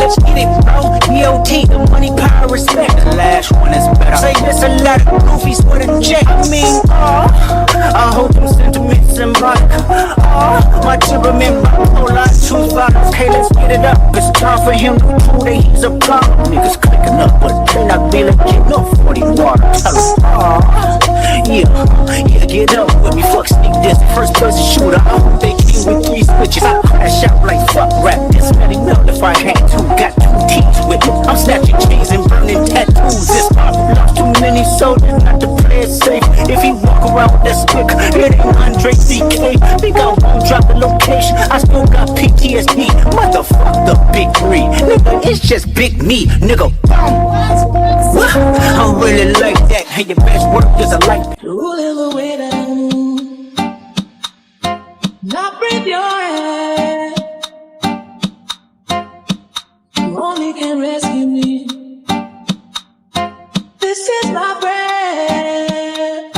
let's get it, bro. DOT, the money, power, respect. The last one is better. Say this a lot of goofies for the check. I mean, I hope them sentiments symbolic. My temperament bipolar, two violence. Okay, let's get it up. It's time for him to prove that he's a problem. Niggas clicking up, but they not feeling getting up 40 water. Tell him, yeah, get up with me. Fuck sneak this, first person shooter. I hope they came with 3 switches. I crash out like fuck rap. This Melly melt if I had to. Got 2 teams with me. I'm snatching chains and burning tattoos. This pop lost too many soldiers not to play it safe. If he walk around with that stick, it ain't Andre CK. Think I won't drop the location. I still got PTSD. Motherfuck the big 3. Nigga, it's just big me. Nigga, I'm really like that. Hey, your best work is a like that. Ruling the way down. Not breathe your head. You only can rescue me. This is my bread.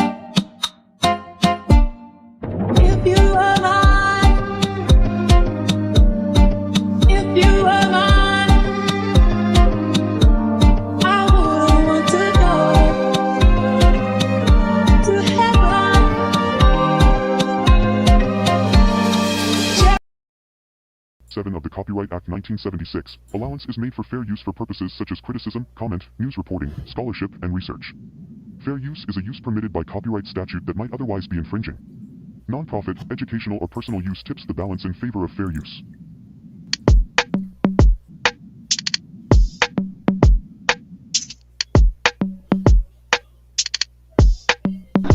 If you were mine, if you were mine, I wouldn't want to go to heaven. 7 of the Copyright Act 1976. Allowance is made for fair use for purposes such as criticism, comment, news reporting, scholarship, and research. Fair use is a use permitted by copyright statute that might otherwise be infringing. Non-profit, educational, or personal use tips the balance in favor of fair use.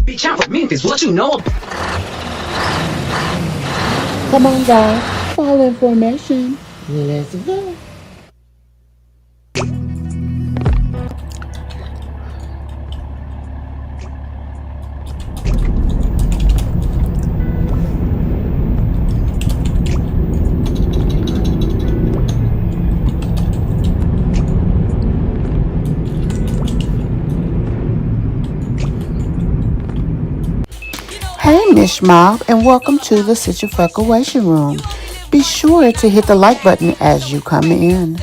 Be careful, Memphis, what you know? Come on, guys. Follow information. Let's go. Hey, Mish MObb, and welcome to the Situation Room. Be sure to hit the like button as you come in.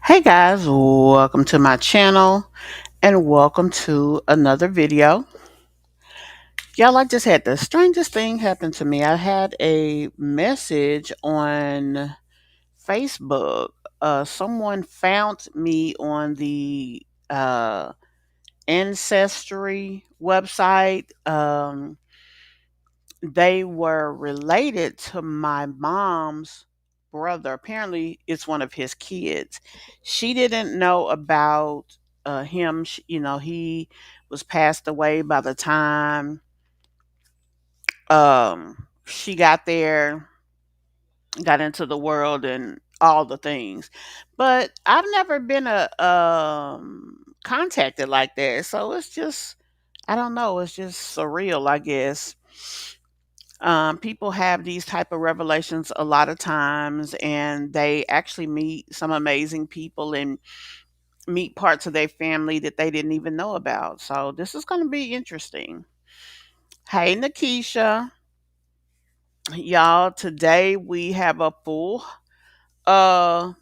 Hey guys, welcome to my channel and welcome to another video. Y'all, I just had the strangest thing happen to me. I had a message on Facebook. Someone found me on the Ancestry website. They were related to my mom's brother. Apparently, it's one of his kids. She didn't know about him. He was passed away by the time she got there, got into the world, and all the things. But I've never been contacted like that, so it's just, I don't know. It's just surreal, I guess. People have these type of revelations a lot of times, and they actually meet some amazing people and meet parts of their family that they didn't even know about. So this is going to be interesting. Hey, Nakisha. Y'all, today we have a full uh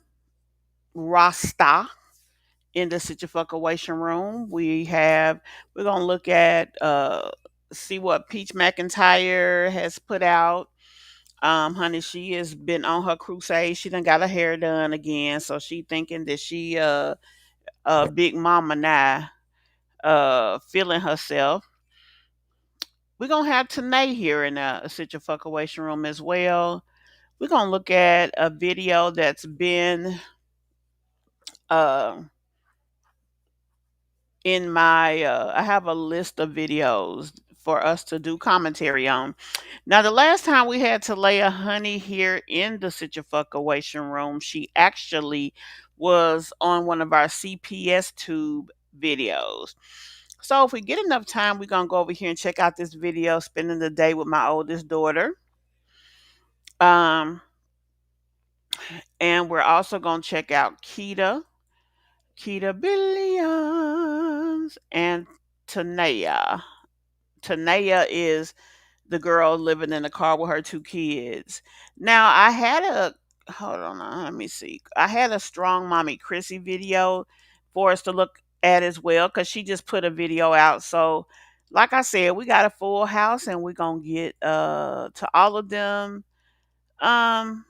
roster in the situation room. We're gonna look at see what Peach McIntyre has put out. Honey, she has been on her crusade. She done got her hair done again, so she thinking that she big mama now, feeling herself. We're gonna have tANAI here in a situation room as well. We're gonna look at a video that's been uh in my I have a list of videos for us to do commentary on. Now, the last time we had Talia Honey here in the situation room, she actually was on one of our CPS tube videos. So if we get enough time, we're gonna go over here and check out this video, spending the day with my oldest daughter. Um, and we're also gonna check out Keita Billions, and tANAI. tANAI is the girl living in the car with her two kids. Now I had a hold on, let me see. I had a strong mommy Chrissy video for us to look at as well because she just put a video out. So like I said, we got a full house and we're gonna get to all of them um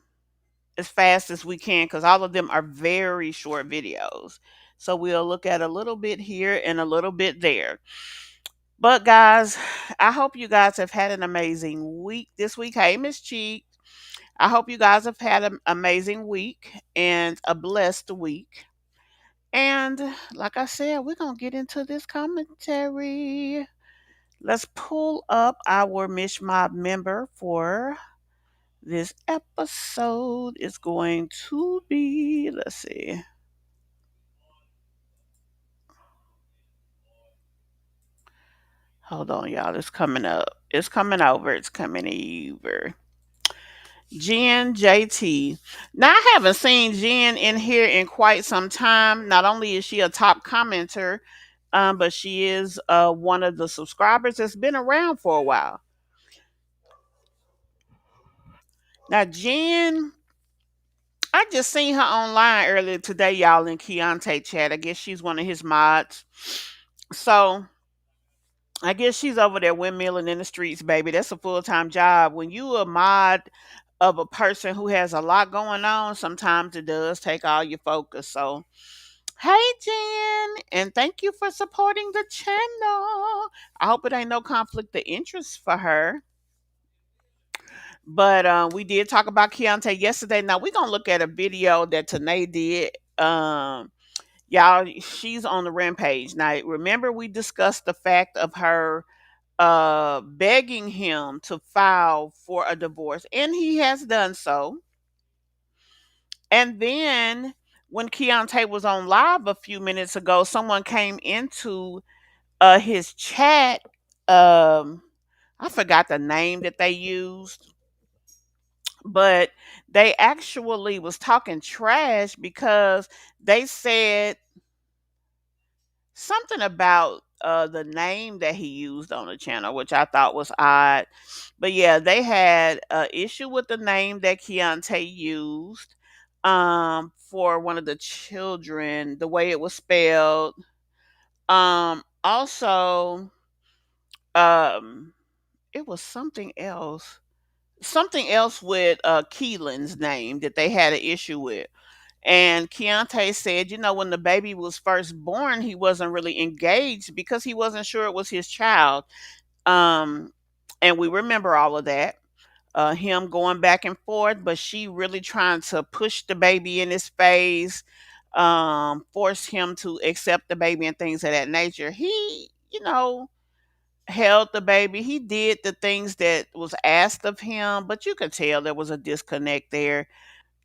as fast as we can because all of them are very short videos. So we'll look at a little bit here and a little bit there. But guys, I hope you guys have had an amazing week this week. Hey, Miss Cheek. I hope you guys have had an amazing week and a blessed week. And like I said, we're going to get into this commentary. Let's pull up our Mish MObb member for this episode. It's going to be, let's see. Hold on, y'all. It's coming up. It's coming over. It's coming over. Jen JT. Now I haven't seen Jen in here in quite some time. Not only is she a top commenter, but she is one of the subscribers that's been around for a while. Now Jen, I just seen her online earlier today, y'all, in KEYONTAY chat. I guess she's one of his mods. So I guess she's over there windmilling in the streets, baby. That's a full time job. When you a mod of a person who has a lot going on, sometimes it does take all your focus. So, hey, Jen, and thank you for supporting the channel. I hope it ain't no conflict of interest for her. But we did talk about Keontae yesterday. Now we're gonna look at a video that tANAI did. Y'all, she's on the rampage. Now remember we discussed the fact of her begging him to file for a divorce, and he has done so. And then when Keontae was on live a few minutes ago, someone came into his chat. Um, I forgot the name that they used, but they actually was talking trash because they said something about the name that he used on the channel, which I thought was odd. But yeah, they had an issue with the name that Keontae used for one of the children, the way it was spelled. Also, um, it was something else with Keelan's name that they had an issue with. And Keontae said, when the baby was first born, he wasn't really engaged because he wasn't sure it was his child. Um, and we remember all of that. Him going back and forth, but she really trying to push the baby in his face, force him to accept the baby and things of that nature. He, held the baby. He did the things that was asked of him, but you could tell there was a disconnect there.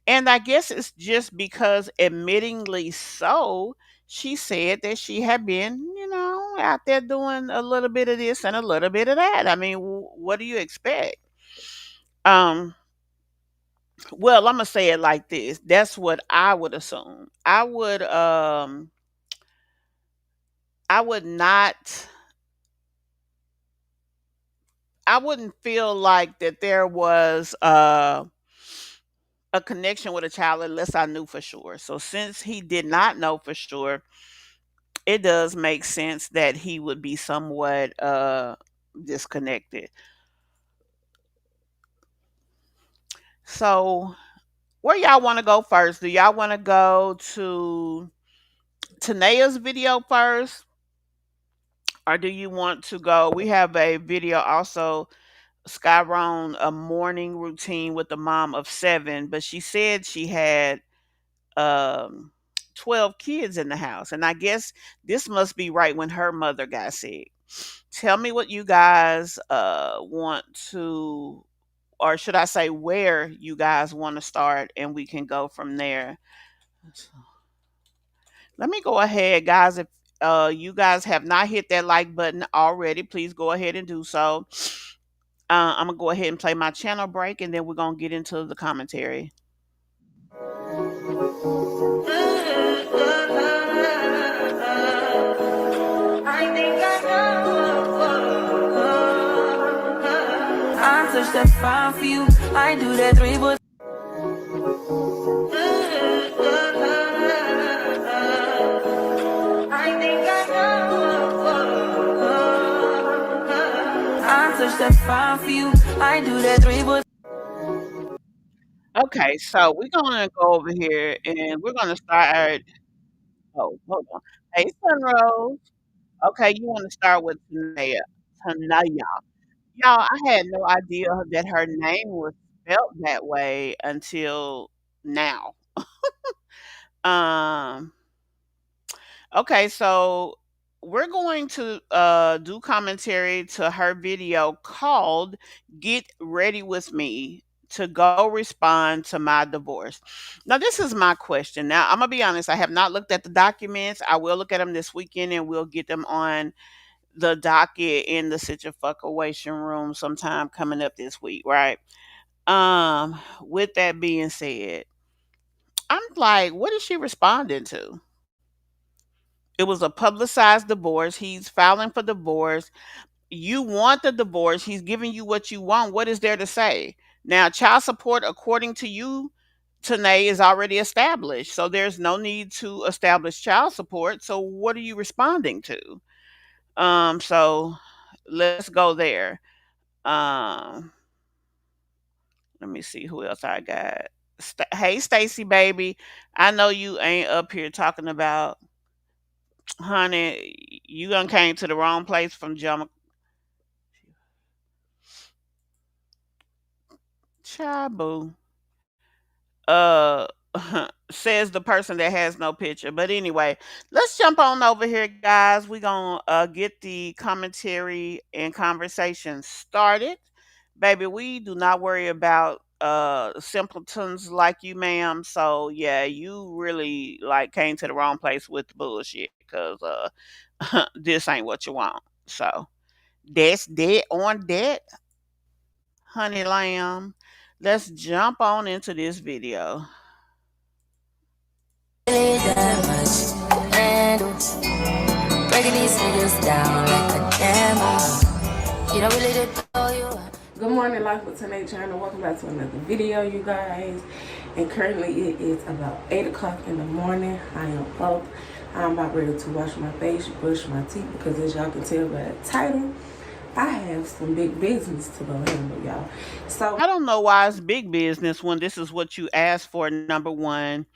And I guess it's just because, admittingly so, she said that she had been, out there doing a little bit of this and a little bit of that. I mean, what do you expect? Um, well, I'm gonna say it like this. That's what I would assume. I would not. I wouldn't feel like that there was a connection with a child unless I knew for sure. So since he did not know for sure, it does make sense that he would be somewhat disconnected. So where y'all want to go first? Do y'all want to go to tANAI's video first? Or do you want to go? We have a video also, Skyron, a morning routine with the mom of 7, but she said she had um 12 kids in the house. And I guess this must be right when her mother got sick. Tell me what you guys want to, or should I say where you guys want to start, and we can go from there. Let me go ahead, guys. If You guys have not hit that like button already, please go ahead and do so. I'm gonna go ahead and play my channel break, and then we're gonna get into the commentary. I think I know. I touch that fire for you. I do that three, but I think I know. I touch that fire for you. I do that three, but okay, so we're gonna go over here and we're gonna start. Oh, hold on. Hey, Sunrose. Okay, you want to start with Tanaya. Tanaya. Y'all, I had no idea that her name was spelled that way until now. Um, okay, so we're going to do commentary to her video called Get Ready With Me to Go Respond to My Divorce. Now, this is my question. Now, I'm going to be honest, I have not looked at the documents. I will look at them this weekend and we'll get them on the docket in the situation room sometime coming up this week, right? With that being said, I'm like, what is she responding to? It was a publicized divorce. He's filing for divorce. You want the divorce. He's giving you what you want. What is there to say? Now, child support, according to you, tANAI, is already established. So there's no need to establish child support. So what are you responding to? So let's go there. Um, Let me see who else I got. Hey, Stacy, baby. I know you ain't up here talking about, honey. You done came to the wrong place from Jama. Chabu. Uh, says the person that has no picture. But anyway, let's jump on over here, guys. We're gonna get the commentary and conversation started. Baby, we do not worry about simpletons like you, ma'am. So yeah, you really like came to the wrong place with the bullshit because this ain't what you want. So that's dead on that, honey lamb. Let's jump on into this video. Really that much handle. Breaking these niggas down like a camel. You don't really know you. Good morning, Life with tANAI channel. Welcome back to another video, you guys. And currently it is about 8 o'clock in the morning. I am up. I'm about ready to wash my face, brush my teeth, because as y'all can tell by the title, I have some big business to go handle, y'all. So I don't know why it's big business when this is what you asked for, number one.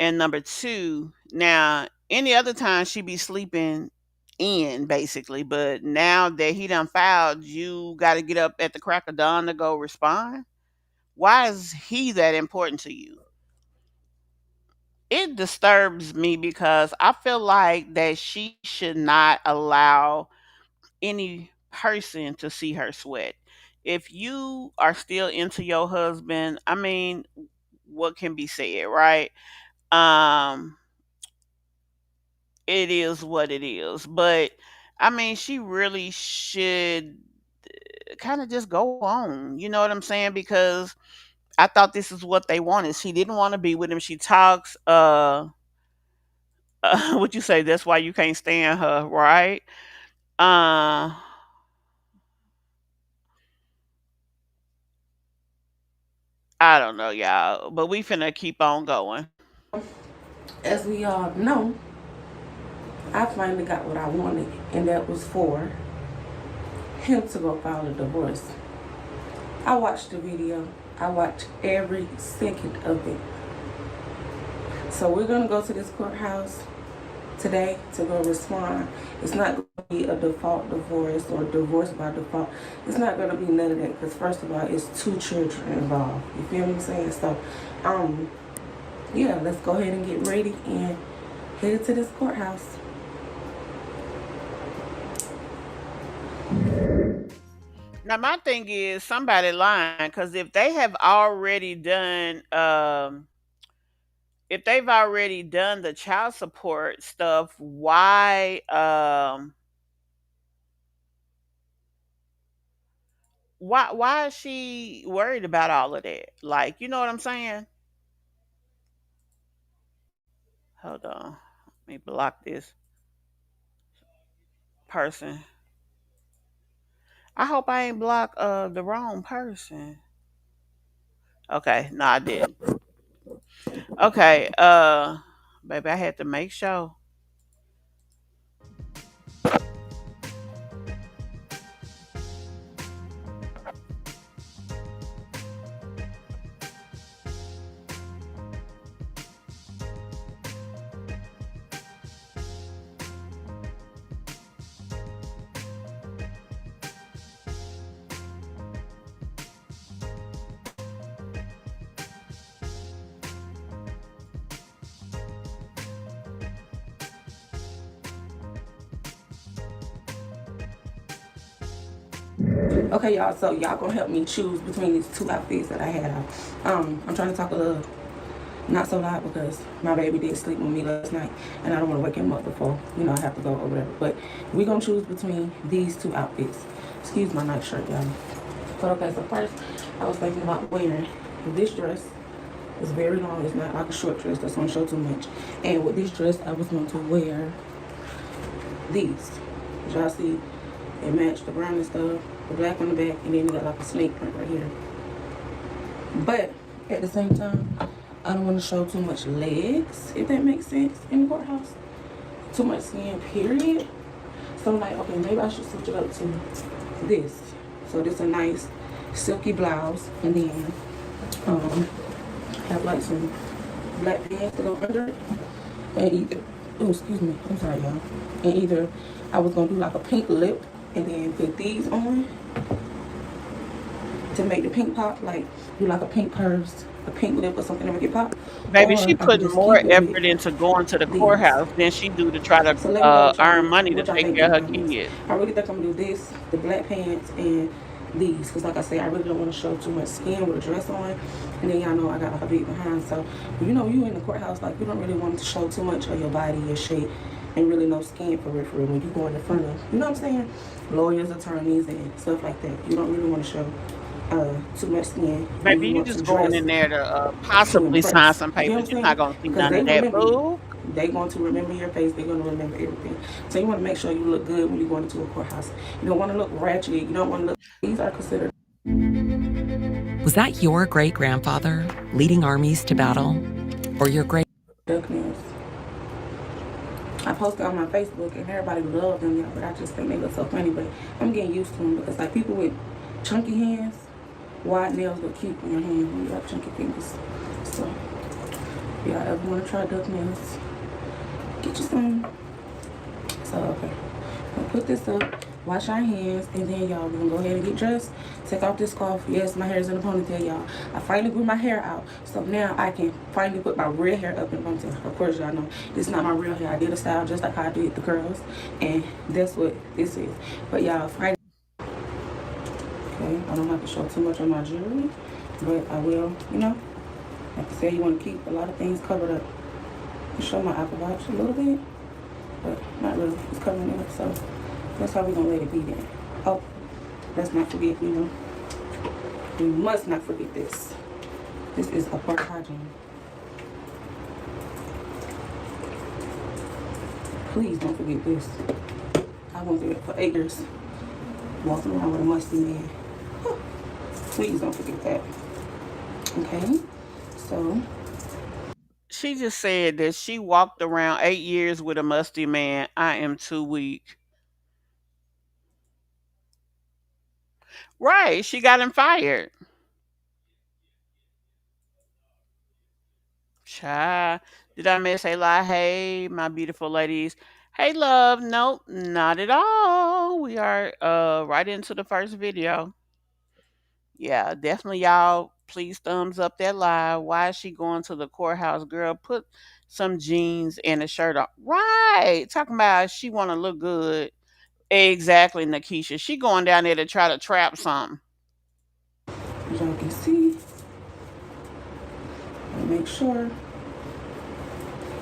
And number two, now, any other time she be sleeping in, basically. But now that he done filed, you got to get up at the crack of dawn to go respond. Why is he that important to you? It disturbs me because I feel like that she should not allow any person to see her sweat. If you are still into your husband, I mean, what can be said, right? Um, it is what it is. But I mean, she really should kind of just go on. You know what I'm saying? Because I thought this is what they wanted. She didn't want to be with him. She talks what you say, that's why you can't stand her, right? Uh I don't know, y'all, but we finna keep on going. as we all know, I finally got what I wanted, and that was for him to go file a divorce. I watched the video. I watched every second of it. So we're gonna go to this courthouse today to go respond. It's not going to be a default divorce or divorce by default. It's not going to be none of that because first of all, it's 2 children involved. You feel what I'm saying? So, yeah, let's go ahead and get ready and head to this courthouse. Now my thing is somebody lying, because if they have already done if they've already done the child support stuff, why is she worried about all of that? Like, you know what I'm saying? Hold on. Let me block this person. I hope I ain't block the wrong person. Okay, no, I didn't. Okay, baby, I had to make sure. Okay, y'all, so y'all gonna help me choose between these two outfits that I had on. I'm trying to talk a little, not so loud because my baby did sleep with me last night and I don't want to wake him up before, I have to go over there. But we gonna choose between these two outfits. Excuse my night shirt, y'all. But okay, so first I was thinking about wearing this dress. It's very long, it's not like a short dress that's gonna show too much. And with this dress, I was going to wear these. Y'all see, it matched the brown and stuff, the black on the back, and then it got like a snake print right here. But at the same time, I don't want to show too much legs, if that makes sense, in the courthouse. Too much skin, period. So I'm like, okay, maybe I should switch it up to this. So this is a nice silky blouse, and then have like some black pants to go under it. And either, oh, excuse me, I'm sorry, y'all. And either I was gonna do like a pink lip and then put these on to make the pink pop, like do like a pink purse, a pink lip or something to make it pop. Baby, Or she I could putting just more keep it with effort into going to the these. courthouse than she do to try to So let me know what y'all earn think. money to What y'all take think care in of the her comments. kids. I really think I'm gonna do this, the black pants and these, because like I said, I really don't want to show too much skin with a dress on. And then y'all know I got like a big behind, so you in the courthouse, like you don't really want to show too much of your body, your shape, and really no skin for real when you go in the front of, you know what I'm saying, lawyers, attorneys, and stuff like that. You don't really want to show too much skin, and Baby, you you want to just going dress in there to to possibly sign impress. some You get what papers. I'm You're not saying? gonna see Because none they of that, remember you. boo. They going to remember your face. They're going to remember everything. So you want to make sure you look good when you go into a courthouse. You don't want to look ratchet. You don't want to look. These are considered. Was that your great grandfather leading armies to battle? Or your great Duck nails. I posted on my Facebook and everybody loved them, y'all, but I just think they look so funny. But I'm getting used to them because like people with chunky hands, wide nails look cute on your hand when you have chunky fingers. So if y'all ever want to try duck nails, get you some. So okay, I'm gonna put this up, wash our hands, and then y'all we're gonna go ahead and get dressed. Take off this scarf. Yes, my hair is in a ponytail, y'all. I finally grew my hair out, so now I can finally put my real hair up in a ponytail. Of course, y'all know this is not my real hair. I did a style just like how I did the curls, and that's what this is. But y'all, finally, okay, I don't have to show too much of my jewelry, but I will, like I said, you want to keep a lot of things covered up. I'll show my Apple Watch a little bit, but not really. It's covering it up, so that's how we're gonna let it be then. Oh, let's not forget, we must not forget this. This is a part of hygiene. Please don't forget this. I went through it for 8 years, walking around with a musty man. Please don't forget that. Okay, so She just said that she walked around 8 years with a musty man. I am too weak. Right. She got him fired. Child. Did I miss a lie? Hey, my beautiful ladies. Hey, love. Nope, not at all. We are right into the first video. Yeah, definitely y'all please thumbs up that live. Why is she going to the courthouse? Girl, put some jeans and a shirt on. Right. Talking about she wanna look good. Exactly, Nakisha. She going down there to try to trap something. as y'all can see, make sure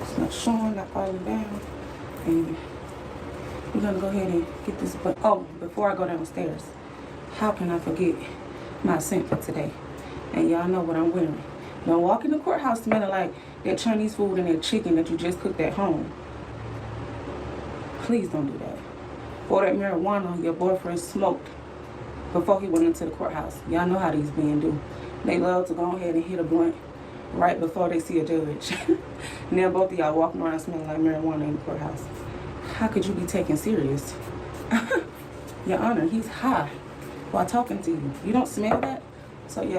It's not showing, not falling down. And we're gonna go ahead and get this. But oh, before I go downstairs, how can I forget my scent for today? And y'all know what I'm wearing. Don't walk in the courthouse smelling like that Chinese food and that chicken that you just cooked at home. Please don't do that. Or that marijuana your boyfriend smoked before he went into the courthouse. Y'all know how these men do. They love to go ahead and hit a blunt right before they see a judge. And then both of y'all walking around smelling like marijuana in the courthouse. How could you be taken serious? Your Honor, he's high while talking to you. You don't smell that? So yeah.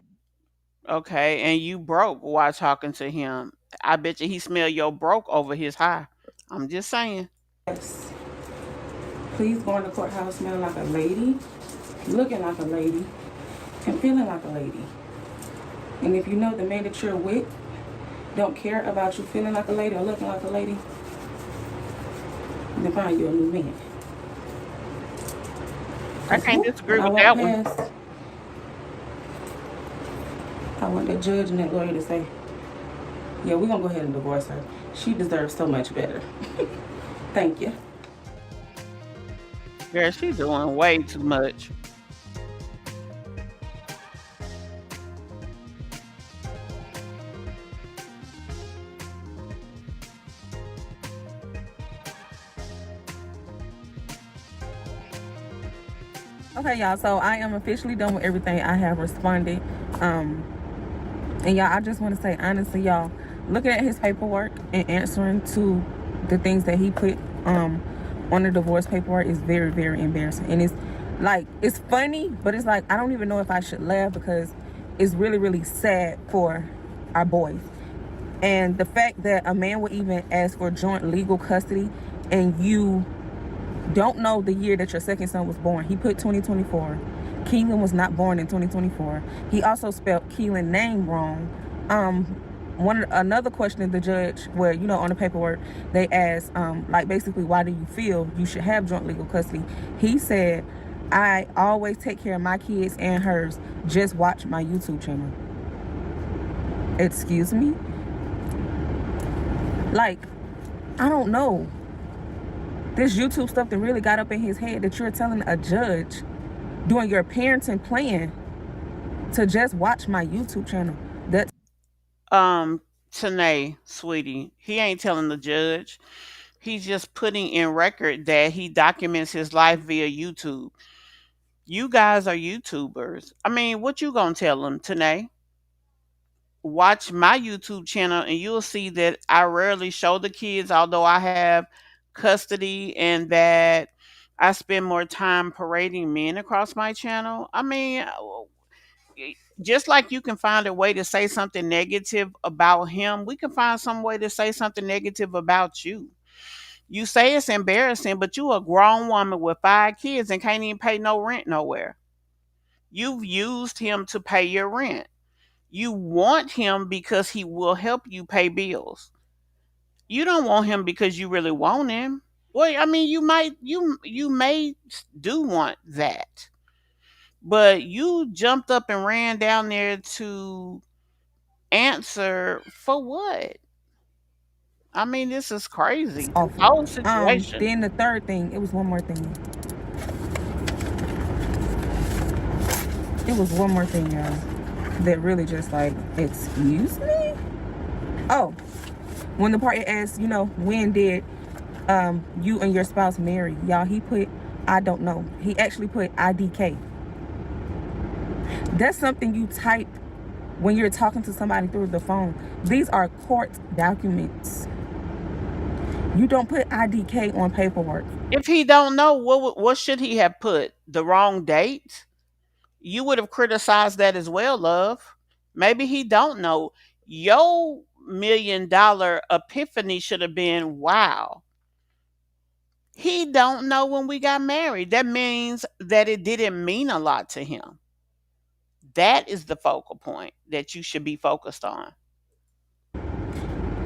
Okay, and you broke while talking to him. I bet you he smell your broke over his high. I'm just saying. Yes. Please go in the courthouse smelling like a lady, looking like a lady, and feeling like a lady. And if you know the man that you're with don't care about you feeling like a lady or looking like a lady, then find you a new man. I can't disagree with that one. I want that judge and that lawyer to say, yeah, we're going to go ahead and divorce her. She deserves so much better. Thank you. Girl, she's doing way too much. Okay, y'all, so I am officially done with everything. I have responded. And y'all, I just want to say honestly, y'all, looking at his paperwork and answering to the things that he put on the divorce paperwork is very, very embarrassing. And it's like, it's funny, but it's like, I don't even know if I should laugh because it's really, really sad for our boys. And the fact that a man would even ask for joint legal custody and you don't know the year that your second son was born. He put 2024. Keelan was not born in 2024. He also spelled Keelan's name wrong. Another question of the judge, where, you know, on the paperwork they asked, like, basically, why do you feel you should have joint legal custody? He said, I always take care of my kids and hers. Just watch my YouTube channel. Excuse me? Like, I don't know. This YouTube stuff that really got up in his head that you're telling a judge doing your parenting plan to just watch my YouTube channel. That's tANAI, sweetie, he ain't telling the judge. He's just putting in record that he documents his life via YouTube. You guys are YouTubers. I mean, what you gonna tell him, tANAI? Watch my YouTube channel and you'll see that I rarely show the kids, although I have custody, and that I spend more time parading men across my channel. I mean, just like you can find a way to say something negative about him, we can find some way to say something negative about you. You say it's embarrassing, but you a grown woman with 5 kids and can't even pay no rent nowhere. You've used him to pay your rent. You want him because he will help you pay bills. You don't want him because you really want him. Well, I mean, you may do want that. But you jumped up and ran down there to answer for what? I mean, this is crazy. This awful. whole situation. Then the third thing, it was one more thing. It was one more thing, y'all, that really just like, excuse me? Oh, when the party asked, you know, when did you and your spouse marry? Y'all, he put, I don't know. He actually put IDK. That's something you type when you're talking to somebody through the phone. These are court documents. You don't put IDK on paperwork. If he don't know, what should he have put? The wrong date? You would have criticized that as well, love. Maybe he don't know. Your $1 million epiphany should have been, wow, he don't know when we got married. That means that it didn't mean a lot to him. That is the focal point that you should be focused on.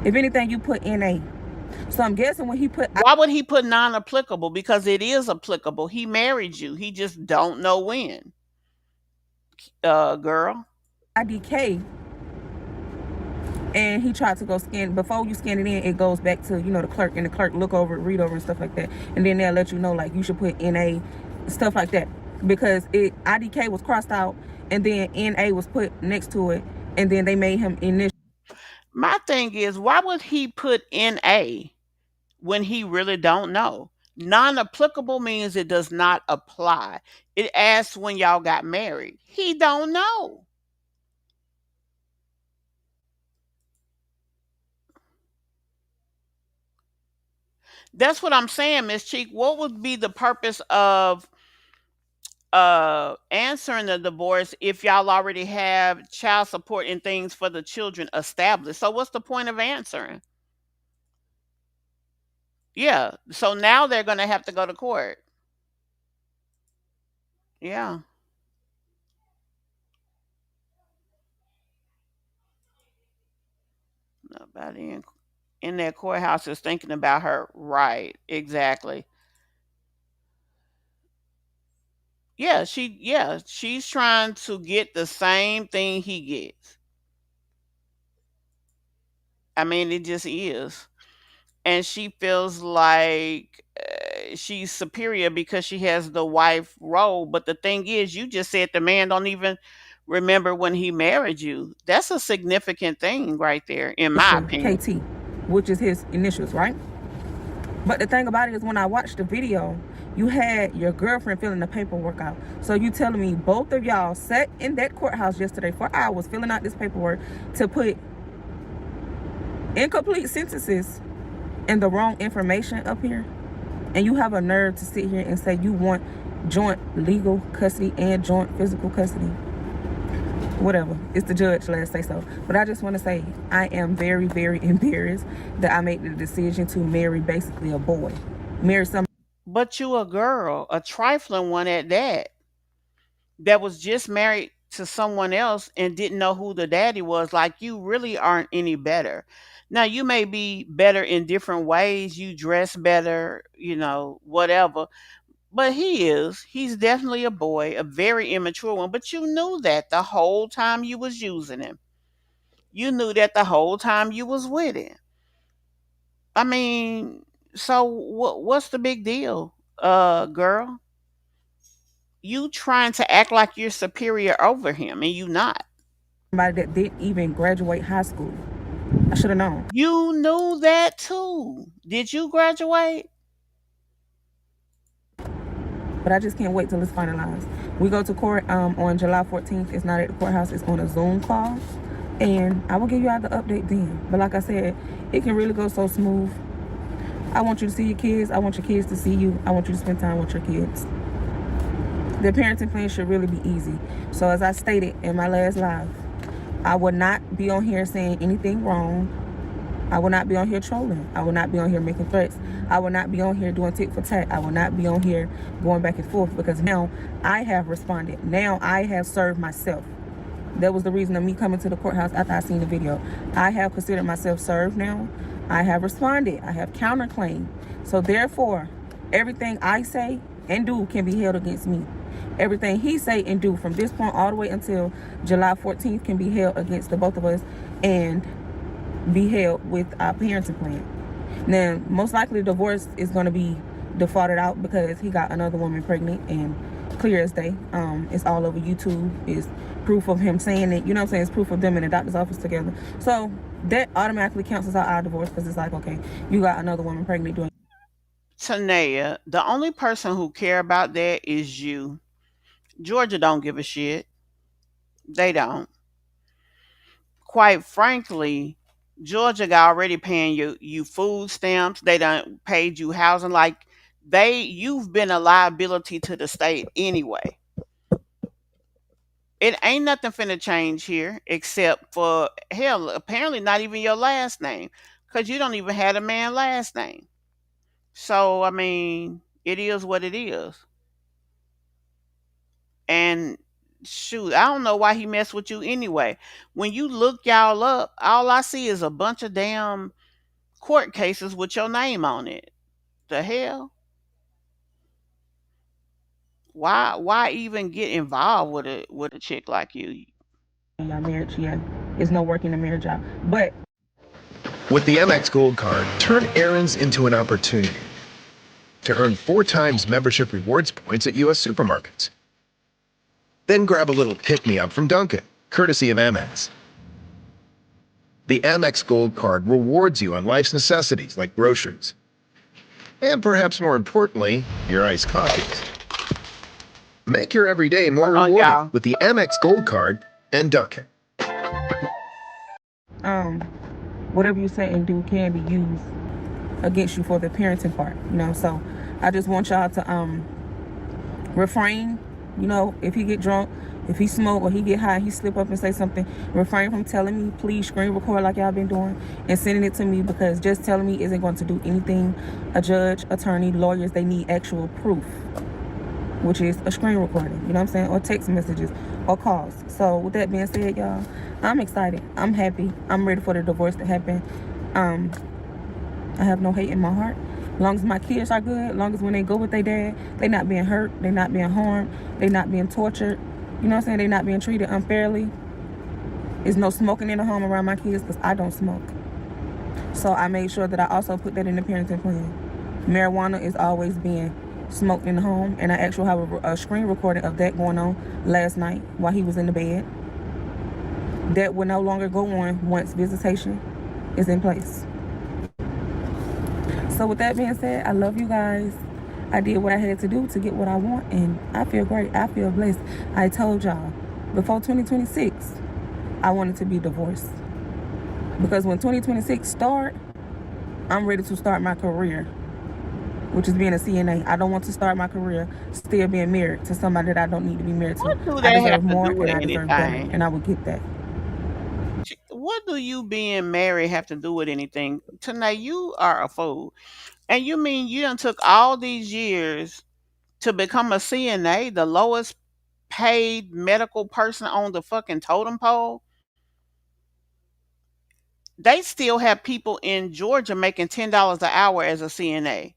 If anything, you put NA. So I'm guessing when he put, Why would he put non-applicable? Because it is applicable. He married you. He just don't know when. Girl. IDK, and he tried to go scan. Before you scan it in, it goes back to, the clerk, and the clerk look over it, read over and stuff like that, and then they'll let you know, like, you should put NA, stuff like that, because IDK was crossed out, and then NA was put next to it, and then they made him initial. My thing is, why would he put NA when he really don't know? Non-applicable means it does not apply. It asks when y'all got married. He don't know. That's what I'm saying, Miss Cheek. What would be the purpose of answering the divorce if y'all already have child support and things for the children established? So what's the point of answering? Yeah. So now they're gonna have to go to court. Yeah. Nobody in that courthouse is thinking about her. Right. Exactly. She's trying to get the same thing he gets. I mean, it just is. And she feels like she's superior because she has the wife role. But the thing is, you just said the man don't even remember when he married you. That's a significant thing right there, in my opinion. KT, which is his initials, right? But the thing about it is, when I watched the video, you had your girlfriend filling the paperwork out. So you telling me both of y'all sat in that courthouse yesterday for hours filling out this paperwork to put incomplete sentences and the wrong information up here? And you have a nerve to sit here and say you want joint legal custody and joint physical custody? Whatever, it's the judge, let's say so. But I just want to say, I am very, very embarrassed that I made the decision to marry basically a boy. Marry some. But you a girl, a trifling one at that was just married to someone else and didn't know who the daddy was. Like, you really aren't any better. Now, you may be better in different ways. You dress better, whatever. But he's definitely a boy, a very immature one. But you knew that the whole time you was using him. You knew that the whole time you was with him. I mean, so what's the big deal, girl? You trying to act like you're superior over him, and you not. Somebody that didn't even graduate high school. I should have known. You knew that too. Did you graduate? But I just can't wait till it's finalized. We go to court on July 14th. It's not at the courthouse. It's on a Zoom call. And I will give you all the update then. But like I said, it can really go so smooth. I want you to see your kids. I want your kids to see you. I want you to spend time with your kids. The parenting plan should really be easy. So as I stated in my last live, I will not be on here saying anything wrong. I will not be on here trolling. I will not be on here making threats. I will not be on here doing tit for tat. I will not be on here going back and forth, because now I have responded. Now I have served myself. That was the reason of me coming to the courthouse after I seen the video. I have considered myself served now. I have responded. I have counterclaimed. So therefore, everything I say and do can be held against me. Everything he say and do from this point all the way until July 14th can be held against the both of us and be held with our parenting plan. Now, most likely divorce is going to be defaulted out because he got another woman pregnant, and clear as day. It's all over YouTube. It's proof of him saying it. You know what I'm saying? It's proof of them in the doctor's office together. So that automatically cancels out our divorce, because it's like, okay, you got another woman pregnant doing. Tanaia, the only person who care about that is you. Georgia don't give a shit. They don't. Quite frankly, Georgia got already paying you food stamps. They done paid you housing. Like, you've been a liability to the state anyway. It ain't nothing finna change here except for, hell, apparently not even your last name, because you don't even have a man last name. So I mean, it is what it is. And shoot, I don't know why he messed with you anyway. When you look y'all up, all I see is a bunch of damn court cases with your name on it. The hell? Why even get involved with a chick like you? y'all marriage, yeah, it's no working a marriage out. But With the MX Gold Card, turn errands into an opportunity to earn 4 times membership rewards points at U.S. supermarkets. Then grab a little pick-me-up from Dunkin', courtesy of Amex. The Amex Gold Card rewards you on life's necessities like groceries. And perhaps more importantly, your iced coffees. Make your everyday more Hold on, rewarding y'all. with the Amex Gold Card and Dunkin'. um, whatever you say and do can be used against you for the parenting part, you know. So I just want y'all to refrain, you know, if he get drunk, if he smoke or he get high, he slip up and say something, refrain from telling me. Please screen record like y'all been doing and sending it to me, because just telling me isn't going to do anything. A judge, attorney, lawyers, they need actual proof, which is a screen recording, you know what I'm saying, or text messages or calls. So with that being said, y'all, I'm excited, I'm happy, I'm ready for the divorce to happen. I have no hate in my heart. As long as my kids are good, as long as when they go with their dad, they not being hurt, they not being harmed, they not being tortured, you know what I'm saying, they not being treated unfairly. There's no smoking in the home around my kids, because I don't smoke. So I made sure that I also put that in the parenting plan. Marijuana is always being smoked in the home, and I actually have a screen recording of that going on last night while he was in the bed. That will no longer go on once visitation is in place. So with that being said, I love you guys. I did what I had to do to get what I want, and I feel great. I feel blessed. I told y'all before 2026, I wanted to be divorced, because when 2026 start, I'm ready to start my career, which is being a CNA. I don't want to start my career still being married to somebody that I don't need to be married to. What do I that deserve have to more do with and I deserve better, anything? and I will get that. What do you being married have to do with anything? Tonight you are a fool. And you mean you done took all these years to become a CNA, the lowest paid medical person on the fucking totem pole? They still have people in Georgia making $10 an hour as a CNA.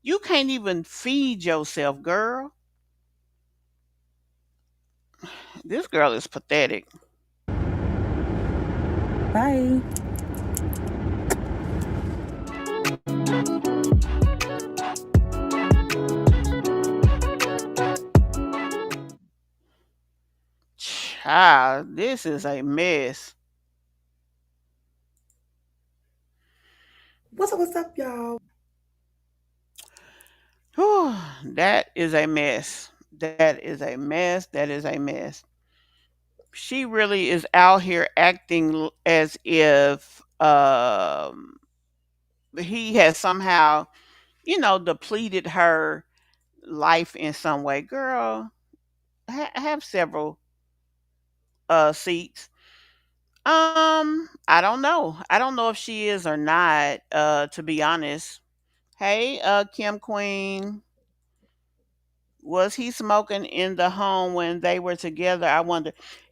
You can't even feed yourself, girl. This girl is pathetic. Bye. Child, this is a mess. What's up, y'all? Whew, that is a mess. That is a mess. That is a mess. She really is out here acting as if he has somehow, depleted her life in some way. Girl, have several seats. I don't know. I don't know if she is or not, to be honest. Hey, Kim Queen, was he smoking in the home when they were together? I wonder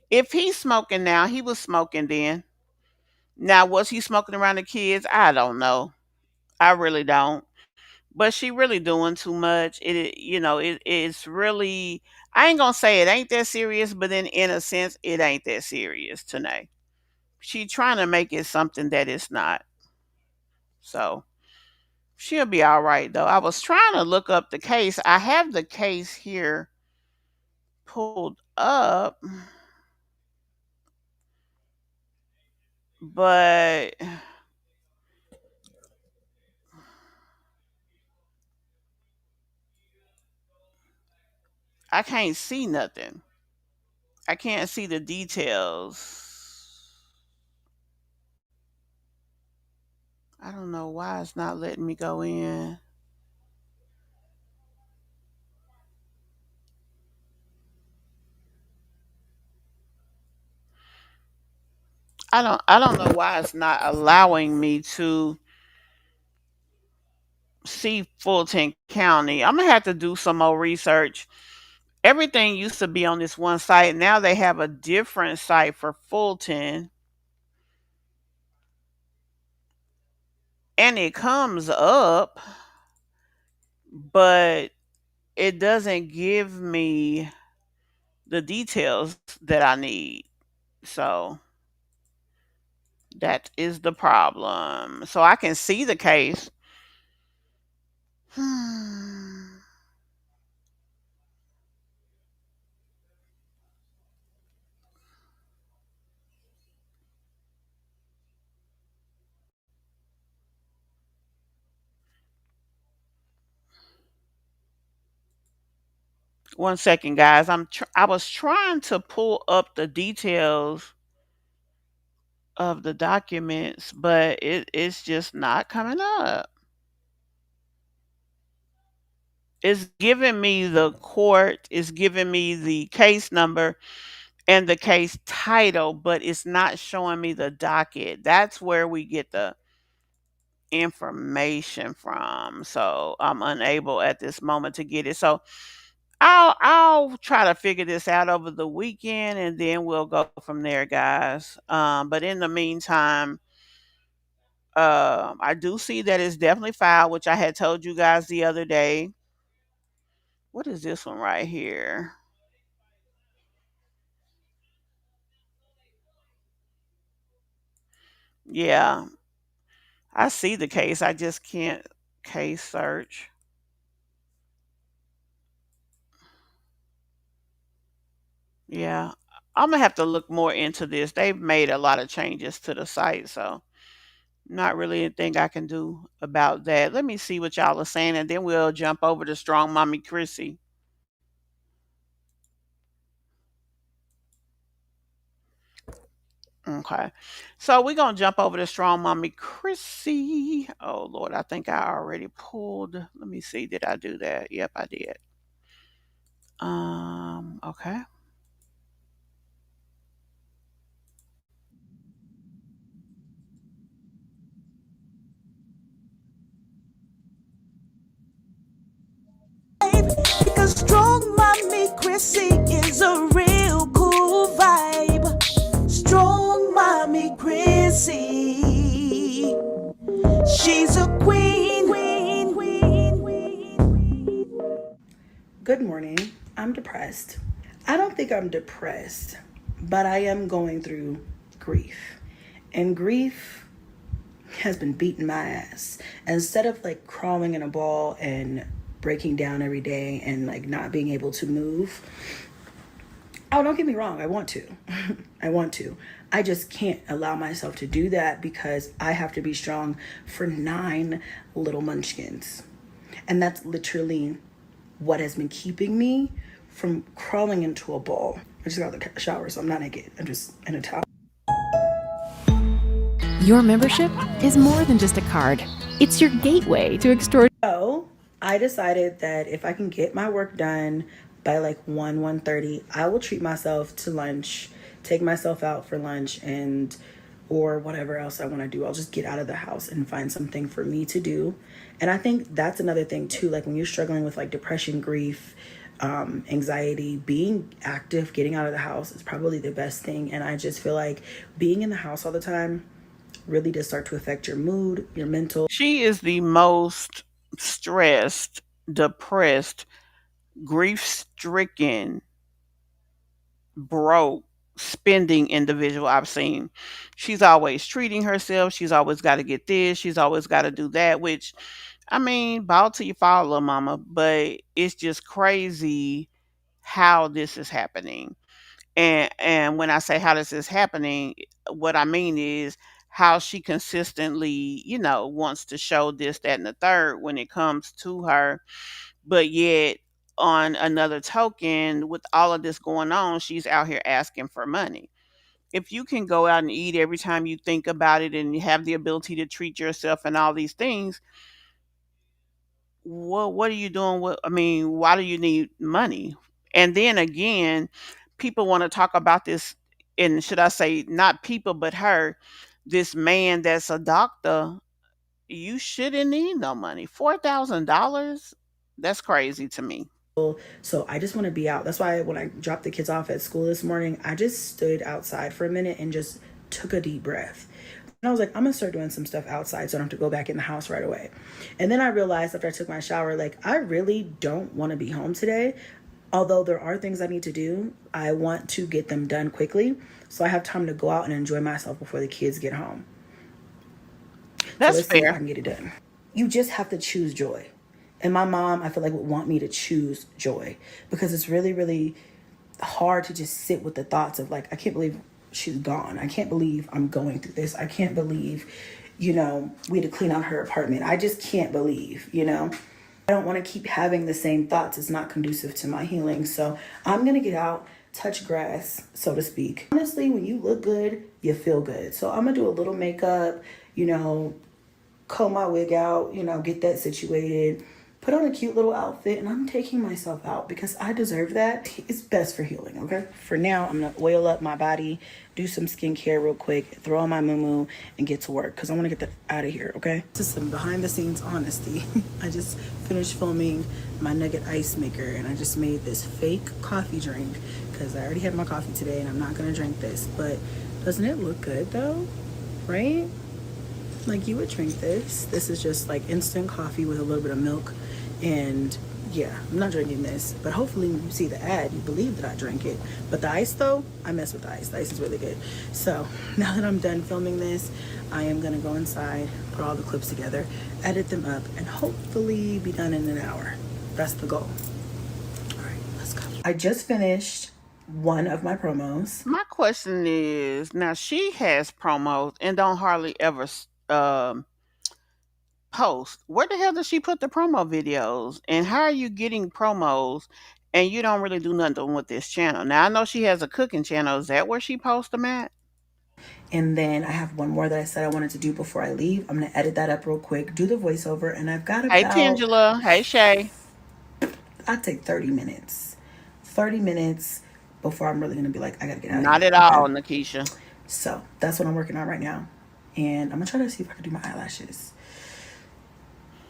if he's smoking now. He was smoking then. Now, was he smoking around the kids? I don't know. I really don't. But she really doing too much. It's really. I ain't gonna say it ain't that serious, but then in a sense, it ain't that serious tonight. She trying to make it something that it's not. So she'll be all right though. I was trying to look up the case. I have the case here pulled up, but I can't see nothing. I can't see the details. I don't know why it's not letting me go in. I don't know why it's not allowing me to see Fulton County. I'm gonna have to do some more research. Everything used to be on this one site. Now they have a different site for Fulton, and it comes up, but it doesn't give me the details that I need. So that is the problem. So I can see the case. One second, guys. I was trying to pull up the details of the documents, but it's just not coming up. It's giving me the court, it's giving me the case number and the case title, but it's not showing me the docket. That's where we get the information from. So I'm unable at this moment to get it. So I'll try to figure this out over the weekend and then we'll go from there, guys. But in the meantime, I do see that it's definitely filed, which I had told you guys the other day. What is this one right here? Yeah, I see the case. I just can't case search. Yeah, I'm gonna have to look more into this. They've made a lot of changes to the site, so not really anything I can do about that. Let me see what y'all are saying, and then we'll jump over to Strong Mommy Chrissy. Okay, so we're gonna jump over to Strong Mommy Chrissy. Oh Lord, I think I already pulled. Let me see. Did I do that? Yep, I did. Okay. Because strong mommy Chrissy is a real cool vibe. Strong mommy Chrissy. She's a queen. Good morning. I'm depressed. I don't think I'm depressed, but I am going through grief. And grief has been beating my ass. Instead of like crawling in a ball and breaking down every day and like not being able to move. Oh, don't get me wrong. I want to. I want to. I just can't allow myself to do that because I have to be strong for 9 little munchkins. And that's literally what has been keeping me from crawling into a ball. I just got out of the shower, so I'm not naked. I'm just in a towel. Your membership is more than just a card. It's your gateway to extraordinary. So I decided that if I can get my work done by like 1:30, I will treat myself to lunch, take myself out for lunch, and or whatever else I want to do. I'll just get out of the house and find something for me to do. And I think that's another thing too, like when you're struggling with like depression, grief, anxiety, being active, getting out of the house is probably the best thing. And I just feel like being in the house all the time really does start to affect your mood, your mental. She is the most stressed, depressed, grief stricken, broke, spending individual I've seen. She's always treating herself. She's always got to get this. She's always got to do that, which, I mean, bow to your father, little mama, but it's just crazy how this is happening. And when I say how this is happening, what I mean is how she consistently, wants to show this, that, and the third when it comes to her. But yet, on another token, with all of this going on, she's out here asking for money. If you can go out and eat every time you think about it and you have the ability to treat yourself and all these things, what are you doing? I mean, why do you need money? And then again, people want to talk about this, and should I say, not people, but her, this man that's a doctor. You shouldn't need no money. $4,000? That's crazy to me. So I just want to be out. That's why when I dropped the kids off at school this morning, I just stood outside for a minute and just took a deep breath. And I was like, I'm gonna start doing some stuff outside so I don't have to go back in the house right away. And then I realized after I took my shower, like, I really don't want to be home today. Although there are things I need to do, I want to get them done quickly so I have time to go out and enjoy myself before the kids get home. That's so let's see if I fair. can get it done. You just have to choose joy. And my mom, I feel like, would want me to choose joy because it's really, really hard to just sit with the thoughts of like, I can't believe she's gone. I can't believe I'm going through this. I can't believe, we had to clean out her apartment. I just can't believe, I don't want to keep having the same thoughts. It's not conducive to my healing. So I'm going to get out, touch grass, so to speak. Honestly, when you look good, you feel good. So I'm going to do a little makeup, comb my wig out, get that situated, put on a cute little outfit, and I'm taking myself out because I deserve that. It's best for healing, okay? For now, I'm gonna oil up my body, do some skincare real quick, throw on my muumuu, and get to work because I want to get that out of here, okay? This is some behind the scenes honesty. I just finished filming my nugget ice maker, and I just made this fake coffee drink because I already had my coffee today, and I'm not gonna drink this, but doesn't it look good though, right? Like you would drink this. This is just like instant coffee with a little bit of milk. And yeah, I'm not drinking this. But hopefully when you see the ad, you believe that I drank it. But the ice though, I mess with the ice. The ice is really good. So now that I'm done filming this, I am gonna go inside, put all the clips together, edit them up, and hopefully be done in an hour. That's the goal. All right, let's go. I just finished one of my promos. My question is, now she has promos and don't hardly ever post. Where the hell does she put the promo videos? And how are you getting promos and you don't really do nothing with this channel? Now I know she has a cooking channel. Is that where she posts them at? And then I have one more that I said I wanted to do before I leave. I'm gonna edit that up real quick, do the voiceover, and I've got Hey about, Tangela. Hey Shay. I'd take 30 minutes. 30 minutes before I'm really gonna be like, I gotta get out of Not here. at all, Okay? Nikisha. So that's what I'm working on right now. And I'm gonna try to see if I can do my eyelashes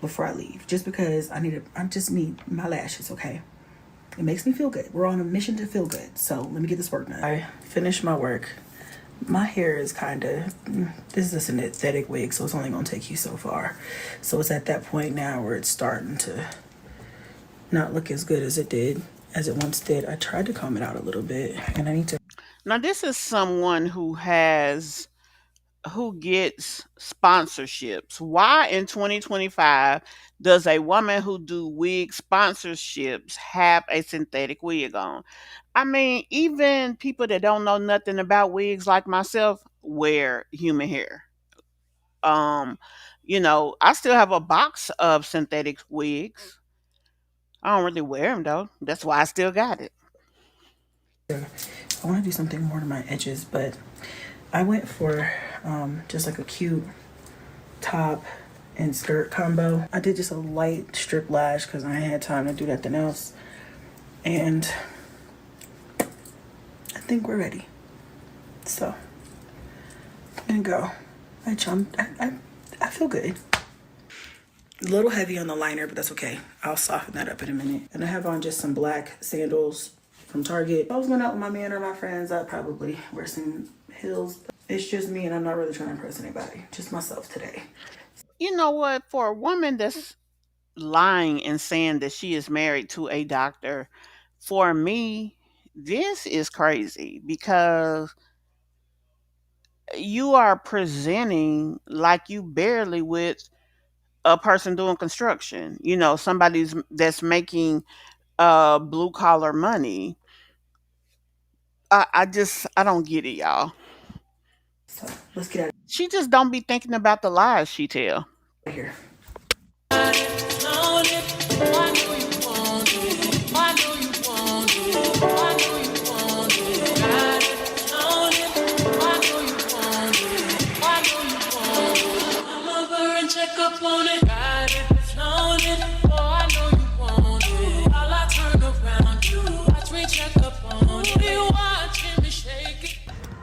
before I leave. Just because I just need my lashes, okay? It makes me feel good. We're on a mission to feel good. So let me get this work done. I finished my work. My hair is this is a synthetic wig, so it's only gonna take you so far. So it's at that point now where it's starting to not look as good as it once did. I tried to comb it out a little bit, and I need to. Now this is someone who gets sponsorships. Why in 2025 does a woman who do wig sponsorships have a synthetic wig on? I mean, even people that don't know nothing about wigs like myself wear human hair. Um, I still have a box of synthetic wigs. I don't really wear them though. That's why I still got it. I want to do something more to my edges, but I went for just like a cute top and skirt combo. I did just a light strip lash because I ain't had time to do nothing else. And I think we're ready. So I'm gonna go. I feel good. A little heavy on the liner, but that's okay. I'll soften that up in a minute. And I have on just some black sandals from Target. If I was going out with my man or my friends, I'd probably wear some heels. It's just me, and I'm not really trying to impress anybody. Just myself today. You know what? For a woman that's lying and saying that she is married to a doctor, for me, this is crazy because you are presenting like you barely with a person doing construction. Somebody's that's making blue collar money. I don't get it, y'all. So let's get out She just don't be thinking about the lies she tell. of here.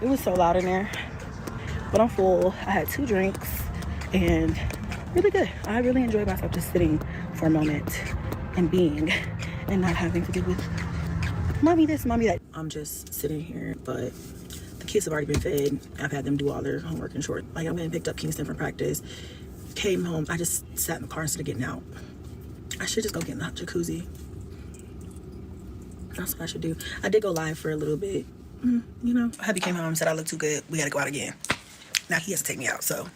It was so loud in there, but I'm full. I had 2 drinks and really good. I really enjoyed myself just sitting for a moment and being and not having to deal with mommy this, mommy that. I'm just sitting here, but the kids have already been fed. I've had them do all their homework in short. Like I went and picked up Kingston from practice, came home. I just sat in the car instead of getting out. I should just go get in the jacuzzi. That's what I should do. I did go live for a little bit. You know, hubby came home, said I look too good. We had to go out again. Now he has to take me out, so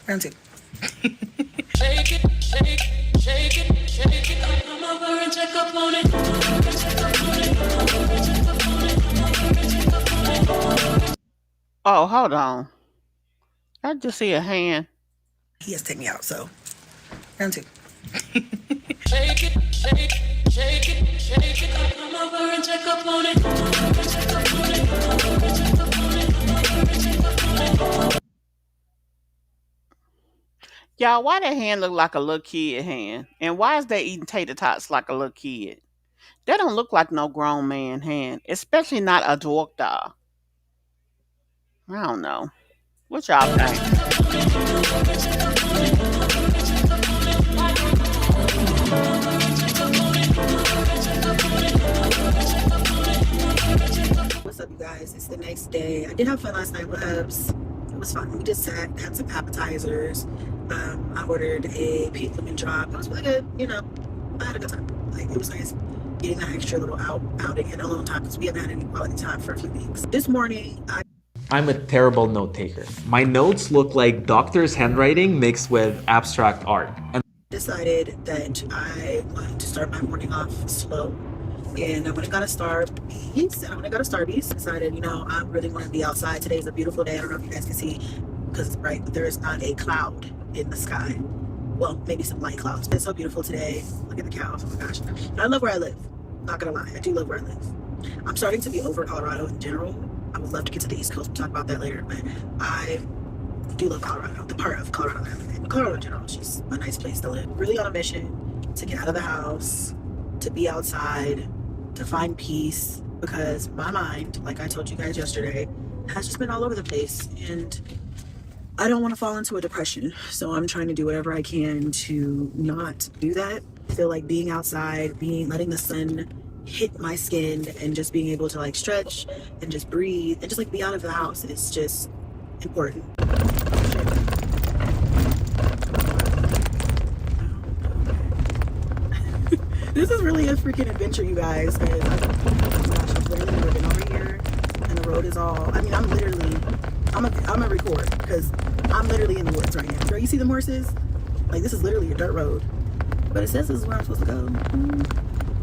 round 2. Shake it, shake, shake it, shake it. Come over and check up on it. Oh, hold on. I just see a hand. He has to take me out, so round 2. Shake it, shake, shake it, shake it. Come over and check up on it. Y'all, why that hand look like a little kid hand? And why is they eating tater tots like a little kid? That don't look like no grown man hand, especially not a dwarf doll. I don't know. What y'all think? What's up, you guys? It's the next day. I did have fun last night with Hubs. It was fun. We just sat, had some appetizers. I ordered a pizza lemon drop. It was really good. You know, I had a good time. Like, it was nice getting that extra little outing in a long time because we haven't had any quality time for a few weeks. This morning, I'm a terrible note taker. My notes look like doctor's handwriting mixed with abstract art. And decided that I wanted to start my morning off slow. And I went and got a Starbucks. Decided, you know, I really want to be outside. Today's a beautiful day. I don't know if you guys can see because it's bright, but there is not a cloud in the sky. Well, maybe some light clouds. It's so beautiful today. Look at the cows. Oh my gosh. And I love where I live. Not gonna lie. I do love where I live. I'm starting to be over Colorado in general. I would love to get to the East Coast. We'll talk about that later. But I do love Colorado. The part of Colorado that I live in. Colorado in general is just a nice place to live. Really on a mission to get out of the house, to be outside, to find peace. Because my mind, like I told you guys yesterday, has just been all over the place. And I don't want to fall into a depression. So I'm trying to do whatever I can to not do that. I feel like being outside, letting the sun hit my skin and just being able to like stretch and just breathe and just like be out of the house is just important. This is really a freaking adventure, you guys. Oh my gosh, I'm literally living over here and the road is all, I mean, I'm gonna record because I'm literally in the woods right now. Girl, you see them horses? Like, this is literally a dirt road. But it says this is where I'm supposed to go.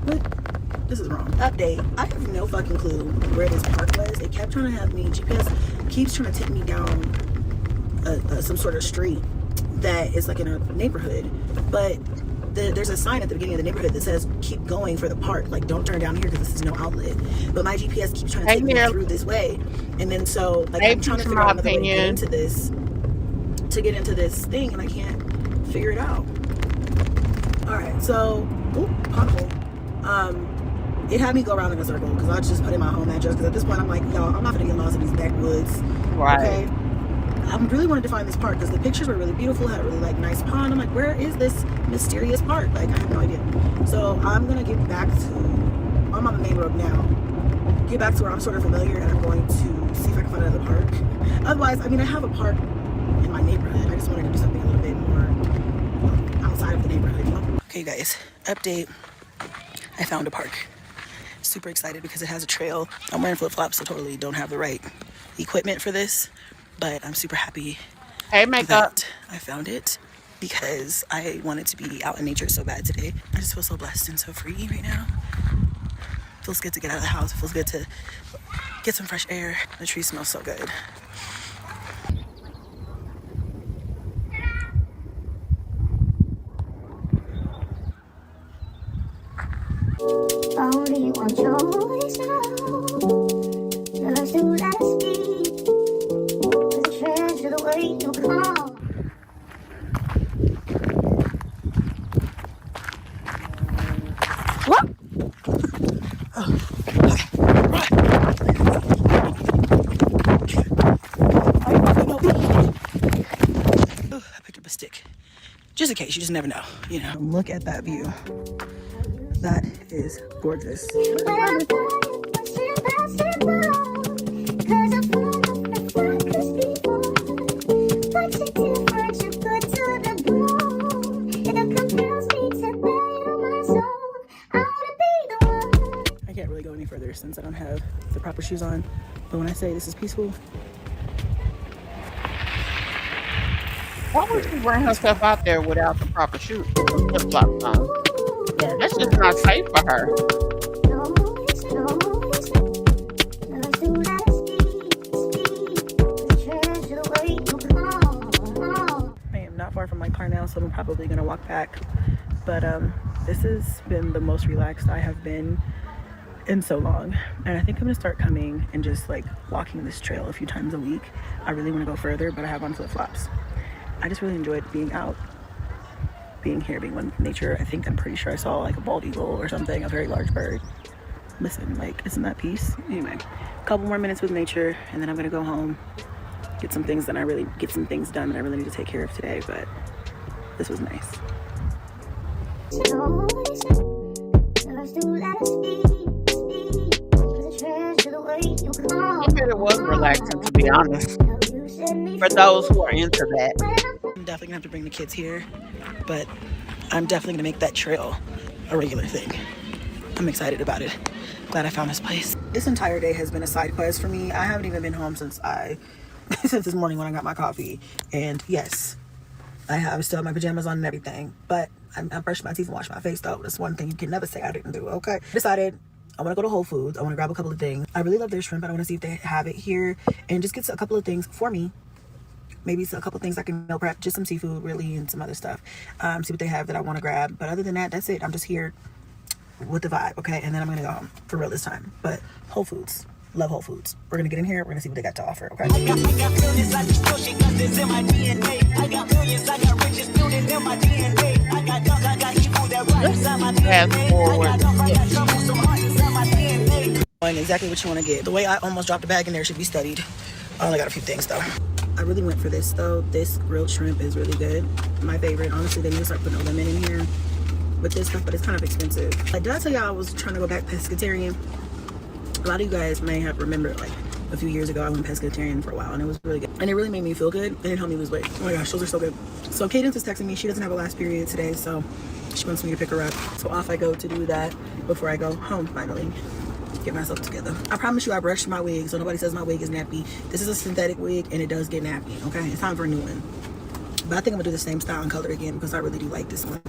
What? This is wrong. Update. I have no fucking clue where this park was. It kept trying to have me, GPS keeps trying to take me down some sort of street that is like in a neighborhood. But there's a sign at the beginning of the neighborhood that says, keep going for the park. Like, don't turn down here because this is no outlet. But my GPS keeps trying to take me through this way. And then so, like, I'm trying to figure out another way to get into this thing, and I can't figure it out. All right, so, pothole. It had me go around in a circle because I just put in my home address because at this point I'm like, y'all, I'm not gonna get lost in these backwoods. Right. Okay. I really wanted to find this park because the pictures were really beautiful, had a really like nice pond. I'm like, where is this mysterious park? Like, I have no idea. So I'm gonna get back to, I'm on the main road now. Get back to where I'm sort of familiar, and I'm going to see if I can find another park. Otherwise, I mean, I have a park in my neighborhood. I just wanted to do something a little bit more outside of the neighborhood, you know? Okay, guys, update. I found a park. Super excited because it has a trail. I'm wearing flip-flops, so totally don't have the right equipment for this, but I'm super happy that I found it because I wanted to be out in nature so bad today. I just feel so blessed and so free right now. It feels good to get out of the house. It feels good to get some fresh air. The tree smells so good. Only one choice now, just to let us be, to treasure the way you come. What? I picked up a stick, just in case. You just never know, you know. Look at that view. That is gorgeous. I can't really shoes on. But when I say this is peaceful, Why would she bring herself out there without the proper shoes, the flip flops on? yeah, That's just not safe for her. I am not far from my car now, so I'm probably gonna walk back. But this has been the most relaxed I have been in so long, and I think I'm gonna start coming and just like walking this trail a few times a week. I really want to go further, but I have on flip-flops. I just really enjoyed being out, being here, being with nature. I'm pretty sure I saw like a bald eagle or something, a very large bird. Listen, like, isn't that peace? Anyway, a couple more minutes with nature, and then I'm gonna go home, get some things done that I really need to take care of today. But this was nice. I bet it was relaxing, to be honest, for those who are into that. I'm definitely gonna have to bring the kids here, but I'm definitely gonna make that trail a regular thing. I'm excited about it. Glad I found this place. This entire day has been a side quest for me. I haven't even been home since since this morning when I got my coffee. And yes, I still have my pajamas on and everything, but I brushed my teeth and washed my face though. That's one thing you can never say I didn't do, okay? Decided I want to go to Whole Foods. I want to grab a couple of things. I really love their shrimp. I want to see if they have it here and just get a couple of things for me. Maybe a couple of things I can meal prep, just some seafood really and some other stuff. See what they have that I want to grab. But other than that, that's it. I'm just here with the vibe, okay? And then I'm gonna go home for real this time. But Whole Foods, love Whole Foods. We're gonna get in here, we're gonna see what they got to offer, okay? I got millions, I just push it 'cause it's in my DNA. I got millions, I got riches building in my DNA. I got guns, I got evil that right inside my DNA. I got dumb, I got trouble, some heart inside my DNA. Exactly what you want to get. The way I almost dropped a bag in there should be studied. I only got a few things though. I really went for this though. This grilled shrimp is really good. My favorite. Honestly, they need to start putting a lemon in here with this stuff, but it's kind of expensive. Did I tell y'all I was trying to go back pescatarian? A lot of you guys may have remembered like a few years ago I went pescatarian for a while and it was really good. And it really made me feel good and it helped me lose weight. Oh my gosh, those are so good. So Cadence is texting me. She doesn't have a last period today, so she wants me to pick her up. So off I go to do that before I go home finally. Get myself together. I promise you I brushed my wig so nobody says my wig is nappy. This is a synthetic wig and it does get nappy, okay? It's time for a new one. But I think I'm gonna do the same style and color again because I really do like this one.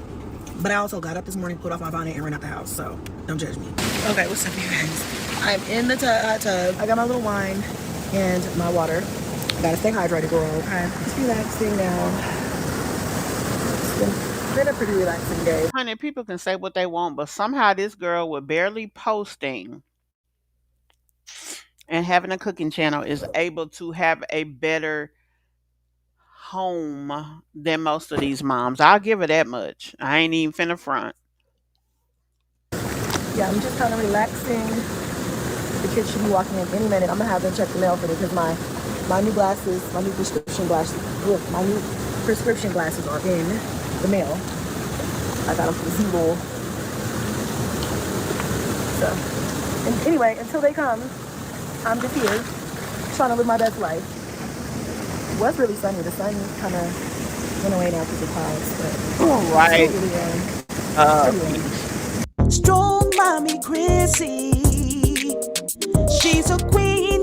But I also got up this morning, put off my bonnet, and ran out the house, so don't judge me. Okay, what's up, you guys? I'm in the hot tub. I got my little wine and my water. I gotta stay hydrated, girl. Okay, it's relaxing now. It's been a pretty relaxing day. Honey, people can say what they want, but somehow this girl with barely posting and having a cooking channel is able to have a better home than most of these moms. I'll give her that much. I ain't even finna front. Yeah, I'm just kind of relaxing. The kids should be walking in any minute. I'm gonna have them check the mail for me because my new glasses, my new prescription glasses are in the mail. I got them from Zelle. So, and anyway, until they come, I'm just here trying to live my best life. It was really sunny. The sun kind of went away now because of clouds, but All right. really rain. Strong mommy Chrissy, she's a queen.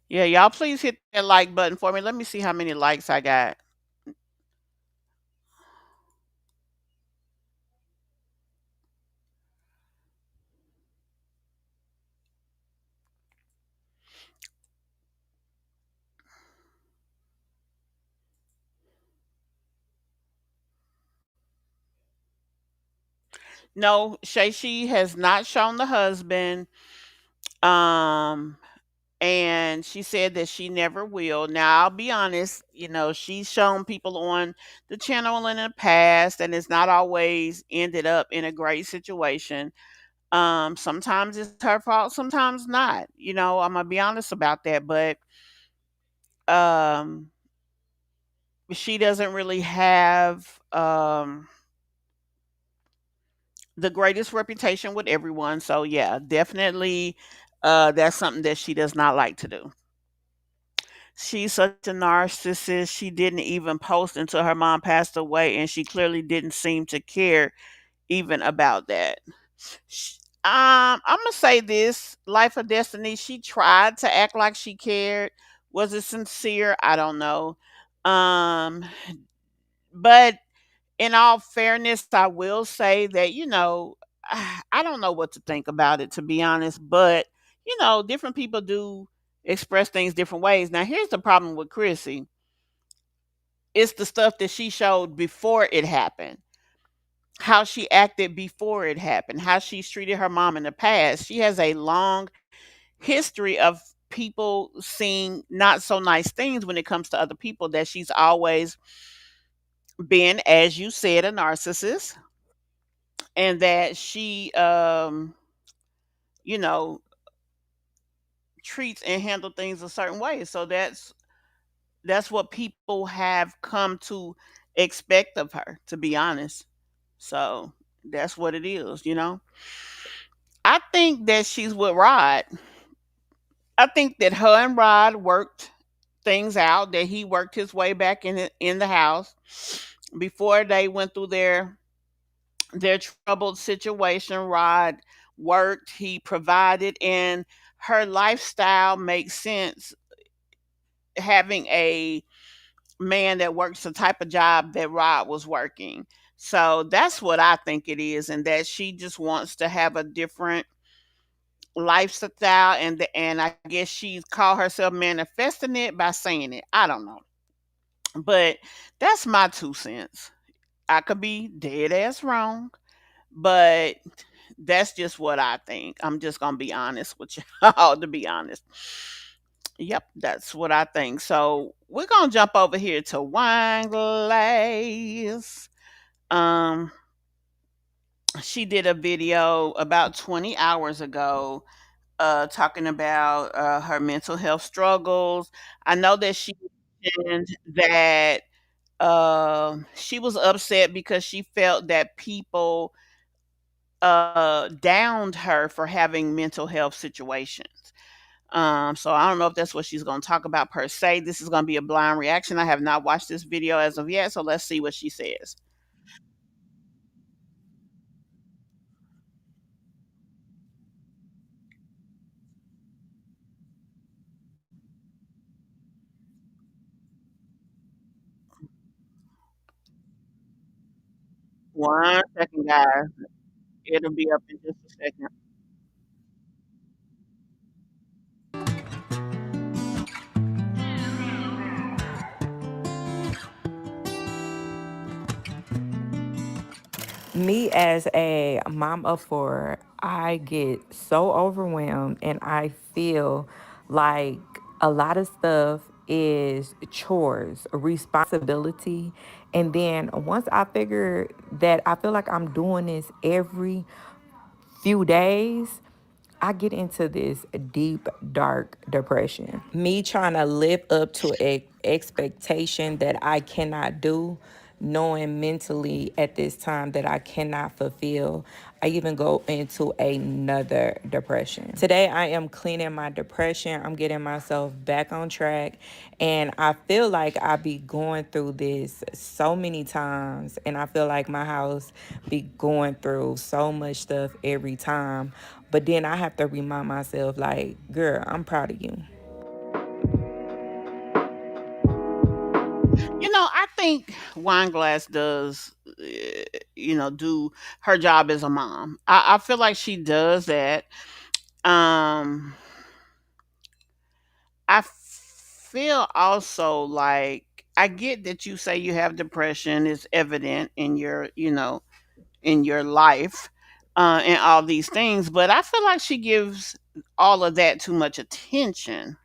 Yeah, y'all please hit that like button for me. Let me see how many likes I got. No, Shay has not shown the husband. Um, and she said that she never will. Now, I'll be honest, she's shown people on the channel in the past, and it's not always ended up in a great situation. Sometimes it's her fault, sometimes not. I'm gonna be honest about that, but um, she doesn't really have the greatest reputation with everyone. So yeah, definitely, that's something that she does not like to do. She's such a narcissist. She didn't even post until her mom passed away, and she clearly didn't seem to care even about that. I'm gonna say this: Life of Destiny. She tried to act like she cared. Was it sincere? I don't know. Um, but in all fairness, I will say that I don't know what to think about it, to be honest. But different people do express things different ways. Now, here's the problem with Chrissy: it's the stuff that she showed before it happened, how she acted before it happened, how she's treated her mom in the past. She has a long history of people seeing not so nice things when it comes to other people, that she's always been, as you said, a narcissist, and that she you know treats and handle things a certain way. So that's what people have come to expect of her, to be honest. So that's what it is. I think that she's with Rod. I think that her and Rod worked things out, that he worked his way back in the house before they went through their troubled situation. Rod worked, he provided, and her lifestyle makes sense, having a man that works the type of job that Rod was working. So that's what I think it is, and that she just wants to have a different lifestyle, and I guess she's called herself manifesting it by saying it. I don't know. But that's my 2 cents. I could be dead ass wrong, but that's just what I think. I'm just gonna be honest with y'all, to be honest. Yep, that's what I think. So we're gonna jump over here to Wineglass. Um, she did a video about 20 hours ago, talking about her mental health struggles. I know that she mentioned that she was upset because she felt that people downed her for having mental health situations. So I don't know if that's what she's going to talk about per se. This is going to be a blind reaction. I have not watched this video as of yet, so let's see what she says. One second, guys. It'll be up in just a second. Me as a mom of four, I get so overwhelmed and I feel like a lot of stuff is chores, responsibility. And then once I figure that I feel like I'm doing this every few days, I get into this deep, dark depression. Me trying to live up to a expectation that I cannot do, knowing mentally at this time that I cannot fulfill, I even go into another depression. Today, I am cleaning my depression. I'm getting myself back on track. And I feel like I be going through this so many times. And I feel like my house be going through so much stuff every time. But then I have to remind myself, like, girl, I'm proud of you. I think Wineglass does, do her job as a mom. I feel like she does that. Um, I feel also like, I get that you say you have depression. It's evident in your life, and all these things, but I feel like she gives all of that too much attention.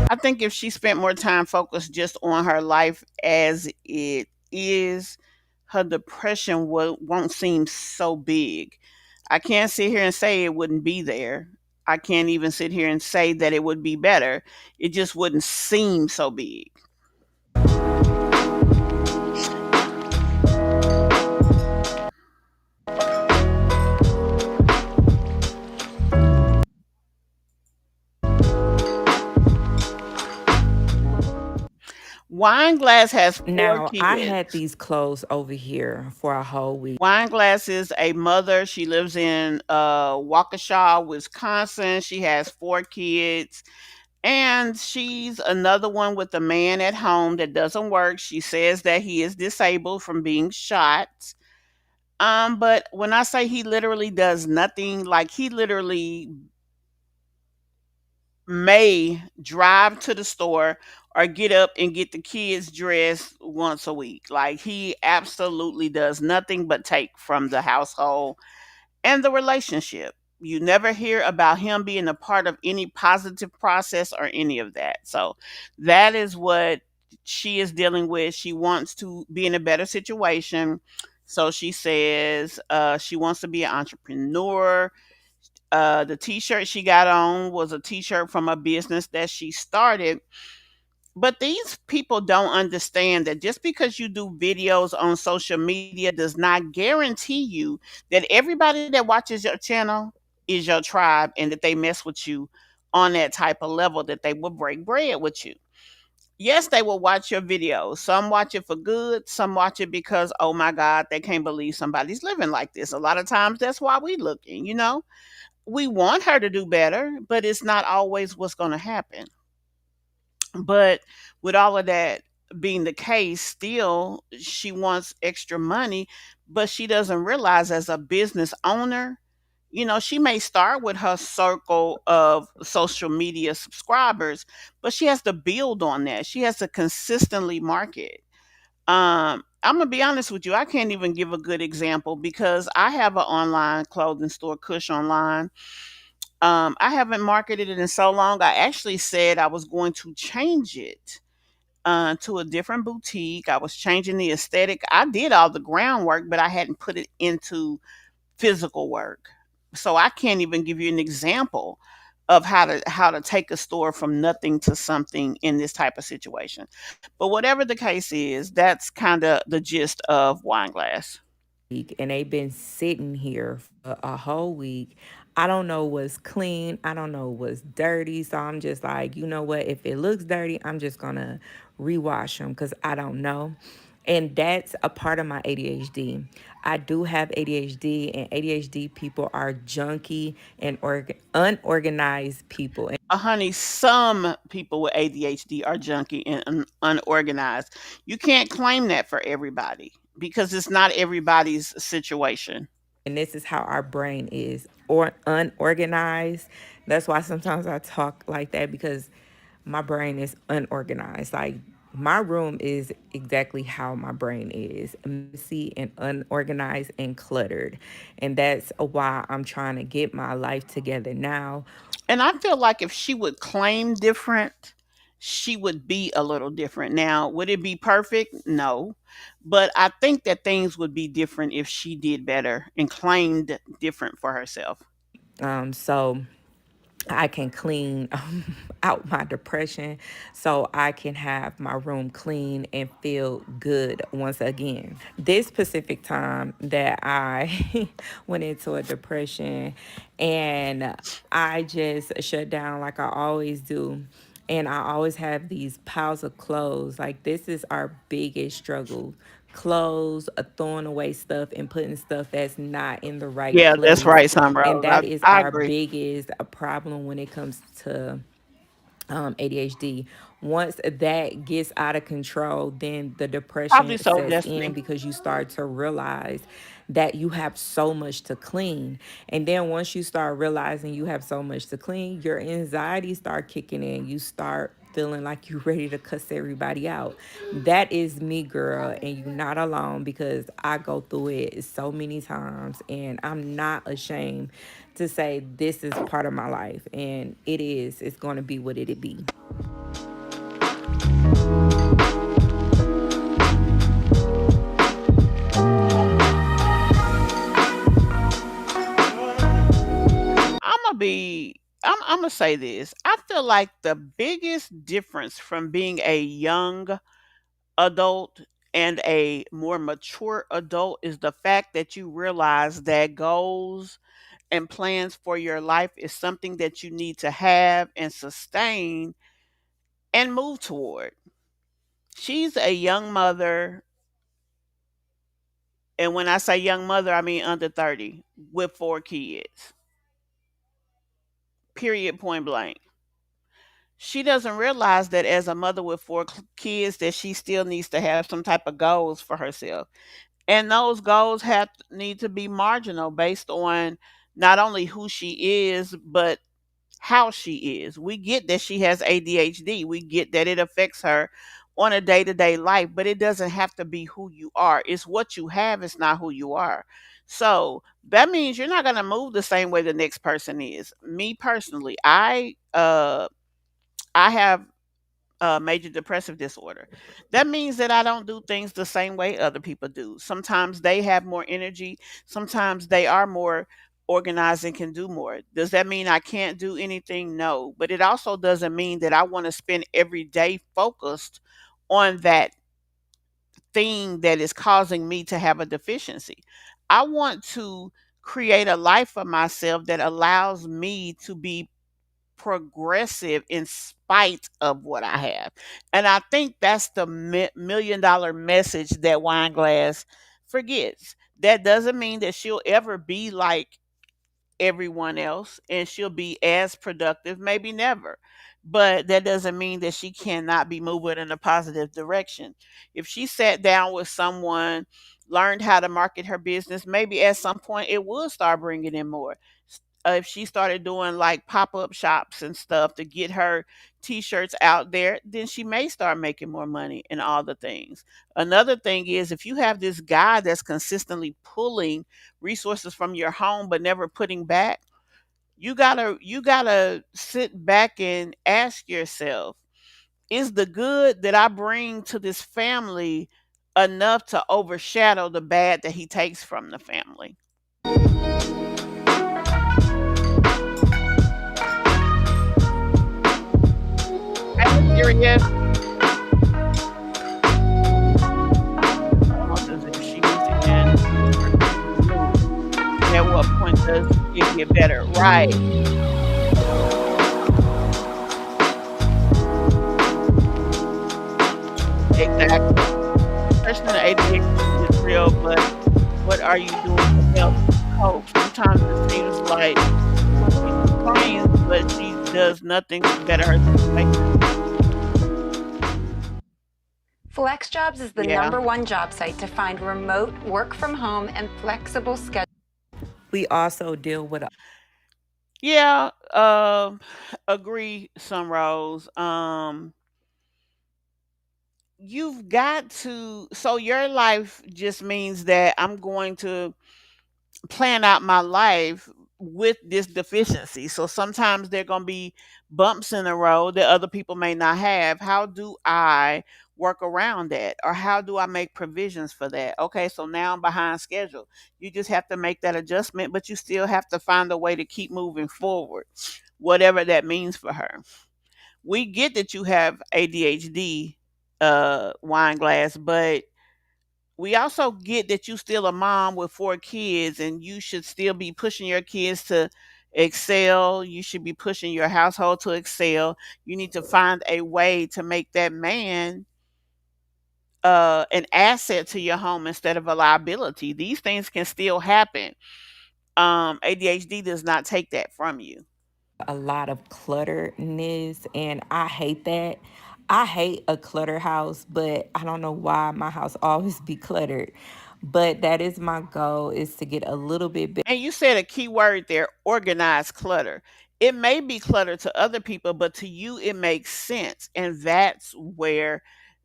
I think if she spent more time focused just on her life as it is, her depression won't seem so big. I can't sit here and say it wouldn't be there. I can't even sit here and say that it would be better. It just wouldn't seem so big. Wineglass has 4 Now, I had kids. these clothes over here for a whole week. Wineglass is a mother. She lives in Waukesha, Wisconsin. She has 4 kids. And she's another one with a man at home that doesn't work. She says that he is disabled from being shot. But when I say he literally does nothing, like he literally may drive to the store or get up and get the kids dressed once a week. Like he absolutely does nothing but take from the household and the relationship. You never hear about him being a part of any positive process or any of that. So that is what she is dealing with. She wants to be in a better situation. So she says she wants to be an entrepreneur. The t-shirt she got on was a t-shirt from a business that she started. But these people don't understand that just because you do videos on social media does not guarantee you that everybody that watches your channel is your tribe and that they mess with you on that type of level that they will break bread with you. Yes, they will watch your videos. Some watch it for good, some watch it because, oh my God, they can't believe somebody's living like this. A lot of times that's why we looking, you know. We want her to do better, but it's not always what's going to happen. But with all of that being the case, still she wants extra money, but she doesn't realize as a business owner, you know, she may start with her circle of social media subscribers, but she has to build on that. She has to consistently market. I'm gonna be honest with you. I can't even give a good example because I have an online clothing store, Kush Online. I haven't marketed it in so long. I actually said I was going to change it to a different boutique. I was changing the aesthetic. I did all the groundwork, but I hadn't put it into physical work. So I can't even give you an example of how to take a store from nothing to something in this type of situation. But whatever the case is, that's kind of the gist of Wineglass. And they've been sitting here for a whole week. I don't know what's clean. I don't know what's dirty. So I'm just like, you know what? If it looks dirty, I'm just going to rewash them because I don't know. And that's a part of my ADHD. I do have ADHD, and ADHD people are junky and unorganized people. Honey, some people with ADHD are junky and unorganized. You can't claim that for everybody because it's not everybody's situation. And this is how our brain is or unorganized. That's why sometimes I talk like that because my brain is unorganized. Like my room is exactly how my brain is, messy and unorganized and cluttered. And that's why I'm trying to get my life together now. And I feel like if she would claim different, she would be a little different. Now, would it be perfect? No. But I think that things would be different if she did better and claimed different for herself. So I can clean out my depression so I can have my room clean and feel good once again. This specific time that I went into a depression and I just shut down like I always do. And I always have these piles of clothes. Like, this is our biggest struggle. Clothes, throwing away stuff and putting stuff that's not in the right Yeah, that's place. right, Sun And Rose. that is I our agree. biggest problem when it comes to ADHD. Once that gets out of control, then the Probably depression so, sets in Destiny. because you start to realize that you have so much to clean. And then once you start realizing you have so much to clean, your anxiety start kicking in. You start feeling like you're ready to cuss everybody out. That is me, girl, and you're not alone because I go through it so many times and I'm not ashamed to say this is part of my life, and it's going to be what it be. I'm gonna say this. I feel like the biggest difference from being a young adult and a more mature adult is the fact that you realize that goals and plans for your life is something that you need to have and sustain and move toward. She's a young mother, and when I say young mother, I mean under 30 with 4 kids. Period, point blank. She doesn't realize that as a mother with 4 kids that she still needs to have some type of goals for herself. And those goals need to be marginal based on not only who she is, but how she is. We get that she has ADHD. We get that it affects her on a day-to-day life, but it doesn't have to be who you are. It's what you have, it's not who you are. So that means you're not going to move the same way the next person is. Me personally, I have major depressive disorder. That means that I don't do things the same way other people do. Sometimes they have more energy, sometimes they are more organized and can do more. Does that mean I can't do anything? No. But it also doesn't mean that I want to spend every day focused on that thing that is causing me to have a deficiency. I want to create a life for myself that allows me to be progressive in spite of what I have. And I think that's the million dollar message that Wineglass forgets. That doesn't mean that she'll ever be like everyone else and she'll be as productive, maybe never. But that doesn't mean that she cannot be moving in a positive direction. If she sat down with someone, learned how to market her business, maybe at some point it would start bringing in more. If she started doing like pop-up shops and stuff to get her t-shirts out there, then she may start making more money and all the things. Another thing is if you have this guy that's consistently pulling resources from your home but never putting back, you gotta sit back and ask yourself, is the good that I bring to this family enough to overshadow the bad that he takes from the family? Hey, Mysterious. Almost as if she was again. At what point does it get better? Right. Exactly. Person with ADHD is real, but what are you doing to help cope? Sometimes it seems like she complains, but she does nothing to better her situation. FlexJobs is the Yeah. #1 job site to find remote work from home and flexible schedules. We also deal with Yeah, agree, Sunrose. You've got to, so your life just means that I'm going to plan out my life with this deficiency. So sometimes there are going to be bumps in the road that other people may not have. How do I work around that? Or how do I make provisions for that? Okay, so now I'm behind schedule. You just have to make that adjustment, but you still have to find a way to keep moving forward, whatever that means for her. We get that you have ADHD, Wineglass, but we also get that you still a mom with 4 kids and you should still be pushing your kids to excel. You should be pushing your household to excel. You need to find a way to make that man an asset to your home instead of a liability. These things can still happen. ADHD does not take that from you. a lot of clutterness, and I hate that. I hate a clutter house, but I don't know why my house always be cluttered. But that is my goal, is to get a little bit And you said a key word there, organized clutter. It may be clutter to other people, but to you, it makes sense. And that's where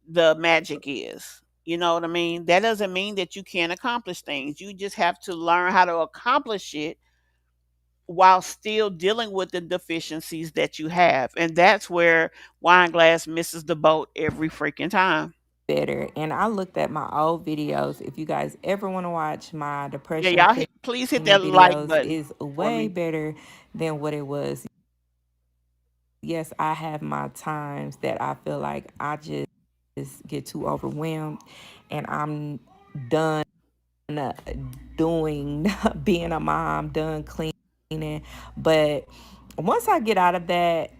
the magic is. You know what I mean? That doesn't mean that you can't accomplish things. You just have to learn how to accomplish it while still dealing with the deficiencies that you have. And that's where Wineglass misses the boat every freaking time. better. And I looked at my old videos. If you guys ever want to watch my Yeah, depression y'all please hit that like videos, button is for way me. better than what it was. Yes, I have my times that I feel like I just get too overwhelmed and I'm done doing being a mom, done cleaning. But once I get out of that,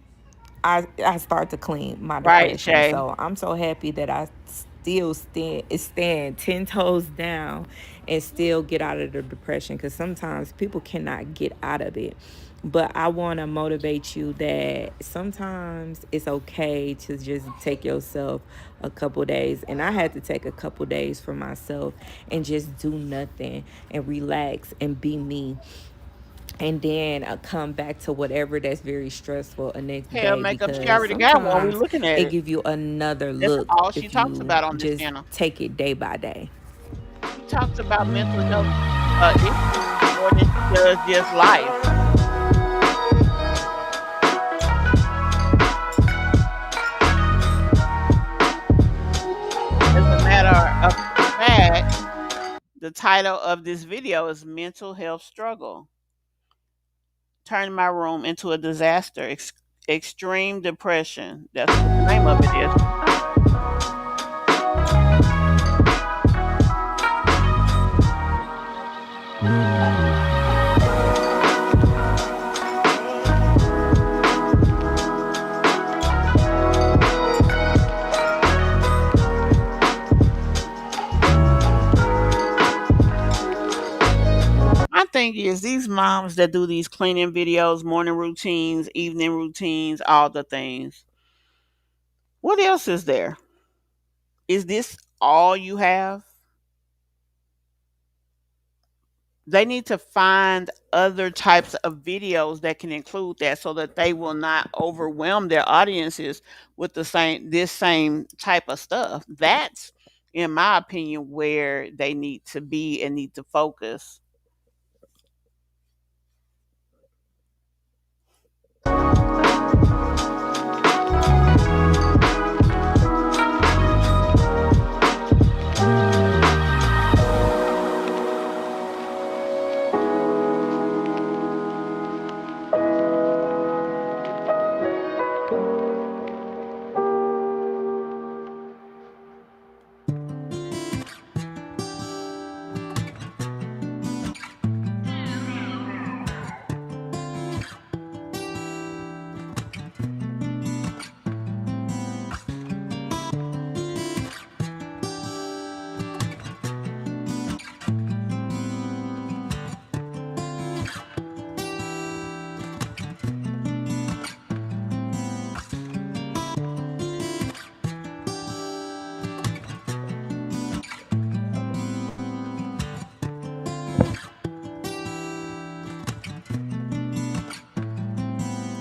I start to clean my Right, depression. Shay. So I'm so happy that I still stand 10 toes down and still get out of the depression, because sometimes people cannot get out of it. But I want to motivate you that sometimes it's okay to just take yourself a couple days. And I had to take a couple days for myself and just do nothing and relax and be me, and then come back to whatever that's very stressful the next Hell, day, makeup, she because already got one. We sometimes looking at it it. give you another That's look all she if talks you about on this just channel. take it day by day. She talks about mental health issues more than she does just life. As a matter of fact, the title of this video is Mental Health Struggle. Turning my room into a disaster. Extreme depression. That's what the name of it is. My thing is, these moms that do these cleaning videos, morning routines, evening routines, all the things. What else is there? Is this all you have? They need to find other types of videos that can include that, so that they will not overwhelm their audiences with this same type of stuff. That's, in my opinion, where they need to be and need to focus.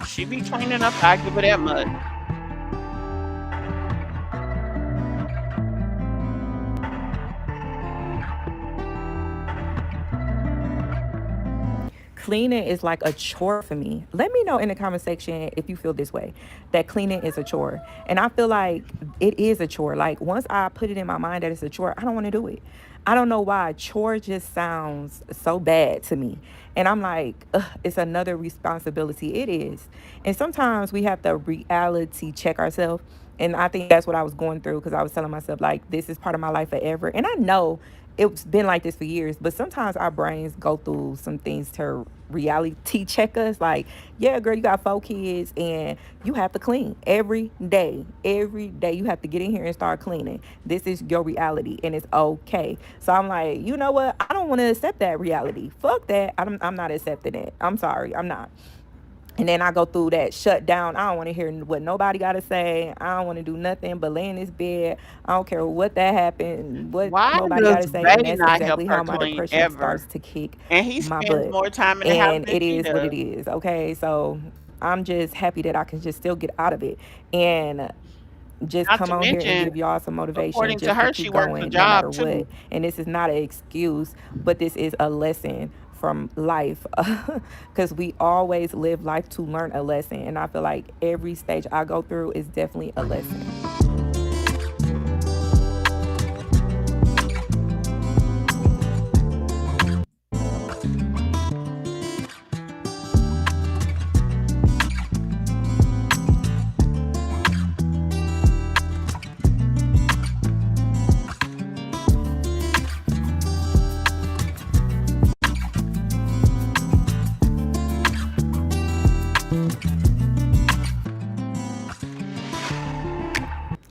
She be cleaning up, I give her that much. Cleaning is like a chore for me. Let me know in the comment section if you feel this way, that cleaning is a chore. And I feel like it is a chore. Like, once I put it in my mind that it's a chore, I don't want to do it. I don't know why. Chore just sounds so bad to me. And I'm like, ugh, it's another responsibility. It is. And sometimes we have to reality check ourselves. And I think that's what I was going through, because I was telling myself, like, this is part of my life forever. And I know it's been like this for years, but sometimes our brains go through some things to reality check us. Like, yeah, girl, you got 4 kids and you have to clean every day. Every day you have to get in here and start cleaning. This is your reality, and it's okay. So I'm like, you know what? I don't want to accept that reality. Fuck that. I'm not accepting it. I'm sorry. I'm not. And then I go through that shutdown. I don't want to hear what nobody got to say. I don't want to do nothing but lay in this bed. I don't care what that happened, what Why nobody got does to say. And Bay that's not help exactly how her my clean depression ever? starts to kick And he my spends butt. more time in the house And than it she is what does. it is. Okay. So I'm just happy that I can just still get out of it. And just Not come to on here and mention, give y'all some motivation according to just to her, she keep works a going no matter job what. too. And this is not an excuse, but this is a lesson from life, because we always live life to learn a lesson. And I feel like every stage I go through is definitely a lesson.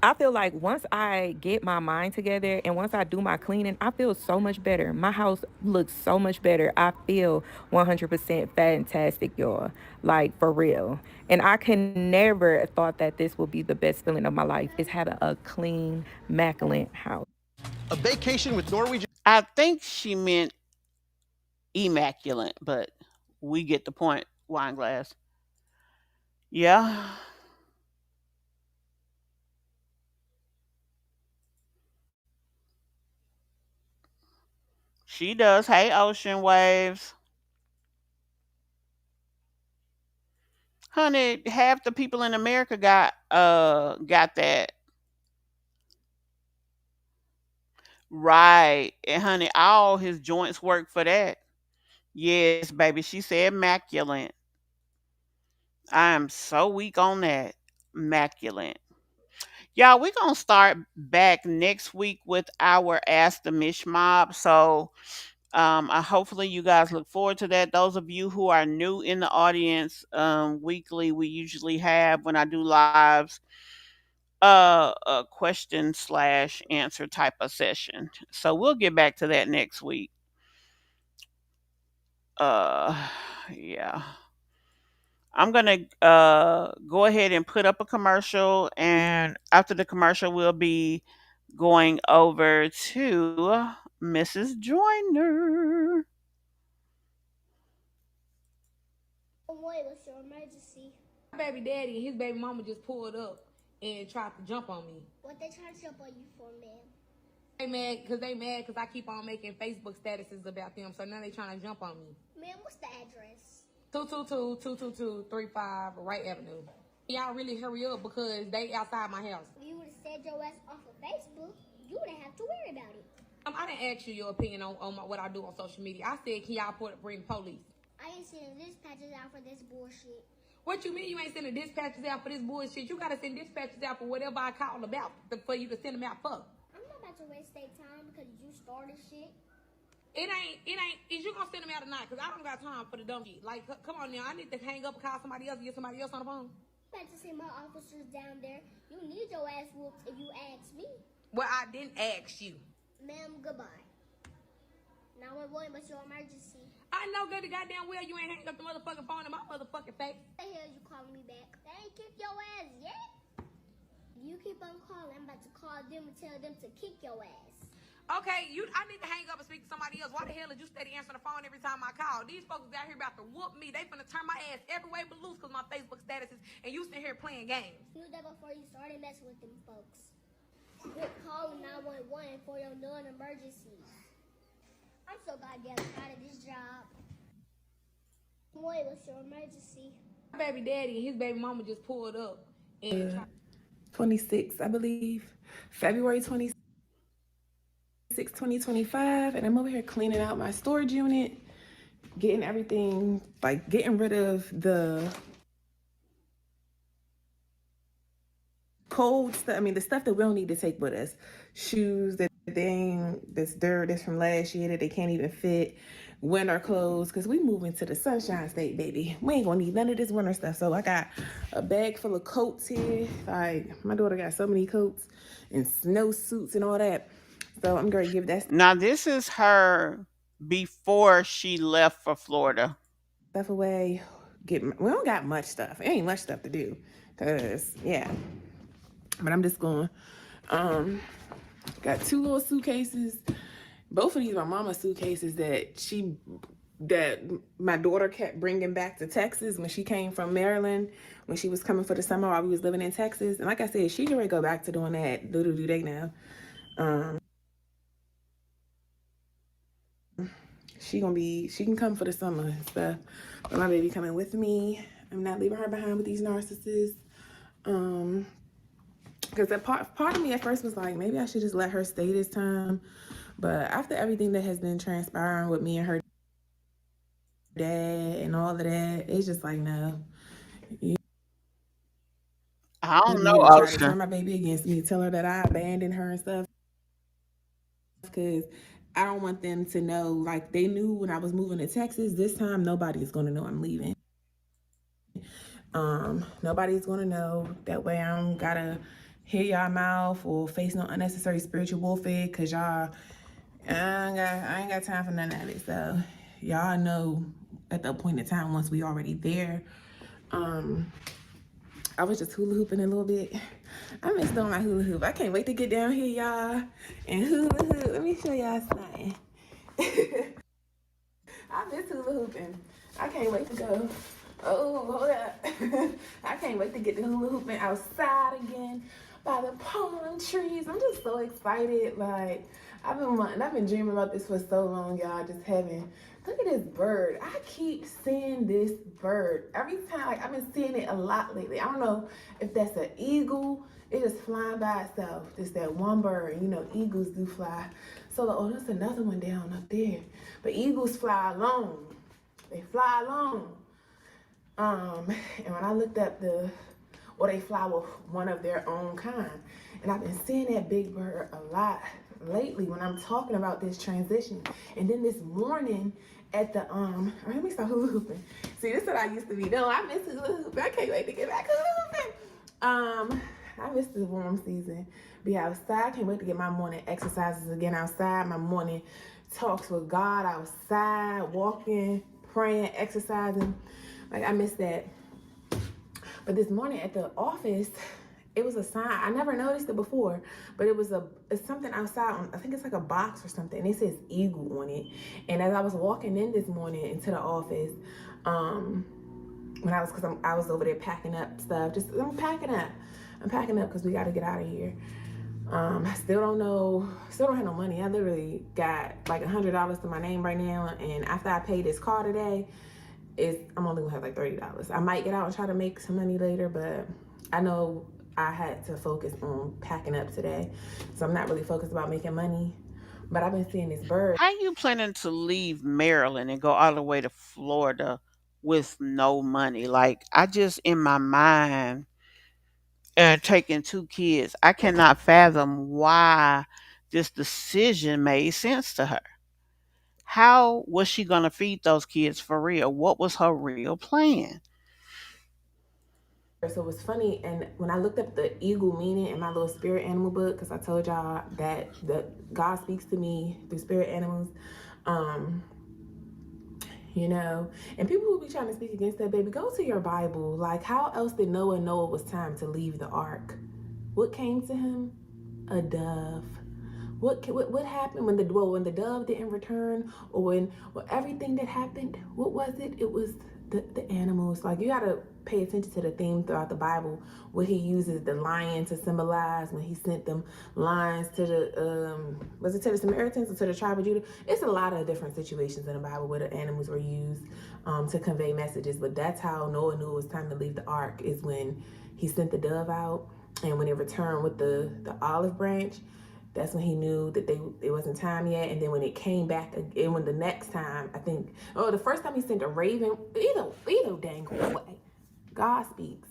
I feel like once I get my mind together and once I do my cleaning, I feel so much better. My house looks so much better. I feel 100% fantastic, y'all. Like, for real. And I can never thought that this would be the best feeling of my life, is having a clean, immaculate house. A vacation with Norwegian. I think she meant immaculate, but we get the point, Wineglass. Yeah. She does. Hey, ocean waves. Honey, half the people in America got that. Right. And honey, all his joints work for that. Yes, baby. She said immaculate. I am so weak on that. Immaculate. Y'all, we're gonna start back next week with our Ask the Mish Mob. So hopefully you guys look forward to that. Those of you who are new in the audience, weekly we usually have, when I do lives, a question slash answer type of session. So we'll get back to that next week. Yeah. I'm gonna go ahead and put up a commercial, and after the commercial, we'll be going over to Mrs. Joyner. Wait, what's your emergency? My baby daddy and his baby mama just pulled up and tried to jump on me. What they trying to jump on you for, man? They mad because I keep on making Facebook statuses about them, so now they trying to jump on me. Man, what's the address? 222-222-35 Wright Avenue. Y'all really hurry up because they outside my house. If you would have said your ass off of Facebook, you wouldn't have to worry about it. I didn't ask you your opinion on what I do on social media. I said, can y'all bring police? I ain't sending dispatches out for this bullshit. What you mean you ain't sending dispatches out for this bullshit? You gotta send dispatches out for whatever I call about for you to send them out for. I'm not about to waste their time because you started shit. It ain't, is you gonna send them out or not? Because I don't got time for the dumb shit. Like, come on now, I need to hang up and call somebody else and get somebody else on the phone. I'm about to see my officers down there. You need your ass whooped if you ask me. Well, I didn't ask you. Ma'am, goodbye. Now we're going, what's your emergency? I know good and goddamn well you ain't hanging up the motherfucking phone in my motherfucking face. What the hell you calling me back? They ain't kick your ass yet. You keep on calling, I'm about to call them and tell them to kick your ass. Okay, I need to hang up and speak to somebody else. Why the hell did you steady answering the phone every time I call? These folks out here about to whoop me. They finna turn my ass every way but loose because my Facebook statuses, and you sitting here playing games. You knew that before you started messing with them folks. Quit calling 911 for your non-emergencies. I'm so goddamn tired of this job. Boy, what's your emergency? My baby daddy and his baby mama just pulled up. 26, I believe. February 26, 2025. And I'm over here cleaning out my storage unit, getting everything, like getting rid of the cold stuff. I mean, the stuff that we don't need to take with us. Shoes that's dirt, that's from last year that they can't even fit. Winter clothes, because we move into the sunshine state, baby. We ain't gonna need none of this winter stuff. So I got a bag full of coats here. Like, my daughter got so many coats and snow suits and all that. So I'm gonna give that. Now, this is her before she left for Florida. Stuff away. We don't got much stuff. It ain't much stuff to do. Cause yeah. But I'm just going. Got 2 little suitcases. Both of these are mama's suitcases that my daughter kept bringing back to Texas when she came from Maryland, when she was coming for the summer while we was living in Texas. And like I said, she can already go back to doing that. Do they now? She can come for the summer and stuff. But my baby coming with me. I'm not leaving her behind with these narcissists. Because part of me at first was like, maybe I should just let her stay this time. But after everything that has been transpiring with me and her dad and all of that, it's just like, no. I don't know, try to Ocean. turn my baby against me, tell her that I abandoned her and stuff. Because I don't want them to know, like they knew when I was moving to Texas. This time, nobody's going to know I'm leaving. Nobody's going to know. That way I don't got to hit y'all mouth or face no unnecessary spiritual warfare, cause y'all, I ain't got time for none of it. So y'all know at that point in time, once we already there, I was just hula hooping a little bit. I miss doing my hula hoop. I can't wait to get down here, y'all, and hula hoop. Let me show y'all something. I miss hula hooping. I can't wait to go. Oh, hold up. I can't wait to get the hula hooping outside again by the palm trees. I'm just so excited. Like, I've been dreaming about this for so long, y'all. Just having, look at this bird. I keep seeing this bird. Every time, like, I've been seeing it a lot lately. I don't know if that's an eagle. It's just flying by itself. Just that one bird. You know, eagles do fly. So, oh, there's another one down up there. But eagles fly alone. They fly alone. And when I looked up they fly with one of their own kind. And I've been seeing that big bird a lot lately when I'm talking about this transition. And then this morning at the, let me start hula hooping. See, this is what I used to be doing. I miss hula hooping. I can't wait to get back hula hooping. I miss the warm season. Be outside. Can't wait to get my morning exercises again outside. My morning talks with God outside, walking, praying, exercising. Like, I miss that. But this morning at the office, it was a sign. I never noticed it before, but it's something outside on, I think it's like a box or something, and it says eagle on it. And as I was walking in this morning into the office, because I was over there packing up stuff. I'm packing up because we got to get out of here. I still don't have no money. I literally got like $100 to my name right now, and after I pay this car today, I'm only gonna have like $30. I might get out and try to make some money later, but I know I had to focus on packing up today, so I'm not really focused about making money. But I've been seeing this bird. How you planning to leave Maryland and go all the way to Florida with no money? Like, I just in my mind and taking two kids, I cannot fathom why this decision made sense to her. How was she gonna feed those kids for real? What was her real plan? So it was funny, and when I looked up the eagle meaning in my little spirit animal book, because I told y'all that God speaks to me through spirit animals, you know, and people who be trying to speak against that, baby, go to your Bible. Like, how else did Noah know it was time to leave the ark? What came to him? A dove. What happened when the dove didn't return, or when everything that happened? What was it? It was the animals. Like, you gotta pay attention to the theme throughout the Bible. What he uses the lion to symbolize when he sent them lions to the was it to the Samaritans or to the tribe of Judah? It's a lot of different situations in the Bible where the animals were used to convey messages. But that's how Noah knew it was time to leave the ark, is when he sent the dove out, and when it returned with the olive branch. That's when he knew that it wasn't time yet. And then when it came back again, when the next time, I think, the first time he sent a raven, either dang way, God speaks.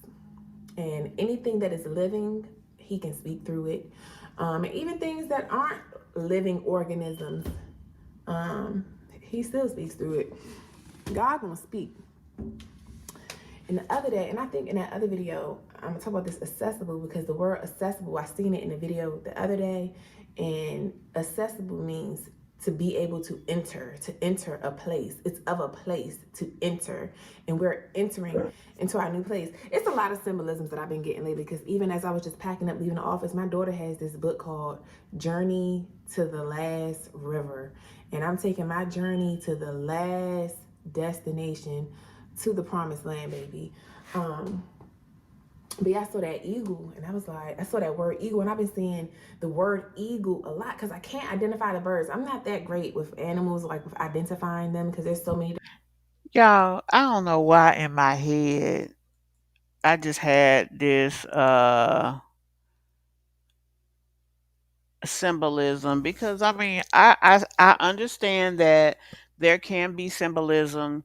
And anything that is living, he can speak through it. And even things that aren't living organisms, he still speaks through it. God gonna speak. And the other day, and I think in that other video, I'm gonna talk about this accessible, because the word accessible, I seen it in the video the other day, and accessible means to be able to enter a place. It's of a place to enter, and we're entering into our new place. It's a lot of symbolisms that I've been getting lately, because even as I was just packing up, leaving the office, my daughter has this book called Journey to the Last River, and I'm taking my journey to the last destination, to the promised land, baby. But yeah, I saw that eagle, and I was like, I saw that word eagle, and I've been seeing the word eagle a lot, because I can't identify the birds. I'm not that great with animals, like with identifying them, because there's so many. Y'all, I don't know why in my head I just had this symbolism, because I mean I understand that there can be symbolism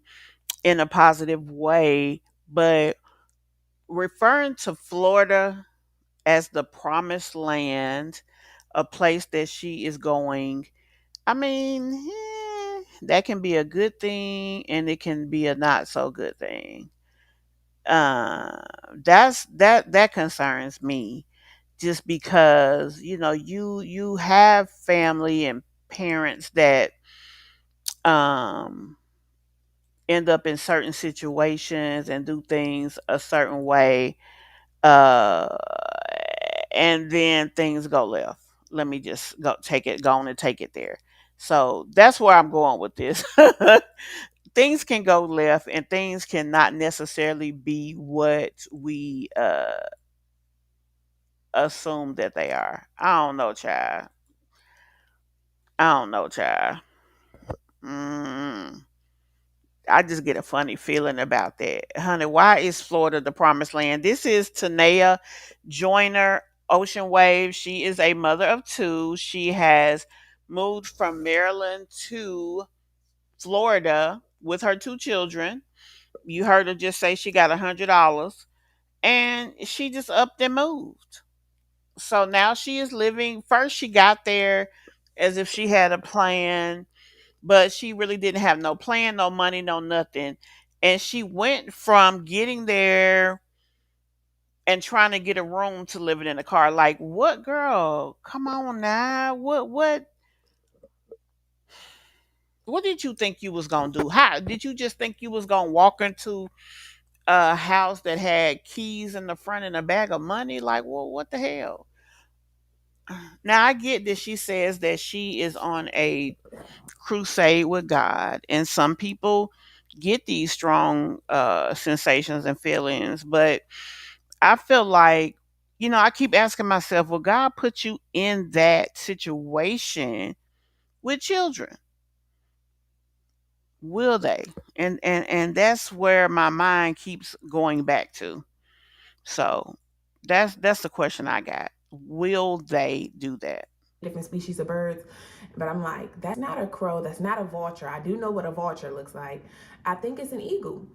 in a positive way, but referring to Florida as the promised land, a place that she is going, I mean, that can be a good thing and it can be a not so good thing. That concerns me. just because you have family and parents that um end up in certain situations and do things a certain way, uh and then things go left. Let me just go on and take it there. So that's where I'm going with this. Things can go left and things cannot necessarily be what we assume that they are. I don't know, child. I don't know, child. Mm, I just get a funny feeling about that. Honey, why is Florida the promised land? This is tANAI Joyner Ocean Wave. She is a mother of two. She has moved from Maryland to Florida with her two children. You heard her just say she got $100 and she just upped and moved. So now she is living. First, she got there as if she had a plan, but she really didn't have no plan, no money, no nothing. And she went from getting there and trying to get a room to living in a car. Like, what, girl? Come on now. What did you think you was gonna do? How did you just think you was gonna walk into a house that had keys in the front and a bag of money? Like, well, what the hell? Now I get that she says that she is on a crusade with God, and some people get these strong sensations and feelings, but I feel like, I keep asking myself, will God put you in that situation with children? Will they? And that's where my mind keeps going back to. So that's the question I got. Will they do that? different species of birds. But I'm like, that's not a crow, that's not a vulture. I do know what a vulture looks like. I think it's an eagle.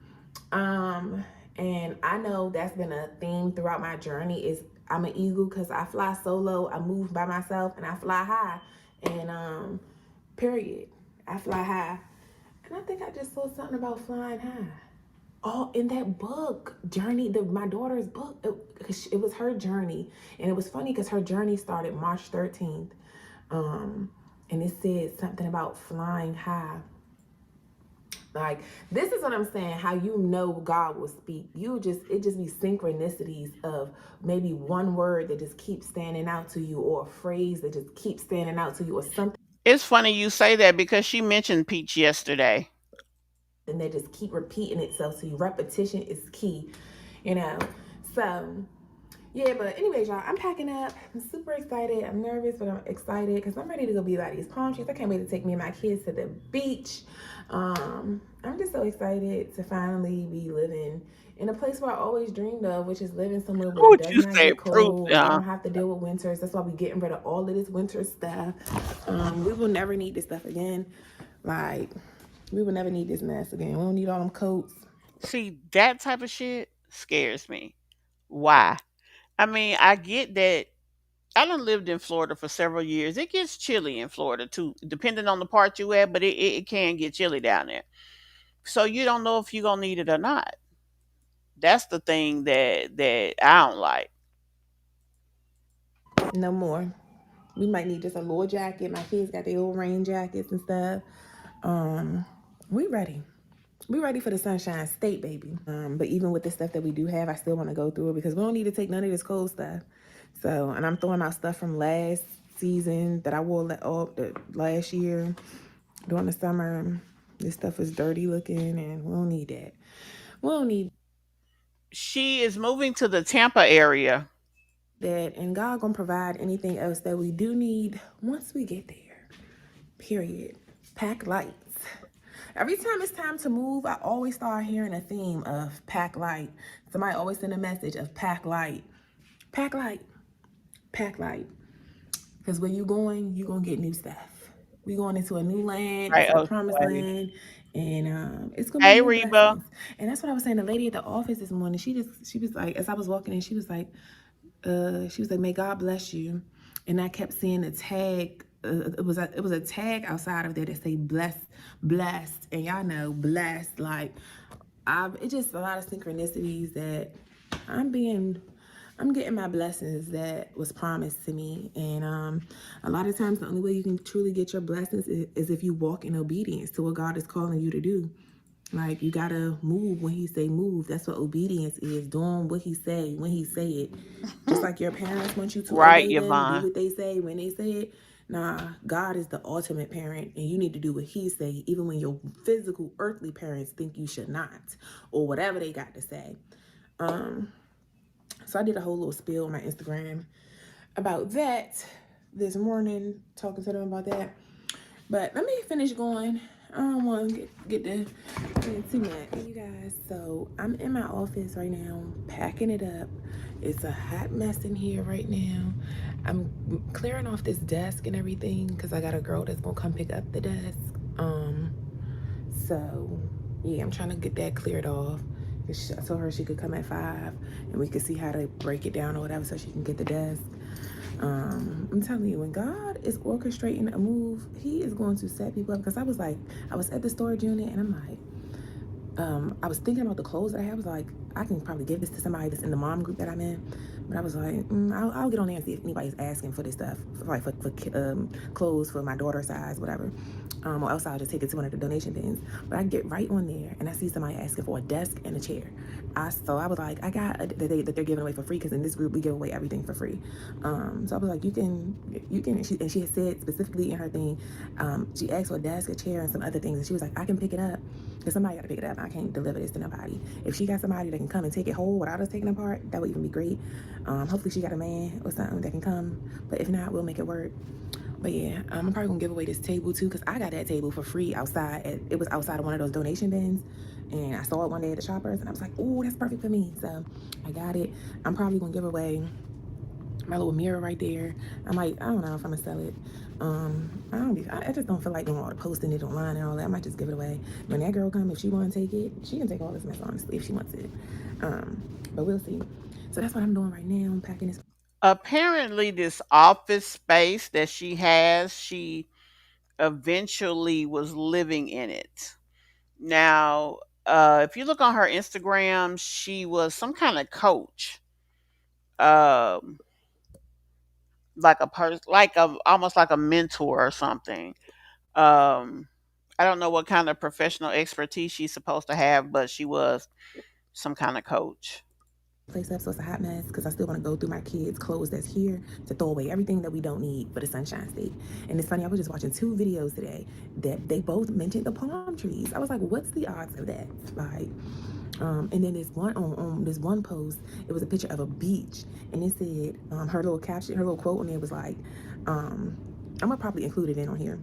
And I know that's been a theme throughout my journey is I'm an eagle because I fly solo, I move by myself, and I fly high. And period. I fly high. And I think I just saw something about flying high. Oh, in that book, Journey, my daughter's book, it was her journey. And it was funny because her journey started March 13th. And it said something about flying high. Like, this is what I'm saying, how you know God will speak. It just be synchronicities of maybe one word that just keeps standing out to you, or a phrase that just keeps standing out to you, or something It's funny you say that because she mentioned Peach yesterday. that just keep repeating itself to you. Repetition is key, you know. So yeah, but anyways, y'all, I'm packing up. I'm super excited. I'm nervous, but I'm excited because I'm ready to go be by these palm trees. I can't wait to take me and my kids to the beach. I'm just so excited to finally be living in a place where I always dreamed of, which is living somewhere where it What does you not say, get proof? cold. I don't have to deal with winters. That's why we're getting rid of all of this winter stuff. We will never need this stuff again. Like, we will never need this mess again. We don't need all them coats. See, that type of shit scares me. Why? I mean, I get that. I done lived in Florida for several years. It gets chilly in Florida too, depending on the part you at, but it can get chilly down there. So you don't know if you're gonna need it or not. That's the thing that I don't like. No more. We might need just a little jacket. My kids got their old rain jackets and stuff. We ready. We ready for the Sunshine State, baby. But even with the stuff that we do have, I still want to go through it because we don't need to take none of this cold stuff. So, and I'm throwing out stuff from last season that I wore last year during the summer. This stuff is dirty looking, and we don't need that. We don't need She is moving to the Tampa area. that, and God gonna provide anything else that we do need once we get there. Period. Pack lights. Every time it's time to move, I always start hearing a theme of pack light. Somebody always send a message of pack light. Pack light. Pack light. Because where you going to get new stuff. We going into a new land, Right, into the Ocean promised Wave. land, and it's gonna be Hey, new Reba. blessings. And that's what I was saying. The lady at the office this morning, she was like, as I was walking in, she was like, may God bless you. And I kept seeing a tag. It was a tag outside of there that say blessed, and y'all know blessed. Like, it's just a lot of synchronicities that I'm being I'm getting my blessings that was promised to me. And a lot of times the only way you can truly get your blessings is if you walk in obedience to what God is calling you to do. Like, you gotta move when he say move. That's what obedience is, doing what he say when he say it. Just like your parents want you to Right, obey them and do Yvonne. what they say when they say it. Nah, God is the ultimate parent, and you need to do what he say, even when your physical earthly parents think you should not, or whatever they got to say. So I did a whole little spiel on my Instagram about that this morning, talking to them about that. But let me finish going. I don't want to get too much, you guys. So I'm in my office right now, packing it up. It's a hot mess in here right now. I'm clearing off this desk and everything because I got a girl that's gonna come pick up the desk. So yeah, I'm trying to get that cleared off. I told her she could come at 5 and we could see how to break it down or whatever so she can get the desk. I'm telling you, when God is orchestrating a move, he is going to set people up. Because I was at the storage unit and I'm like, I was thinking about the clothes that I have. I was like, I can probably give this to somebody that's in the mom group that I'm in. But I was like, I'll get on there and see if anybody's asking for this stuff, for clothes for my daughter's size, whatever. Or else I'll just take it to one of the donation bins. But I get right on there and I see somebody asking for a desk and a chair. So I was like, I got that they're giving away for free, because in this group we give away everything for free. So I was like, you can. And she had said specifically in her thing, she asked for a desk, a chair, and some other things, and she was like, I can pick it up. Because somebody got to pick it up. I can't deliver this to nobody. If she got somebody that can come and take it whole without us taking it apart, that would even be great. Hopefully she got a man or something that can come. But if not, we'll make it work. But yeah, I'm probably gonna give away this table too, because I got that table for free outside. It was outside of one of those donation bins, and I saw it one day at the Shoppers, and I was like, oh, that's perfect for me. So I got it. I'm probably gonna give away my little mirror right there. I don't know if I'm gonna sell it. I just don't feel like doing all the posting it online and all that. I might just give it away. When that girl come, if she wanna take it, she can take all this mess, honestly, if she wants it. But we'll see. So that's what I'm doing right now. I'm packing this. Apparently, this office space that she eventually was living in it. Now, if you look on her Instagram, she was some kind of coach, um, like a person, like a almost like a mentor or something. Um, I don't know what kind of professional expertise she's supposed to have, but she was some kind of coach. Place up, so it's a hot mess because I still want to go through my kids' clothes that's here to throw away everything that we don't need for the Sunshine State. And it's funny, I was just watching 2 videos today that they both mentioned the palm trees. I was like, what's the odds of that? Like, and then this one on this one post, it was a picture of a beach, and it said her little caption, her little quote on there was like, I'm gonna probably include it in on here.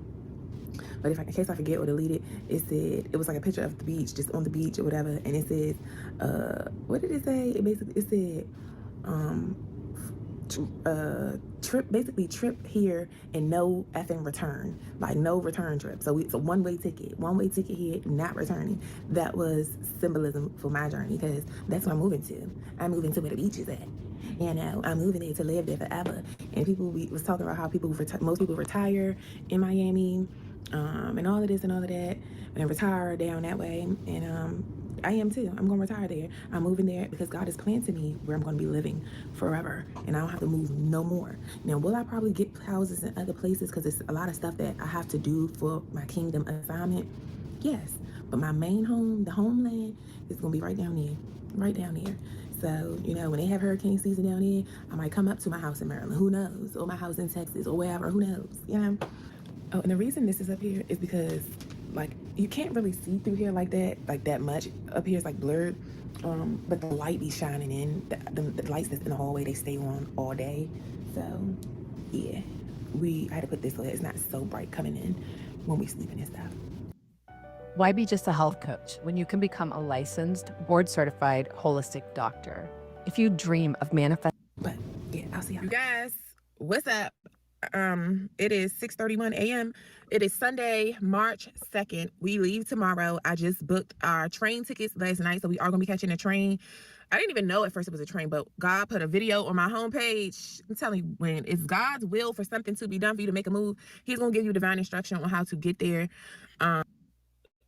But in case I forget or delete it, it said, it was like a picture of the beach, just on the beach or whatever, and it says, what did it say? It said, trip here and no effing return, like no return trip. So it's a one-way ticket here, not returning. That was symbolism for my journey, because that's what I'm moving to. I'm moving to where the beach is at. You know, I'm moving there to live there forever. And we was talking about how most people retire in Miami, and all of this and all of that, and retire down that way. And I am too. I'm gonna retire there. I'm moving there because God has planted me where I'm gonna be living forever, and I don't have to move no more. Now, will I probably get houses in other places because it's a lot of stuff that I have to do for my kingdom assignment? Yes, but my main home, the homeland, is gonna be right down there, right down there. So, you know, when they have hurricane season down there, I might come up to my house in Maryland, who knows, or my house in Texas, or wherever, who knows, you know. Oh, and the reason this is up here is because, like, you can't really see through here like that much. Up here is like blurred, but the light be shining in. The lights that's in the hallway, they stay on all day. So, yeah, I had to put this so that it's not so bright coming in when we sleeping and stuff. Why be just a health coach when you can become a licensed, board-certified holistic doctor? If you dream of manifesting... But, yeah, I'll see y'all. You guys, what's up? It is 6:31 a.m. It is Sunday, March 2nd. We leave tomorrow. I just booked our train tickets last night, so we are going to be catching a train. I didn't even know at first it was a train, but God put a video on my homepage. I'm telling you, when it's God's will for something to be done for you to make a move, he's going to give you divine instruction on how to get there.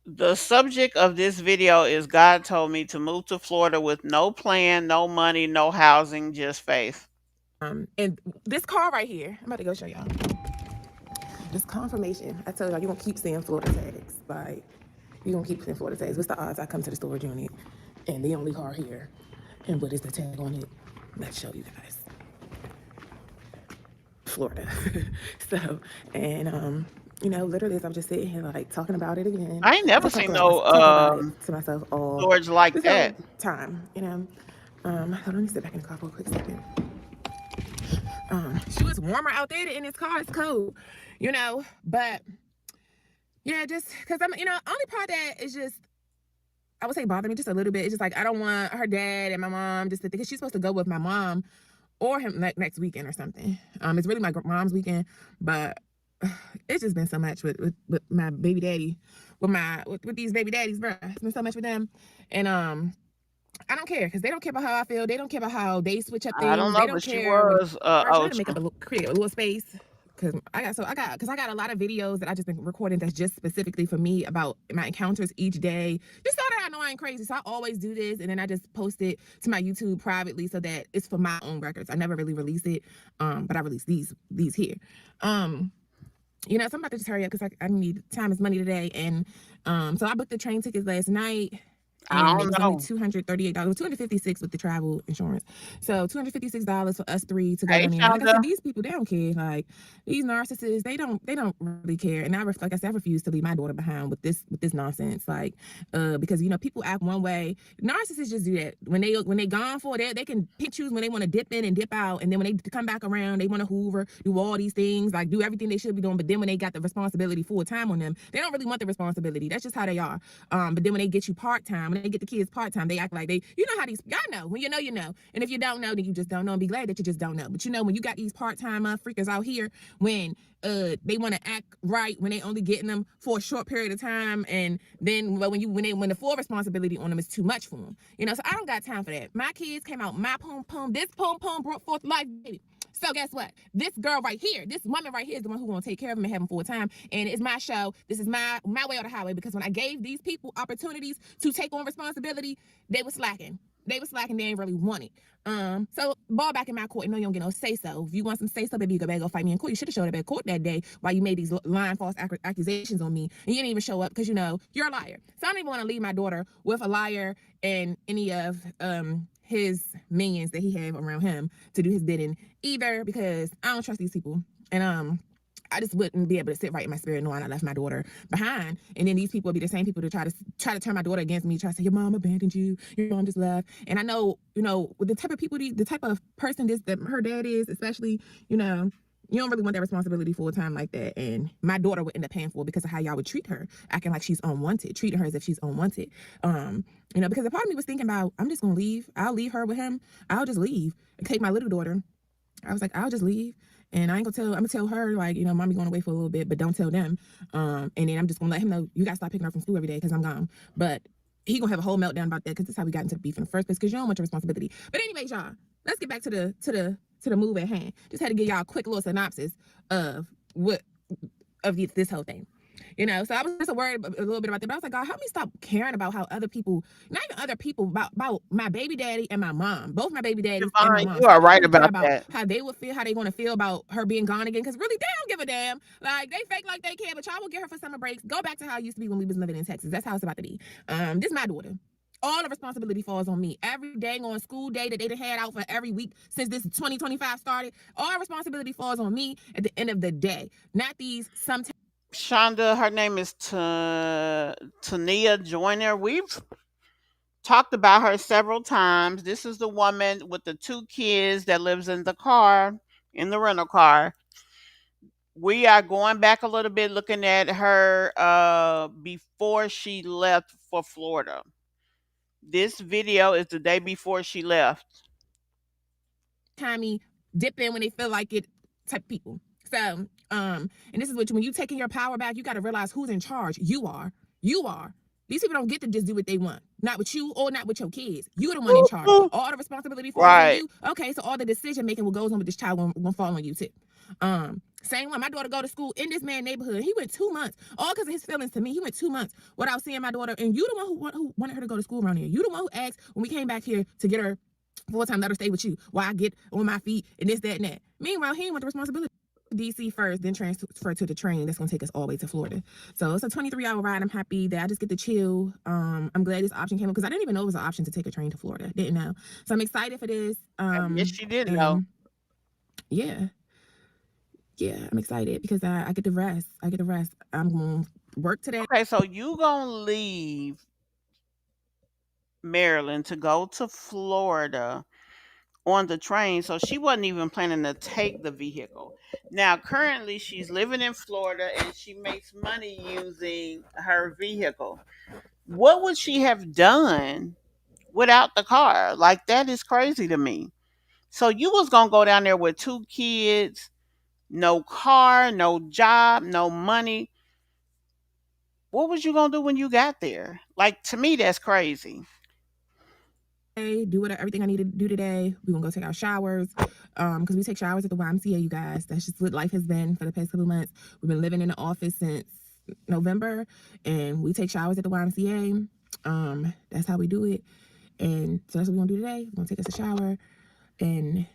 The subject of this video is God told me to move to Florida with no plan, no money, no housing, just faith. And this car right here, I'm about to go show y'all. This confirmation. I told y'all you gonna keep seeing Florida tags. Like, you gonna keep seeing Florida tags. What's the odds I come to the storage unit and the only car here? And what is the tag on it? Let's show you guys. Florida. So, and you know, literally as I'm just sitting here like talking about it again. I ain't never I seen talk about no it to myself all storage like this that. whole time, you know. Hold on, let me sit back in the car for a quick second. She was warmer out there in this car. It's cold, you know. But yeah, just because I'm, you know, only part that is just, I would say bother me just a little bit. It's just like I don't want her dad and my mom just to think, because she's supposed to go with my mom or him next weekend or something. It's really my mom's weekend, but it's just been so much with my baby daddy, with these baby daddies, bro. It's been so much with them, and I don't care because they don't care about how I feel. They don't care about how they switch up things. I don't know, They don't but she care. was I try to make up create a little space because I got a lot of videos that I just been recording that's just specifically for me about my encounters each day. Just so that I know I ain't crazy. So I always do this, and then I just post it to my YouTube privately so that it's for my own records. I never really release it, but I release these here. You know, so I'm about to just hurry up because I need time is money today, and so I booked the train tickets last night. And it was only $238, $256 with the travel insurance. So $256 for us three to go down there. Like I said, these people, they don't care. Like these narcissists, they don't really care. And like I said, I refuse to leave my daughter behind with this nonsense. Like, because you know, people act one way. Narcissists just do that. When they gone for it, they can pick choose when they want to dip in and dip out. And then when they come back around, they want to hoover, do all these things, like do everything they should be doing. But then when they got the responsibility full time on them, they don't really want the responsibility. That's just how they are. But then when they get you part-time, when they get the kids part-time, they act like they, you know how these, y'all know, when you know, you know. And if you don't know, then you just don't know, and be glad that you just don't know. But you know, when you got these part-time freakers out here, when they want to act right, when they only getting them for a short period of time, and then when the full responsibility on them is too much for them, you know. So I don't got time for that. My kids came out, my poom, this poom brought forth life, baby. So guess what? This girl right here, this woman right here is the one who gonna take care of him and have him full time. And it's my show. This is my way or the highway, because when I gave these people opportunities to take on responsibility, they were slacking. They ain't really want it. So ball back in my court. No, you don't get no say so. If you want some say so, baby, you go fight me in court. You should have showed up at court that day while you made these lying false accusations on me, and you didn't even show up because you know you're a liar. So I don't even want to leave my daughter with a liar and any of his minions that he have around him to do his bidding either, because I don't trust these people. And I just wouldn't be able to sit right in my spirit knowing I left my daughter behind. And then these people would be the same people to try to turn my daughter against me, try to say your mom abandoned you, your mom just left. And I know, you know, with the type of people, the type of person that her dad is, especially, you know, you don't really want that responsibility full time like that. And my daughter would end up paying for it because of how y'all would treat her, acting like she's unwanted, treating her as if she's unwanted. You know, because a part of me was thinking about, I'm just gonna leave. I'll leave her with him. I'll just leave and take my little daughter. I was like, I'll just leave. And I ain't I'm gonna tell her, like, you know, mommy going away for a little bit, but don't tell them. And then I'm just gonna let him know, you gotta stop picking her from school every day because I'm gone. But he gonna have a whole meltdown about that, because that's how we got into the beef in the first place, because you don't want your responsibility. But anyways, y'all, let's get back to the move at hand. Just had to give y'all a quick little synopsis of this whole thing. You know, so I was just worried a little bit about that. But I was like, God, help me stop caring about how other people, not even other people, about my baby daddy and my mom. Both my baby daddies and my mom. You are right about that. How they would feel, how they want to feel about her being gone again. Because really, they don't give a damn. Like, they fake like they care, but y'all will get her for summer breaks. Go back to how it used to be when we was living in Texas. That's how it's about to be. This is my daughter. All the responsibility falls on me. Every day on school day that they done had out for every week since this 2025 started, all responsibility falls on me at the end of the day. Not these sometimes. Shonda, her name is Tania Joyner. We've talked about her several times. This is the woman with the 2 kids that lives in the rental car. We are going back a little bit, looking at her before she left for Florida. This video is the day before she left. Timey dip in when they feel like it type people. So, and this is when you taking your power back, you got to realize who's in charge. You are. These people don't get to just do what they want. Not with you or not with your kids. You're the one in charge. All the responsibility falls on you. Okay, so all the decision making what goes on with this child won't fall on you too. Same one. My daughter go to school in this man's neighborhood. He went 2 months, all because of his feelings to me. He went 2 months without seeing my daughter, and you the one who wanted her to go to school around here. You the one who asked when we came back here to get her full-time, let her stay with you while I get on my feet and this, that, and that. Meanwhile, he didn't want the responsibility. DC first, then transfer to the train that's gonna take us all the way to Florida. So it's a 23-hour ride. I'm happy that I just get to chill. I'm glad this option came up because I didn't even know it was an option to take a train to Florida. Didn't know. So I'm excited for this. Yes, she did know. Yeah. Yeah, I'm excited because I get to rest. I get to rest. I'm gonna work today. Okay, so you gonna leave Maryland to go to Florida on the train, so she wasn't even planning to take the vehicle. Now, currently, she's living in Florida and she makes money using her vehicle. What would she have done without the car? Like, that is crazy to me. So you was gonna go down there with 2 kids, no car, no job, no money. What was you gonna do when you got there? Like, to me, that's crazy. Do everything I need to do today. We're gonna go take our showers. Because we take showers at the YMCA, you guys. That's just what life has been for the past couple of months. We've been living in the office since November, and we take showers at the YMCA. That's how we do it. And so that's what we're gonna do today. We're gonna take us a shower and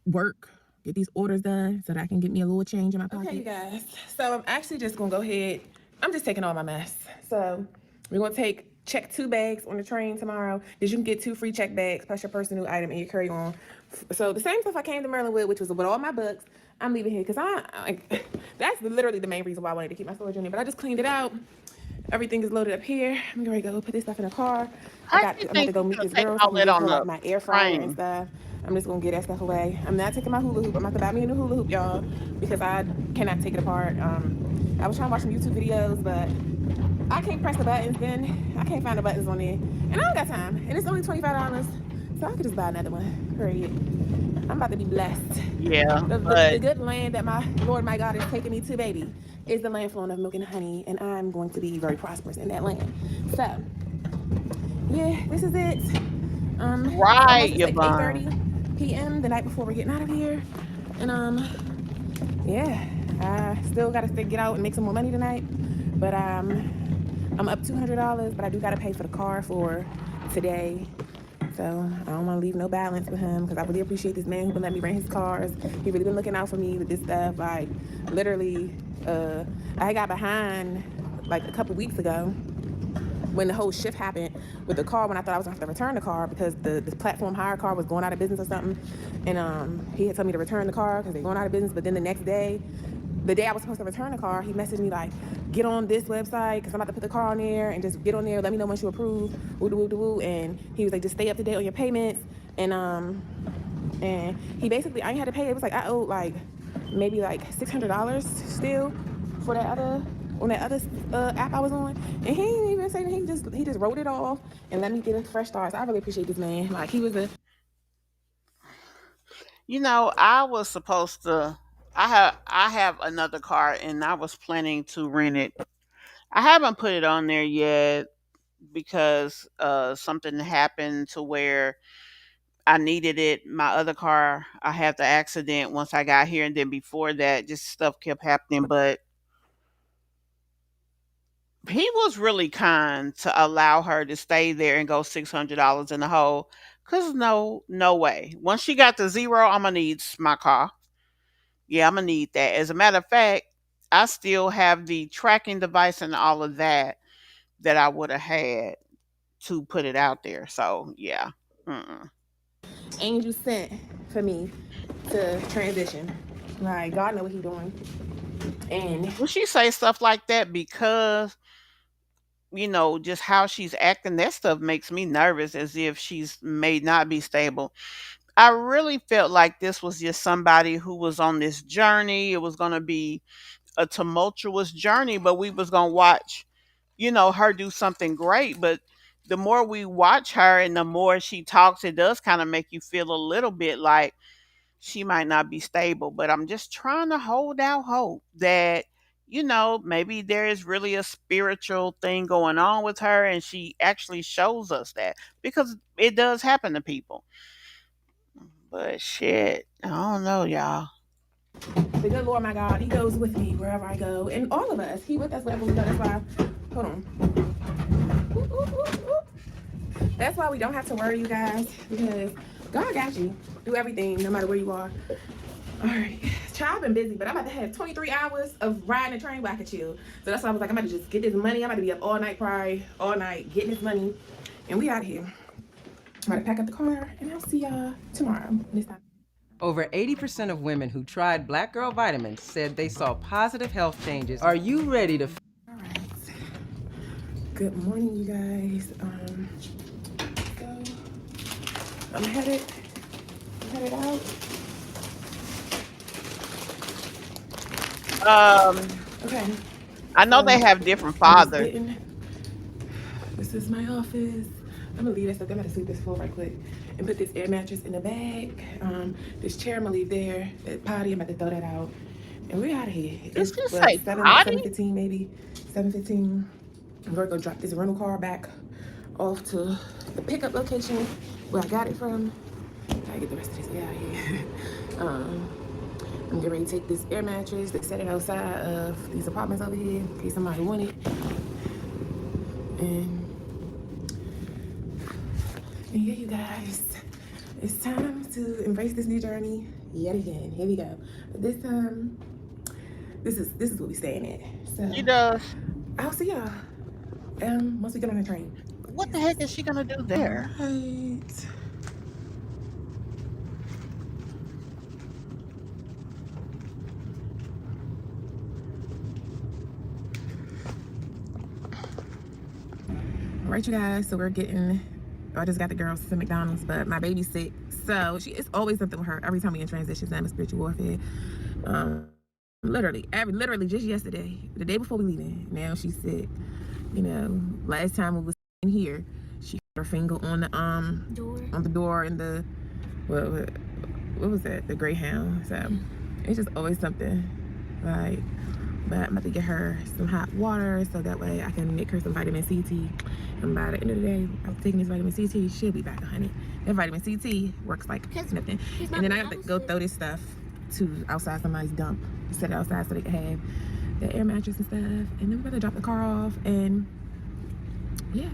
work, get these orders done so that I can get me a little change in my pocket. Okay, you guys. So I'm actually just gonna go ahead. I'm just taking all my mess. So we're gonna check 2 bags on the train tomorrow. That you can get 2 free check bags plus your personal item and your carry-on. So the same stuff I came to Maryland with, which was with all my books, I'm leaving here because that's literally the main reason why I wanted to keep my storage in there. But I just cleaned it out. Everything is loaded up here. I'm ready to go put this stuff in the car. I'm about to go meet this girl so I can give her like my air fryer and stuff. I'm just gonna get that stuff away. I'm not taking my hula hoop. I'm about to buy me a new hula hoop, y'all, because I cannot take it apart. I was trying to watch some YouTube videos, but I can't press the buttons. Then I can't find the buttons on there, and I don't got time. And it's only $25, so I could just buy another one. Period. I'm about to be blessed. Yeah, the good land that my Lord, my God, is taking me to, baby, is the land flowing of milk and honey, and I'm going to be very prosperous in that land. So, yeah, this is it. right, It's like 8:30 p.m. the night before we're getting out of here, and yeah, I still gotta get out and make some more money tonight, but I'm up $200, but I do gotta pay for the car for today. So I don't want to leave no balance with him because I really appreciate this man who been letting me rent his cars. He really been looking out for me with this stuff. Like, literally, I got behind like a couple weeks ago when the whole shift happened with the car, when I thought I was gonna have to return the car because the platform hire car was going out of business or something. And he had told me to return the car because they're going out of business. But then the next day, the day I was supposed to return the car, he messaged me like, get on this website because I'm about to put the car on there and just get on there. Let me know once you approve. Woo-doo-woo-doo-woo. And he was like, just stay up to date on your payments. And he basically, I ain't had to pay. It was like I owed like maybe like $600 still for that other app I was on. And he didn't even say that. He just wrote it off and let me get a fresh start. So I really appreciate this man. Like, he was I was supposed to. I have another car, and I was planning to rent it. I haven't put it on there yet because something happened to where I needed it. My other car, I had the accident once I got here, and then before that, just stuff kept happening. But he was really kind to allow her to stay there and go $600 in the hole. Cause no way. Once she got to zero, I'm gonna need my car. Yeah, I'm gonna need that. As a matter of fact, I still have the tracking device and all of that I would have had to put it out there. So yeah. angel sent for me to transition. Like, God know what he doing. And Will she say stuff like that because just how she's acting? That stuff makes me nervous, as if she's may not be stable. I really felt like this was just somebody who was on this journey. It was going to be a tumultuous journey, but we was going to watch, her do something great. But the more we watch her and the more she talks, it does kind of make you feel a little bit like she might not be stable. But I'm just trying to hold out hope that, maybe there is really a spiritual thing going on with her and she actually shows us that, because it does happen to people. But shit, I don't know, y'all. The good Lord, my God, He goes with me wherever I go. And all of us, He with us wherever we go. That's why, hold on. Oop, oop, oop, oop. That's why we don't have to worry, you guys, because God got you. Do everything, no matter where you are. All right. Child, I've been busy, but I'm about to have 23 hours of riding a train where I can chill. So that's why I was like, I'm about to just get this money. I'm about to be up all night, probably all night, getting this money. And we out of here. I'm about to pack up the car, and I'll see y'all tomorrow. This time. Over 80% of women who tried Black Girl Vitamins said they saw positive health changes. Are you ready to... All right. Good morning, you guys. So I'm headed out. Okay. I know they have different fathers. This is my office. I'm gonna leave this. I'm gonna sweep this floor right quick and put this air mattress in the bag. This chair I'm gonna leave there. That potty, I'm about to throw that out. And we're out of here. It's just like like potty? 7:15 maybe. 7:15. We're gonna drop this rental car back off to the pickup location where I got it from. Gotta get the rest of this out of here. I'm getting ready to take this air mattress, set it outside of these apartments over here in case somebody want it. And yeah, you guys, it's time to embrace this new journey yet again. Here we go. But this time, this is what we staying at. So She does. I'll see y'all once we get on the train. What the heck is she gonna do there? Right. All right, you guys. So we're getting. I just got the girls to McDonald's, but my baby's sick, so it's always something with her. Every time we in transitions, I'm a spiritual warfare. Literally just yesterday, the day before we leaving. Now she's sick. You know, last time we was in here, she had her finger on the door in the what was that? The Greyhound. So it's just always something. Like, but I'm about to get her some hot water so that way I can make her some vitamin C tea. And by the end of the day, I'm taking this vitamin C tea. She'll be back, honey. That vitamin C tea works like nothing. And then I have to go throw this stuff to outside somebody's dump. Set it outside so they can have the air mattress and stuff. And then we're gonna drop the car off and yeah,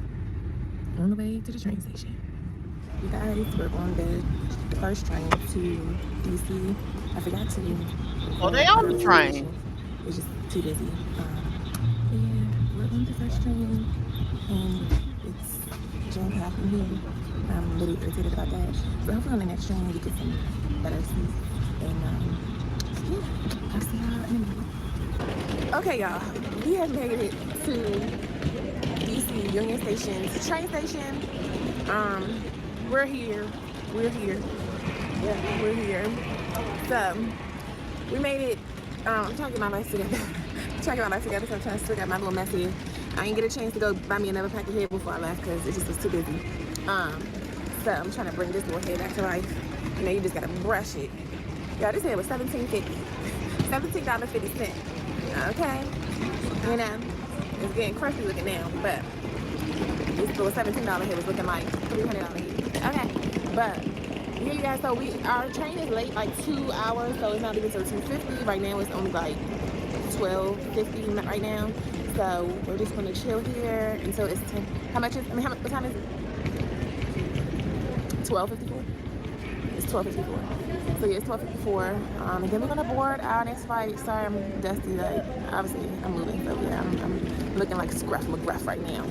on the way to the train station. You guys, we're on the first train to DC. I forgot to. Oh, they on the train. It's just too busy. Yeah, we're on the first train and it's jam-packed in here. I'm really irritated about that. So hopefully on the next train we get some better seats. And yeah, I'll see y'all in a minute. Okay, y'all, we have made it to DC Union Station's train station. We're here. Yeah, we're here. So we made it. I'm trying to get my life together. So I'm trying to still got my little mess here. I didn't get a chance to go buy me another pack of hair before I left because it just was too busy. So I'm trying to bring this little hair back to life. You know, you just gotta brush it. Yeah, this hair was $17.50. $17.50. Okay? You know, it's getting crunchy looking now, but this little $17 hair was looking like $300 hair. Okay, but yeah, you guys, so our train is late like 2 hours, so it's not even till 2:50. Right now it's only like 12:50 right now. So we're just gonna chill here until it's 10. What time is it? 12:54. It's 12:54. So yeah, it's 12:54. And then we're gonna board our next flight. Sorry, I'm dusty. Like obviously I'm moving, so yeah, I'm looking like Scruff McGruff right now.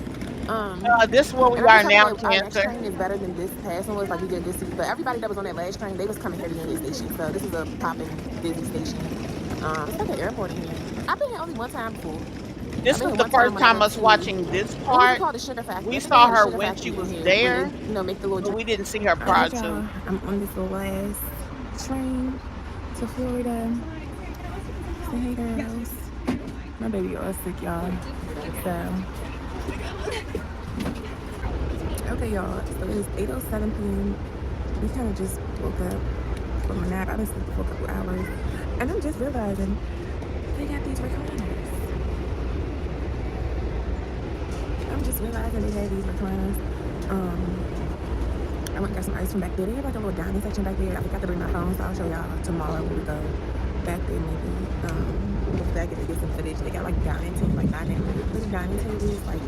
This is where we are now, Our next train is better than this past one was. Like we did this, but everybody that was on that last train, they was coming here to Union Station. So this is a popping, busy station. It's like an airport in here. I've been here only one time before. This was the first time us watching this part. We saw her when she was there, you know, make the little. but we didn't see her prior to. I'm on this little last train to Florida. Say hey, girls. My baby all sick, y'all. So. Okay, y'all, so it's 8:07 p.m. We kind of just woke up from a nap. I've been sleeping for a couple hours. And I'm just realizing they got these recliners. I'm just realizing they have these recliners. I went and got some ice from back there. They have like a little dining section back there. I forgot to bring my phone, so I'll show y'all tomorrow when we go. back there maybe. Hopefully I get to get some footage. They got like dining tables, like little dining tables. Like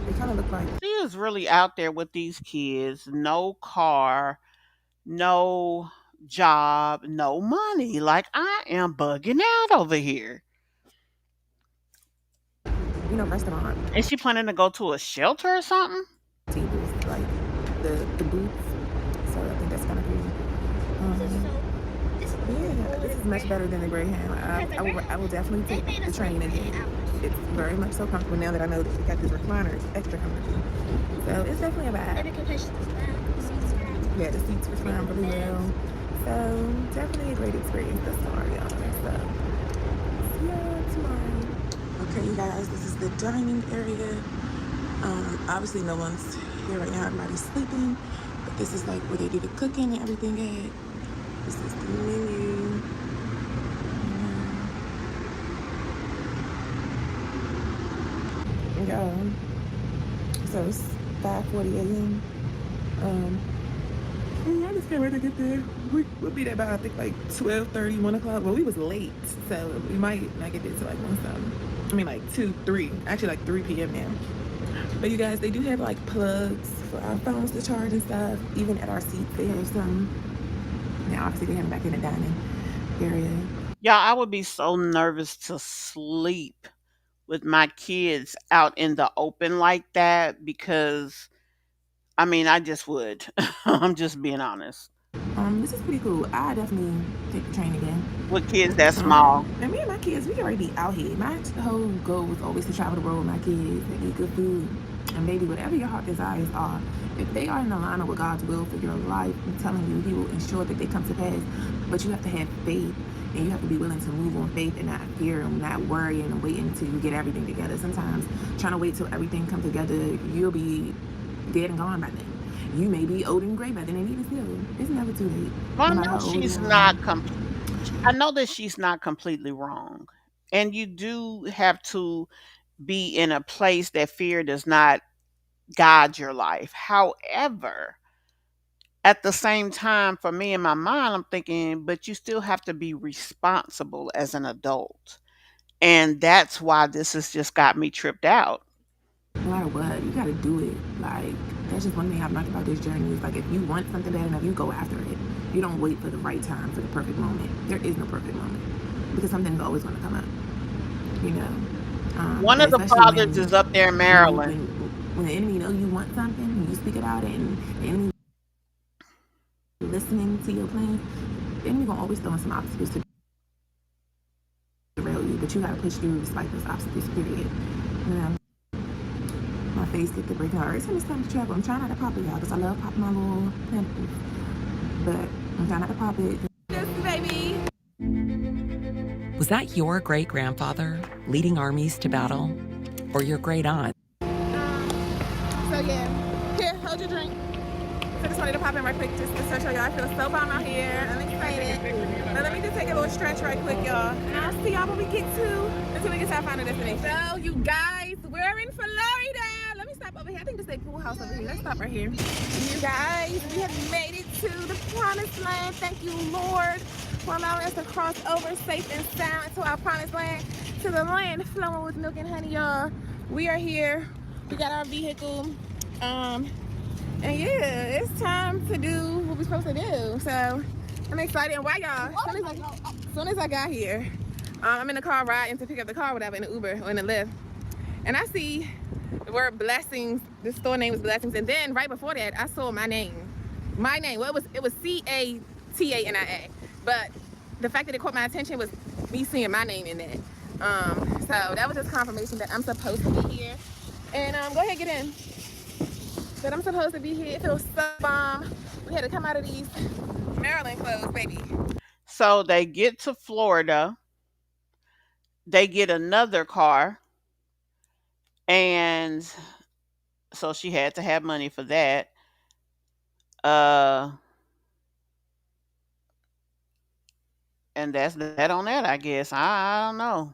they kind of look like. She is really out there with these kids. No car, no job, no money. Like, I am bugging out over here. You know, restaurant. Is she planning to go to a shelter or something? Tables, like the booths. So I think that's kind of cool. Yeah, this is much better than the Greyhound. I will definitely take the train again. It's very much so comfortable now that I know that you got this recliner. It's extra comfortable. So it's definitely a vibe. Yeah, the seats recline really well. So definitely a great experience thus far, y'all. So see y'all tomorrow. Okay, you guys, this is the dining area. Obviously no one's here right now. Everybody's sleeping. But this is like where they do the cooking and everything at. This is the menu. Yeah. So it's 5:40 a.m. I just can't wait to get there. We'll be there by I think like 12:30, 1 o'clock. Well, we was late, so we might not get there till like 1 something. I mean like 2, 3. Actually like 3 p.m. now. But you guys, they do have like plugs for our phones to charge and stuff. Even at our seats, they have some. Now, obviously, they have them back in the dining area. Y'all, I would be so nervous to sleep with my kids out in the open like that because, I mean, I just would. I'm just being honest. This is pretty cool. I definitely take the train again. With kids that small. And me and my kids, we can already be out here. My whole goal was always to travel the world with my kids and eat good food. And baby, whatever your heart desires are, if they are in alignment with God's will for your life, I'm telling you, He will ensure that they come to pass. But you have to have faith, and you have to be willing to move on faith and not fear and not worry and waiting until you get everything together. Sometimes trying to wait till everything comes together, you'll be dead and gone by then. You may be old and gray by then, and even still, it's never too late. Well, no, she's not. I know that she's not completely wrong, and you do have to be in a place that fear does not guide your life. However, at the same time, for me in my mind, I'm thinking, but you still have to be responsible as an adult, and that's why this has just got me tripped out. No matter what, you gotta do it. Like, that's just one thing I've learned about this journey is like, if you want something bad enough, you go after it. You don't wait for the right time, for the perfect moment. There is no perfect moment because something's always gonna come up, you know. One of the fathers is up there in Maryland. When the enemy knows you want something, and you speak about it, and the enemy listening to your plans, the enemy gonna always throw in some obstacles to derail you, but you gotta push through despite those obstacles, period. You know, my face get the breaking heart. Every time it's time to travel, I'm trying not to pop it, y'all, because I love popping my little pimples, but I'm trying not to pop it. Yes, baby. Was that your great grandfather leading armies to battle? Or your great aunt? So yeah, here, hold your drink. So I just wanted to pop in right quick just to show y'all I feel so bomb out here. I'm excited. But let me just take a little stretch right quick, y'all. And I'll see y'all when we get until we get to our final destination. So you guys, we're in Florida. Let me stop over here. I think this is a pool house over here. Let's stop right here. You guys, we have made it to the promised land. Thank you, Lord, for allowing us to cross over safe and sound into our promised land, to the land flowing with milk and honey, y'all. We are here. We got our vehicle. And yeah, it's time to do what we're supposed to do. So I'm excited. And why y'all? As soon as I got here, I'm in the car riding to pick up the car, whatever, in the Uber or in the Lyft. And I see the word Blessings. The store name was Blessings. And then right before that, I saw my name. My name. Well, it was CATANAI. But the fact that it caught my attention was me seeing my name in that. So that was just confirmation that I'm supposed to be here. And go ahead, get in. But I'm supposed to be here. It feels so bomb. We had to come out of these Maryland clothes, baby. So they get to Florida. They get another car. And so she had to have money for that. And that's that on that, I guess. I don't know.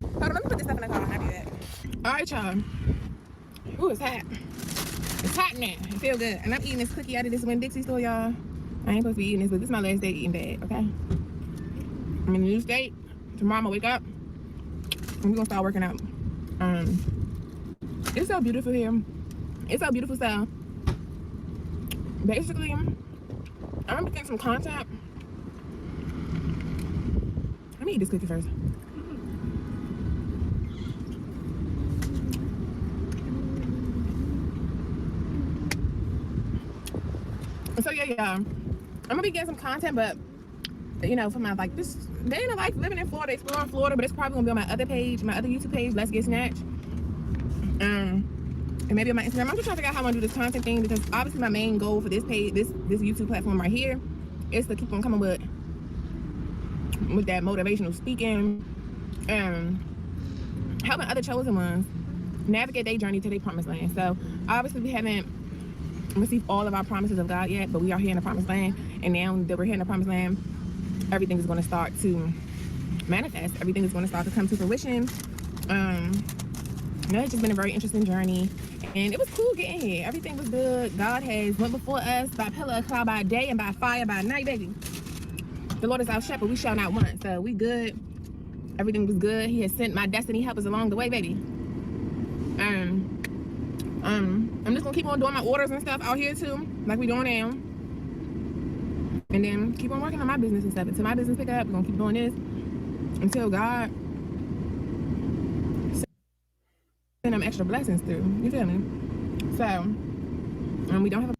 Hold on, let me put this stuff in the car. I'll do that. All right, y'all. Ooh, it's hot. It's hot now. It feels good. And I'm eating this cookie out of this Winn-Dixie store, y'all. I ain't supposed to be eating this, but this is my last day eating bad, okay? I'm in a new state. Tomorrow I'm gonna wake up and we're gonna start working out. It's so beautiful here. It's so beautiful. So basically, I'm gonna get some content. Let me eat this cookie first. So yeah, I'm gonna be getting some content, but you know, for my like this day in the life living in Florida, exploring Florida, but it's probably gonna be on my other page, my other YouTube page, Let's Get Snatched. And maybe on my Instagram. I'm just trying to figure out how I'm gonna do this content thing, because obviously my main goal for this page, this YouTube platform right here, is to keep on coming with that motivational speaking and helping other chosen ones navigate their journey to their promised land. So obviously we haven't received all of our promises of God yet, but we are here in the promised land, and now that we're here in the promised land, everything is going to start to manifest. Everything is going to start to come to fruition. You know, it's just been a very interesting journey, and it was cool getting here. Everything was good. God has went before us by pillar of cloud by day and by fire by night, baby. The Lord is our shepherd, we shall not want. So we good. Everything was good. He has sent my destiny helpers along the way, baby. I'm just gonna keep on doing my orders and stuff out here too, like we doing now. And then keep on working on my business and stuff. Until my business pick up, we're gonna keep doing this until God send them extra blessings through. You feel me? So, we don't have a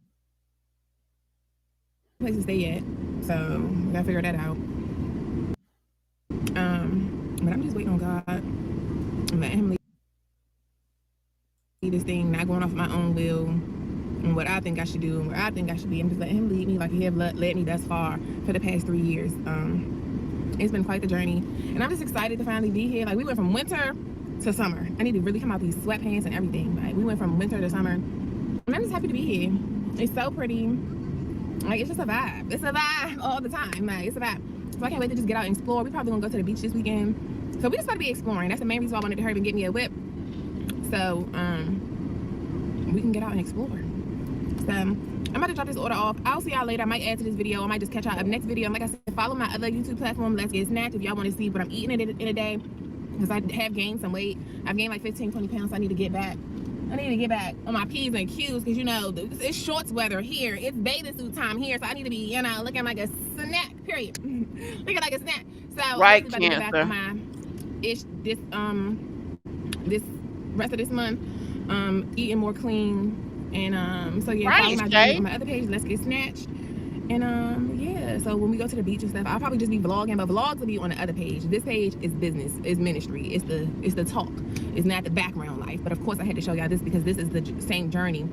place to stay yet. So, we gotta figure that out. But I'm just waiting on God and letting him lead this thing, not going off my own will and what I think I should do and where I think I should be. I'm just letting him lead me like he have led me thus far for the past 3 years. It's been quite the journey, and I'm just excited to finally be here. Like, we went from winter to summer. I need to really come out these sweatpants and everything. Like, we went from winter to summer, and I'm just happy to be here. It's so pretty. Like, it's just a vibe. It's a vibe all the time. Like, it's a vibe. So I can't wait to just get out and explore. We probably gonna go to the beach this weekend. So we just gotta be exploring. That's the main reason why I wanted to hurry up and get me a whip. So we can get out and explore. So I'm about to drop this order off. I'll see y'all later. I might add to this video. I might just catch y'all up next video. And like I said, follow my other YouTube platform, Let's Get Snatched, if y'all want to see what I'm eating in a day. Because I have gained some weight. I've gained like 15, 20 pounds. So I need to get back. I need to get back on my P's and Q's, because you know, it's shorts weather here. It's bathing suit time here. So I need to be, you know, looking like a snack, period. Looking like a snack. So right, I'm about to get back on my this rest of this month, eating more clean, and so yeah, follow my journey on my other page, Let's Get Snatched. And yeah, so when we go to the beach and stuff, I'll probably just be vlogging, but vlogs will be on the other page. This page is business, is ministry, it's the talk, it's not the background life. But of course I had to show y'all this, because this is the same journey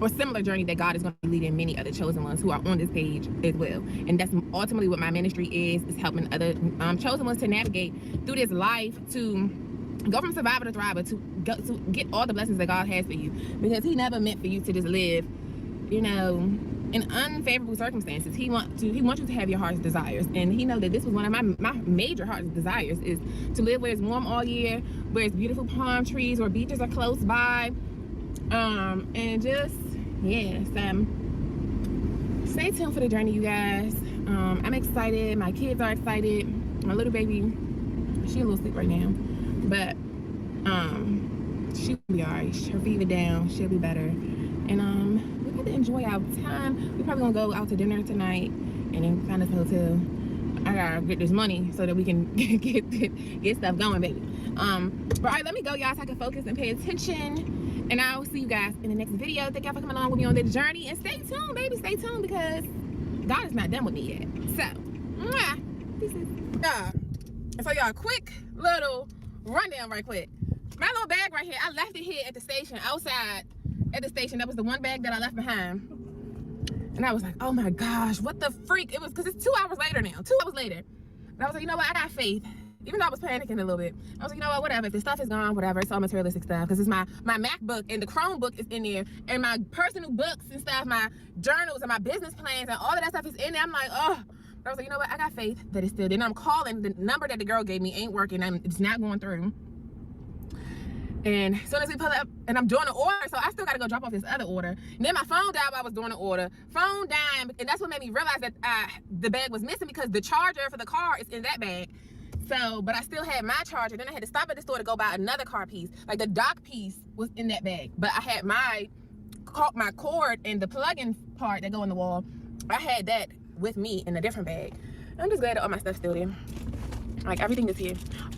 or similar journey that God is going to be leading many other chosen ones who are on this page as well. And that's ultimately what my ministry is helping other chosen ones to navigate through this life, to go from survivor to thriver, to get all the blessings that God has for you, because he never meant for you to just live, you know, in unfavorable circumstances. He wants you to have your heart's desires, and he know that this was one of my major heart's desires, is to live where it's warm all year, where it's beautiful palm trees, where beaches are close by, and just yeah. So stay tuned for the journey, you guys. I'm excited. My kids are excited. My little baby, she a little sick right now, but she'll be alright. Her fever down, she'll be better. And we're gonna enjoy our time. We're probably gonna go out to dinner tonight and then find us a hotel. I gotta get this money so that we can get stuff going, baby. But alright, let me go, y'all, so I can focus and pay attention. And I'll see you guys in the next video. Thank y'all for coming along with me on this journey. And stay tuned, baby. Stay tuned, because God is not done with me yet. So, this is so y'all, quick little rundown right quick. My little bag right here, I left it here at the station, outside at the station. That was the one bag that I left behind. And I was like, oh my gosh, what the freak? It was, because it's 2 hours later now, 2 hours later. And I was like, you know what, I got faith. Even though I was panicking a little bit, I was like, you know what, whatever. If the stuff is gone, whatever. It's all materialistic stuff, because it's my MacBook, and the Chromebook is in there, and my personal books and stuff, my journals and my business plans, and all of that stuff is in there. I'm like, oh. But I was like, you know what, I got faith that it's still. Then I'm calling, the number that the girl gave me ain't working, and it's not going through. And as soon as we pull up, and I'm doing the order, so I still gotta go drop off this other order. And then my phone died while I was doing the order. Phone died, and that's what made me realize that the bag was missing, because the charger for the car is in that bag. So, but I still had my charger. Then I had to stop at the store to go buy another car piece. Like the dock piece was in that bag, but I had my cord and the plug-in part that go in the wall. I had that with me in a different bag. I'm just glad that all my stuff's still there. Like everything is here.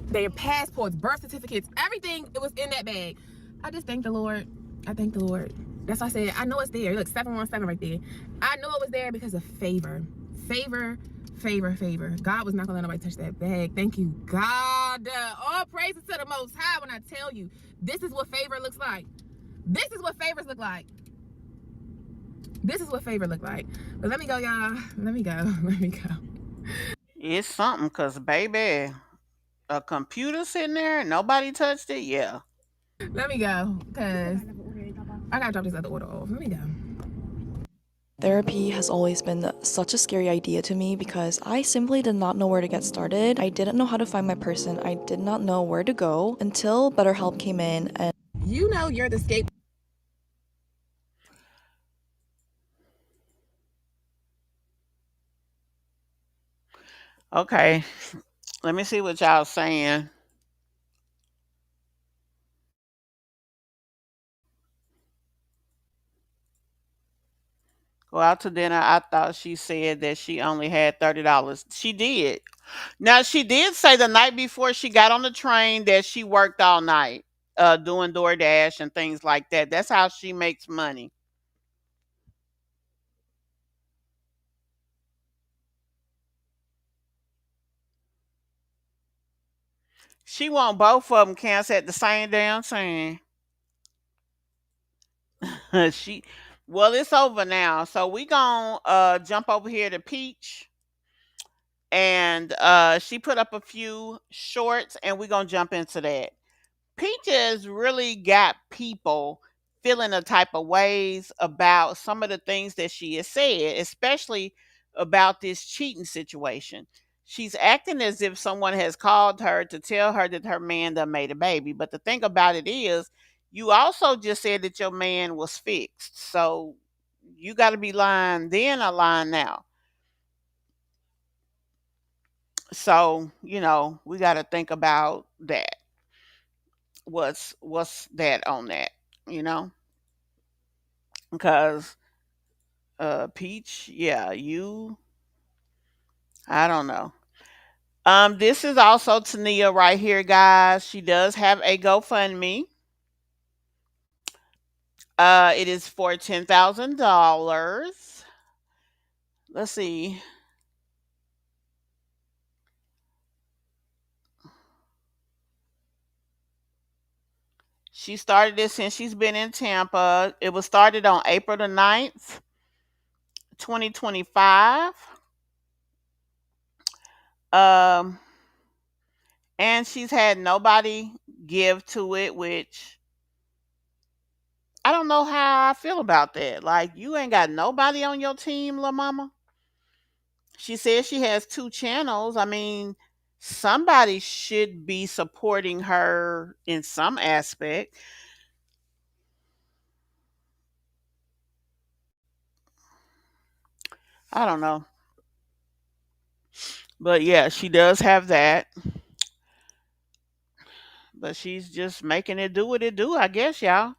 Their passports, birth certificates, everything, it was in that bag. I just thank the Lord. I thank the Lord. That's why I said, I know it's there. Look, 717 right there. I know it was there because of favor. Favor, favor, favor. God was not gonna let nobody touch that bag. Thank you, God. All praises to the Most High when I tell you, this is what favor looks like. This is what favors look like. This is what favor look like. But let me go, y'all. Let me go. Let me go. It's something, because, baby, a computer sitting there, nobody touched it. Yeah. Let me go, because I gotta drop this other order off. Let me go. Therapy has always been such a scary idea to me because I simply did not know where to get started. I didn't know how to find my person. I did not know where to go until BetterHelp came in and you know you're the scapegoat. Okay. Let me see what y'all saying. Go out to dinner. I thought she said that she only had $30. She did. Now she did say the night before she got on the train that she worked all night, doing DoorDash and things like that. That's how she makes money. She want both of them canceled at the same damn time. she, well, it's over now, so we gonna jump over here to Peach, and she put up a few shorts, and we gonna jump into that. Peaches really got people feeling a type of ways about some of the things that she has said, especially about this cheating situation. She's acting as if someone has called her to tell her that her man done made a baby. But the thing about it is, you also just said that your man was fixed. So you got to be lying then or lying now. So, we got to think about that. What's that on that, you know? Because Peach, yeah, I don't know. This is also Tania right here, guys. She does have a GoFundMe. It is for $10,000. Let's see. She started this since she's been in Tampa. It was started on April the 9th, 2025. Um, and she's had nobody give to it, which I don't know how I feel about that. Like, you ain't got nobody on your team, La Mama. She says she has two channels. I mean, somebody should be supporting her in some aspect. I don't know. But yeah, she does have that. But she's just making it do what it do, I guess, y'all.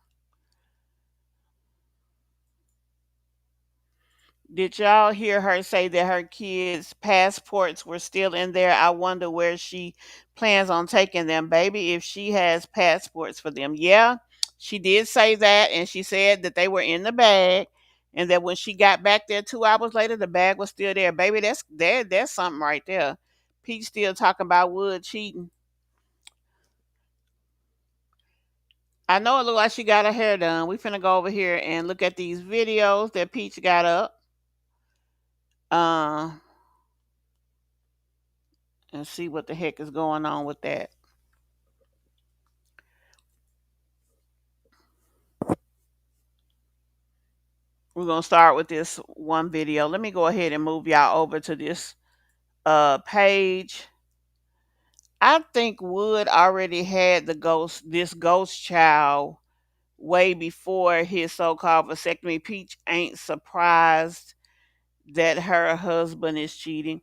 Did y'all hear her say that her kids' passports were still in there? I wonder where she plans on taking them, baby, if she has passports for them. Yeah, she did say that, and she said that they were in the bag, and that when she got back there 2 hours later, the bag was still there. Baby, that's something right there. Pete still talking about Wood cheating. I know it looked like she got her hair done. We finna go over here and look at these videos that Peach got up. Uh, and see what the heck is going on with that. We're gonna start with this one video. Let me go ahead and move y'all over to this page. I think Wood already had this ghost child way before his so-called vasectomy. Peach ain't surprised that her husband is cheating.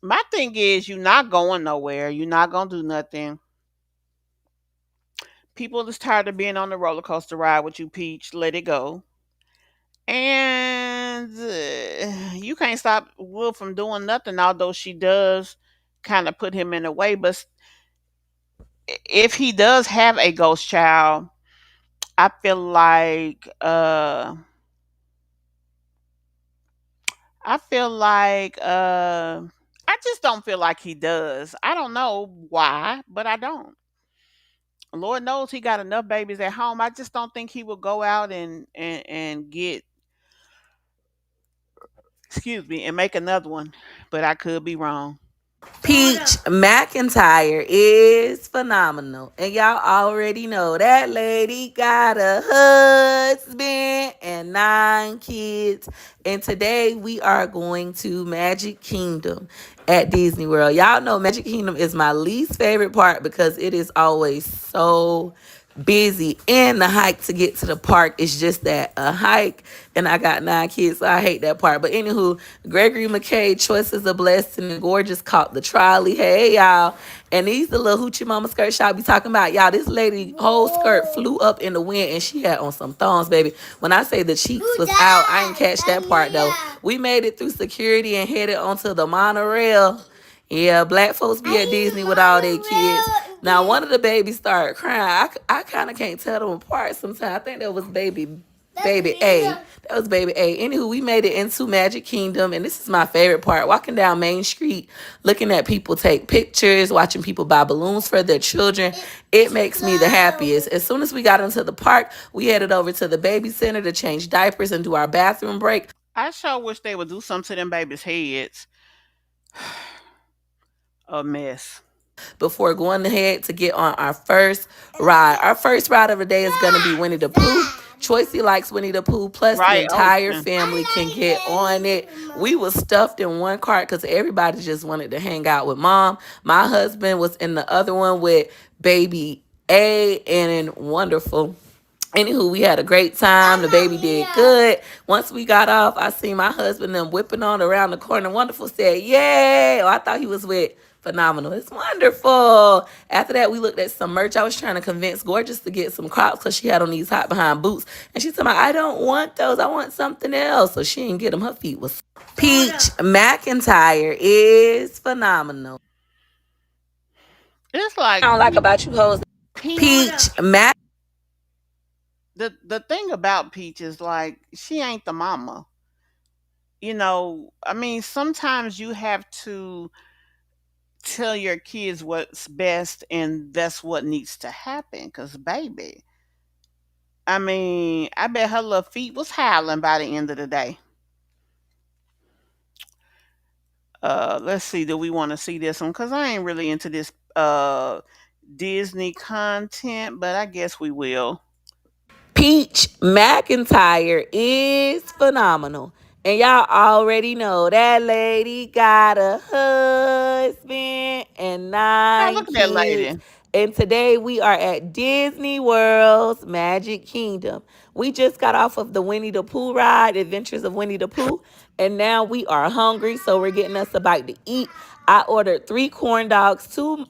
My thing is, you're not going nowhere. You're not gonna do nothing. People is tired of being on the roller coaster ride with you, Peach. Let it go. And you can't stop Will from doing nothing, although she does kind of put him in a way. But if he does have a ghost child, I feel like I feel like I just don't feel like he does. I don't know why, but I don't. Lord knows he got enough babies at home. I just don't think he would go out and get, excuse me, and make another one. But I could be wrong. Peach McIntyre is phenomenal. And y'all already know that lady got a husband and 9 kids. And today we are going to Magic Kingdom at Disney World. Y'all know Magic Kingdom is my least favorite part because it is always so busy, and the hike to get to the park is just that, a hike, and I got 9 kids, so I hate that part. But anywho, Gregory McKay, choices of blessing, and gorgeous caught the trolley. Hey y'all, and these the little hoochie mama skirts y'all be talking about. Y'all, this lady whole skirt flew up in the wind and she had on some thongs, baby. When I say the cheeks was out, I ain't catch that part though. We made it through security and headed onto the monorail. Yeah, black folks be at Disney with all their kids. Now, one of the babies started crying. I kind of can't tell them apart sometimes. I think that was baby A. That was baby A. Anywho, we made it into Magic Kingdom, and this is my favorite part. Walking down Main Street, looking at people take pictures, watching people buy balloons for their children. It makes me the happiest. As soon as we got into the park, we headed over to the baby center to change diapers and do our bathroom break. I sure wish they would do something to them babies' heads. A mess. Before going ahead to get on our first ride. Our first ride of the day is going to be Winnie the Pooh. Choicey likes Winnie the Pooh, plus the Right, entire Ocean. family can get on it. We was stuffed in one cart because everybody just wanted to hang out with mom. My husband was in the other one with baby A and wonderful. Anywho, we had a great time. The baby did good. Once we got off, I seen my husband them whipping on around the corner. Wonderful said, yay. Oh, I thought he was with Phenomenal. It's wonderful. After that, we looked at some merch. I was trying to convince Gorgeous to get some Crocs because she had on these hot behind boots. And she told me, I don't want those. I want something else. So she didn't get them. Her feet was. Peach McIntyre is phenomenal. It's like I don't like about you hoes. Peach Mac. The thing about Peach is like she ain't the mama. I mean, sometimes you have to tell your kids what's best, and that's what needs to happen. Cause baby, I mean, I bet her little feet was howling by the end of the day. Let's see, do we want to see this one? Cause I ain't really into this Disney content, but I guess we will. Peach McIntyre is phenomenal. And y'all already know that lady got a husband and Oh, 9 look at that kids. lady. And today we are at Disney World's Magic Kingdom. We just got off of the Winnie the Pooh ride, Adventures of Winnie the Pooh. And now we are hungry, so we're getting us a bite to eat. I ordered 3 corn dogs, 2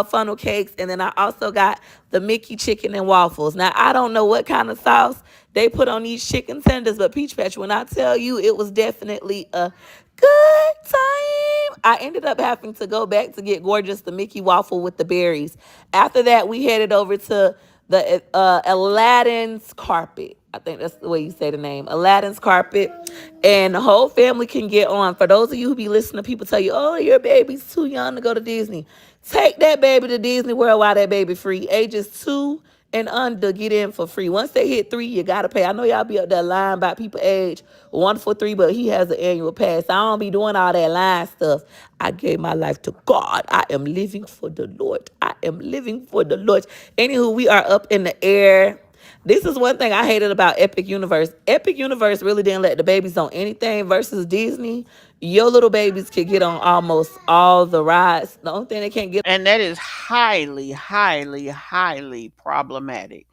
funnel cakes, and then I also got the Mickey chicken and waffles. Now, I don't know what kind of sauce they put on these chicken tenders, but Peach Patch, when I tell you, it was definitely a good time. I ended up having to go back to get Gorgeous the Mickey waffle with the berries. After that, we headed over to the Aladdin's carpet. I think that's the way you say the name, Aladdin's carpet. And the whole family can get on. For those of you who be listening to people tell you, oh, your baby's too young to go to Disney. Take that baby to Disney World while that baby free. Ages 2 and under get in for free. Once they hit 3, you got to pay. I know y'all be up there lying about people age 1 for 3, but he has an annual pass. I don't be doing all that lying stuff. I gave my life to God. I am living for the Lord. I am living for the Lord. Anywho, we are up in the air. This is one thing I hated about Epic Universe. Epic Universe really didn't let the babies on anything versus Disney. Your little babies could get on almost all the rides. The only thing they can't get And that is highly, highly, highly problematic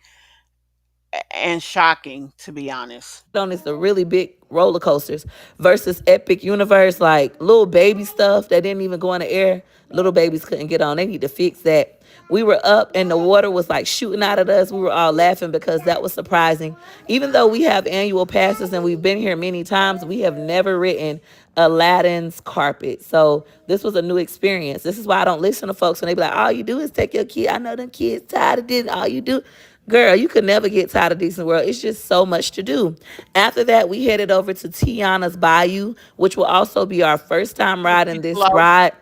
and shocking, to be honest. on is the really big roller coasters versus Epic Universe, like little baby stuff that didn't even go in the air. Little babies couldn't get on. They need to fix that. We were up and the water was like shooting out at us. We were all laughing because that was surprising. Even though we have annual passes and we've been here many times, we have never ridden Aladdin's carpet. So this was a new experience. This is why I don't listen to folks when they be like, all you do is take your kid. I know them kids tired of this. All you do. Girl, you could never get tired of Disney World. It's just so much to do. After that, we headed over to Tiana's Bayou, which will also be our first time riding this ride.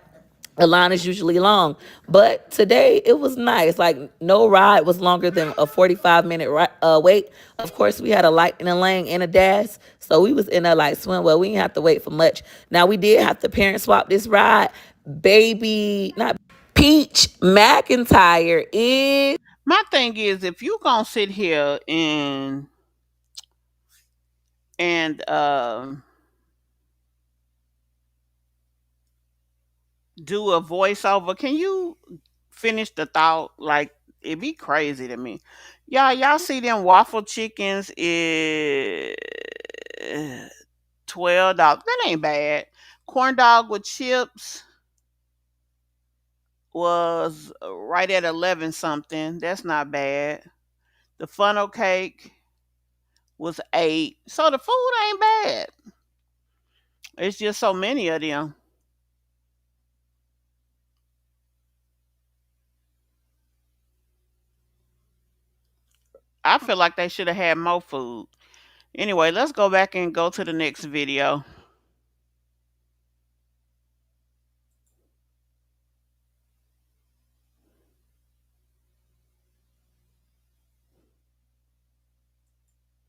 The line is usually long, but today it was nice. Like no ride was longer than a 45-minute wait. Of course, we had a lightning lane and a dash, so we was in there like swim. Well, we didn't have to wait for much. Now we did have to parent swap this ride. Peach McIntyre is. My thing is, if you gonna sit here and do a voiceover, can you finish the thought? Like, it'd be crazy to me. Y'all see them waffle chickens is $12. That ain't bad. Corn dog with chips was right at 11 something. That's not bad. The funnel cake was 8. So the food ain't bad. It's just so many of them. I feel like they should have had more food. Anyway, let's go back and go to the next video.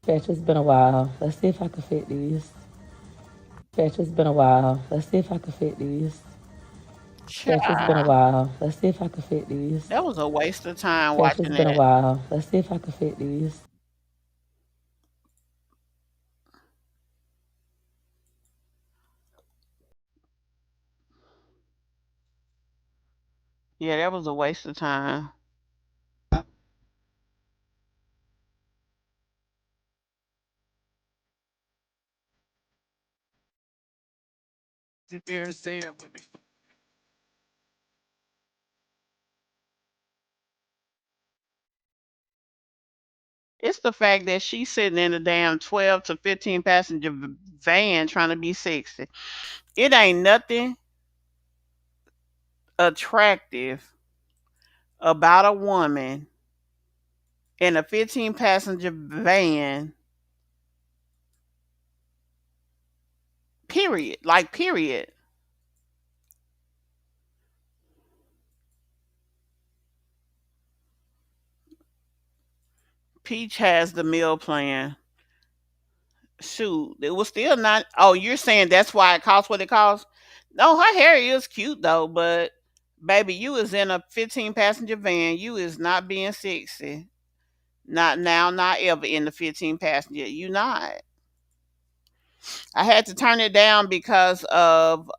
Fetch, it's been a while. Let's see if I can fit these. Fetch, it's been a while. Let's see if I can fit these. Fetch, it's been a while. Let's see if I can fit these. That was a waste of time Fetch, watching it's been a that. while. Let's see if I can fit these. Yeah, that was a waste of time. Sit there and say it with me. It's the fact that she's sitting in a damn 12 to 15 passenger van trying to be 60. It ain't nothing attractive about a woman in a 15 passenger van. Period. Like, period. Peach has the meal plan. Shoot, it was still not. Oh, you're saying that's why it costs what it costs? No, her hair is cute though, but baby, you is in a 15 passenger van. You is not being sexy. Not now, not ever in the 15 passenger. You not. I had to turn it down because of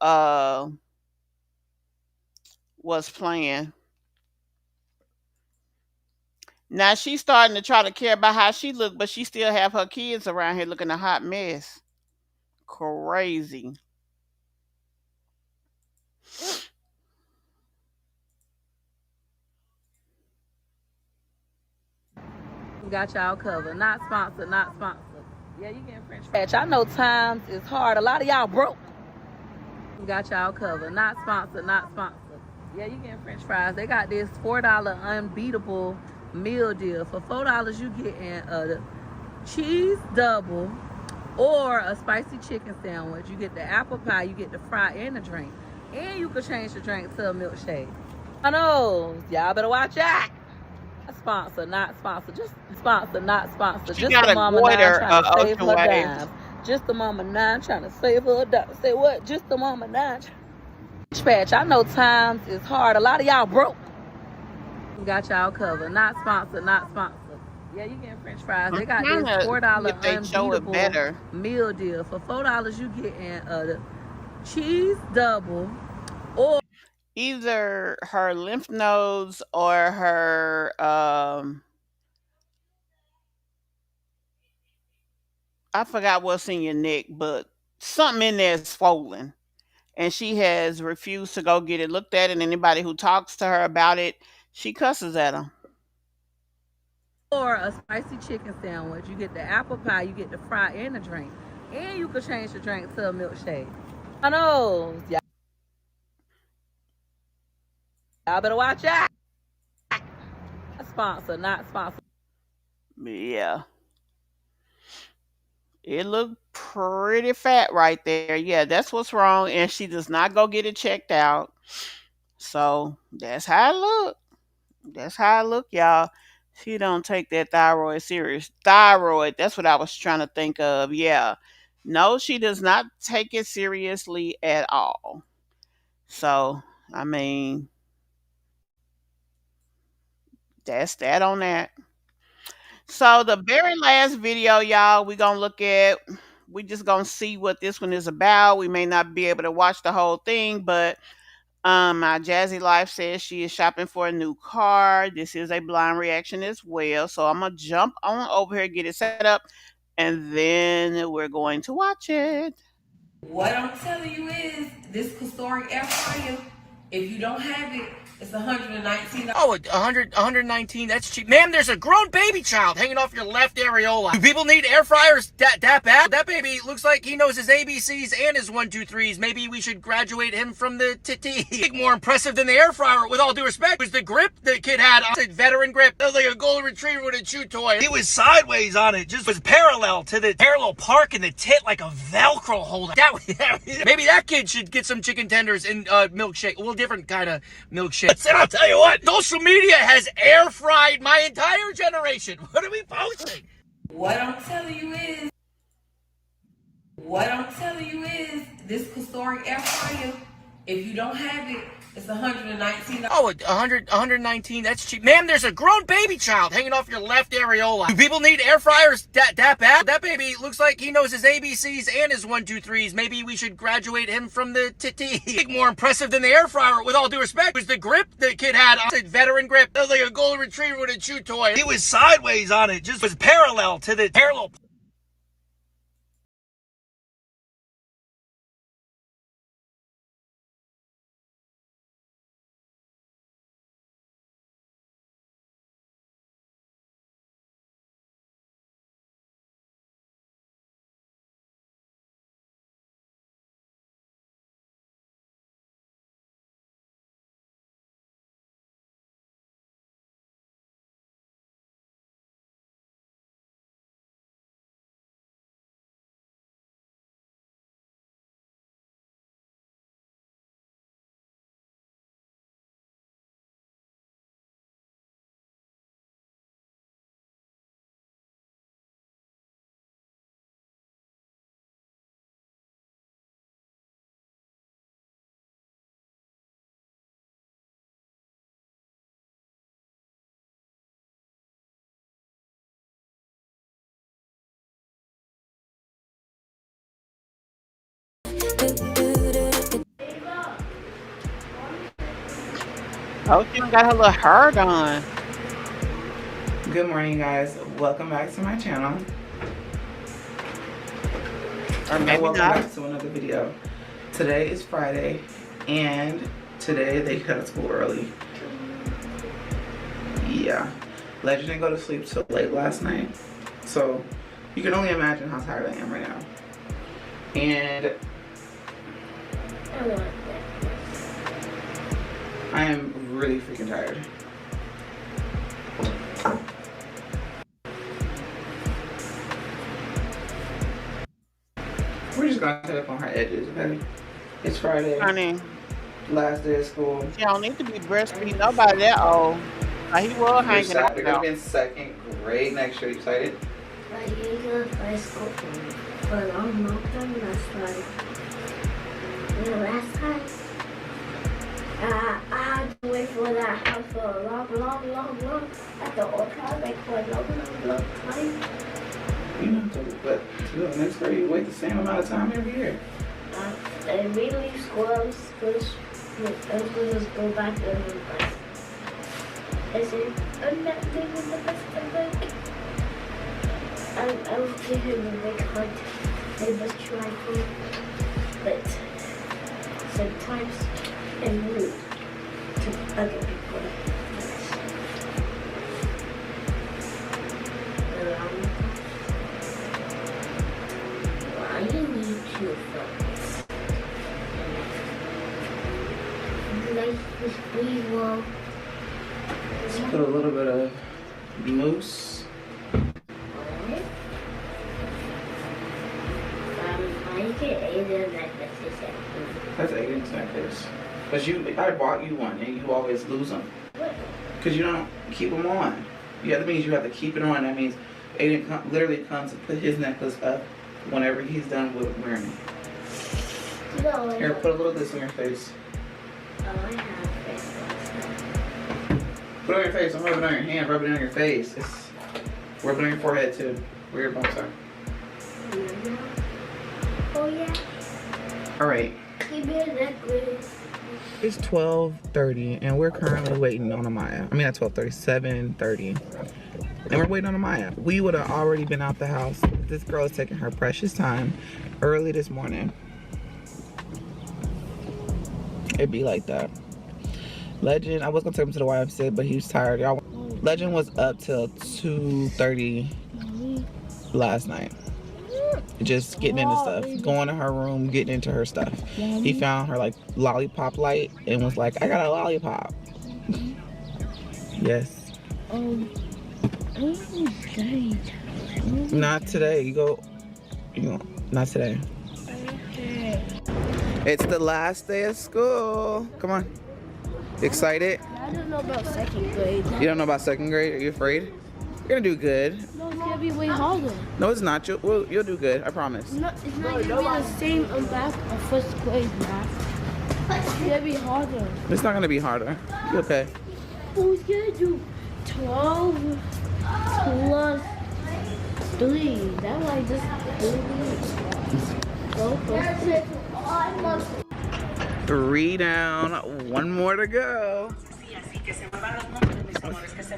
what's playing. Now she's starting to try to care about how she look, but she still have her kids around here looking a hot mess. Crazy. Got y'all covered. Not sponsored, not sponsored. Yeah, you getting French fries. I know times is hard. A lot of y'all broke. Got y'all covered. Not sponsored, not sponsored. Yeah, you getting French fries. They got this $4 unbeatable meal deal. For $4, you getting a cheese double or a spicy chicken sandwich. You get the apple pie, you get the fry and the drink. And you could change the drink to a milkshake. I know. Y'all better watch out. Sponsor, not sponsor. Just sponsor, not sponsor. She Just got the a mama goiter, nine trying to save Ocean her Waves. dime. Just the mama nine trying to save her dime. Say what? Just the mama nine. Dispatch, I know times is hard. A lot of y'all broke. Got y'all covered. Not sponsored, not sponsored. Yeah, you getting French fries. I'm They got trying this to $4 see if they show it unbeatable better. meal deal. For $4, you getting a cheese double, or Either her lymph nodes or her I forgot what's in your neck, but something in there is swollen. And she has refused to go get it looked at, and anybody who talks to her about it, she cusses at them. or a spicy chicken sandwich. You get the apple pie, you get the fry and the drink, and you could change the drink to a milkshake. I know, y'all better watch out. Sponsor, not sponsor. Yeah. It looked pretty fat right there. Yeah, that's what's wrong. And she does not go get it checked out. So that's how it look. That's how it look, y'all. She don't take that thyroid serious. Thyroid, that's what I was trying to think of. Yeah. No, she does not take it seriously at all. So, I mean, that's that on that. So the very last video, y'all, we gonna look at. We just gonna see what this one is about. We may not be able to watch the whole thing, but my Jazzy Life says she is shopping for a new car. This is a blind reaction as well. So I'm gonna jump on over here, get it set up, and then we're going to watch it. What I'm telling you is this historic air fryer, if you don't have it, it's $119. Oh, 119, that's cheap. Ma'am, there's a grown baby child hanging off your left areola. Do people need air fryers that bad? That baby looks like he knows his ABCs and his 1, 2, 3s. Maybe we should graduate him from the TT. More impressive than the air fryer, with all due respect, was the grip the kid had. A veteran grip. That was like a golden retriever with a chew toy. It was sideways on it, just was parallel to the parallel park in the tit like a Velcro holder. Maybe that kid should get some chicken tenders and milkshake. Well, different kind of milkshake. And I'll tell you what, social media has air fried my entire generation. What are we posting? What I'm telling you is this historic air fryer, if you don't have it, it's $119. Oh, 119, that's cheap. Ma'am, there's a grown baby child hanging off your left areola. Do people need air fryers that bad? That baby looks like he knows his ABCs and his 1, 2, 3s. Maybe we should graduate him from the TT. More impressive than the air fryer, with all due respect, was the grip the kid had. A veteran grip. That was like a golden retriever with a chew toy. It was sideways on it, just was parallel to the parallel. Oh, she got her little hair done. Good morning, guys. Welcome back to my channel. Or maybe welcome not. back to another video. Today is Friday, and today they cut out school early. Yeah. Legend didn't go to sleep till late last night. So you can only imagine how tired I am right now. And I am really freaking tired. We're just gonna set up on her edges, okay? It's Friday. Honey. Last day of school. She don't need to be breastfeeding nobody that old. He was hanging out. You're gonna be in second grade next year. You excited? Like, you go to high school for a long time. That's like the last time. I had to wait for that house for a long at the old time, like for a long time. You know, but to the next grade, you wait the same amount of time every year. I really leave school. I was supposed to just go back to the bus. I said, I'm not leaving the bus. I will give him a big hug. I must try home. But sometimes I'm rude to other people. Why you need to focus? Life is evil. Let's put a little bit of mousse. That's Aiden's necklace. Because I bought you one and you always lose them. Because you don't keep them on. Yeah, that means you have to keep it on. That means Aiden literally comes to put his necklace up whenever he's done with wearing it. No, Here, put a little of this on your face. Oh, I have face. Put it on your face. Don't rub it on your hand. Rub it on your face. Rub it on your forehead too. Where your bumps are. Oh yeah. All right. Give me a necklace. It's 12:30 and we're currently waiting on Amaya. I mean, at 12:30, 7:30. And we're waiting on Amaya. We would have already been out the house. This girl is taking her precious time early this morning. It'd be like that. Legend, I was gonna take him to the YMCA, but he was tired. Y'all. Legend was up till 2:30 last night. Just getting into stuff. Going to her room, getting into her stuff. He found her like lollipop light and was like, I got a lollipop. Yes. Not today. You go, not today. It's the last day of school. Come on. Excited? I don't know about second grade. You don't know about second grade? Are you afraid? You're gonna do good. No, it's gonna be way harder. No, it's not. You'll do good. I promise. It's not gonna be the same back of first grade math. It's gonna be harder. It's not gonna be harder. You okay? Who's gonna do 12 plus 3? That like just 12 plus 3. 3 down, 1 more to go.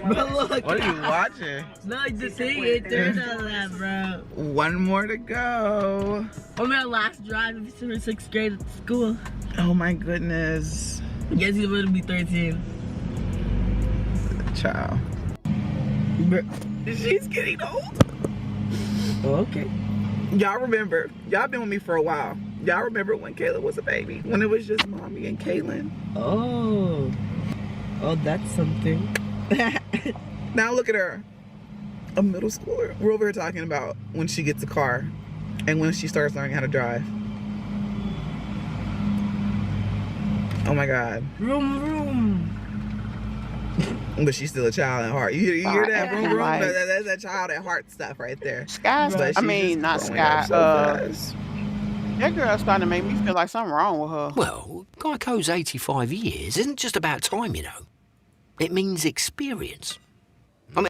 Bro, look. What are you watching? No, the thing it turned on that, bro. 1 more to go. On my last drive of 6th grade at school. Oh my goodness. Guess he's gonna be 13. Child. Bro. She's getting old. Okay. Y'all remember, y'all been with me for a while. Y'all remember when Kayla was a baby? When it was just mommy and Kaylin. Oh. Oh, that's something. Now look at her. A middle schooler. We're over here talking about when she gets a car and when she starts learning how to drive. Oh my God. Vroom. But she's still a child at heart. You hear that? Vroom, vroom? That's that child at heart stuff right there. Sky's, But I she's mean, not just growing up Sky. so fast. That girl's starting to make me feel like something wrong with her. Well, Geico's 85 years isn't just about time, you know. It means experience. I mean,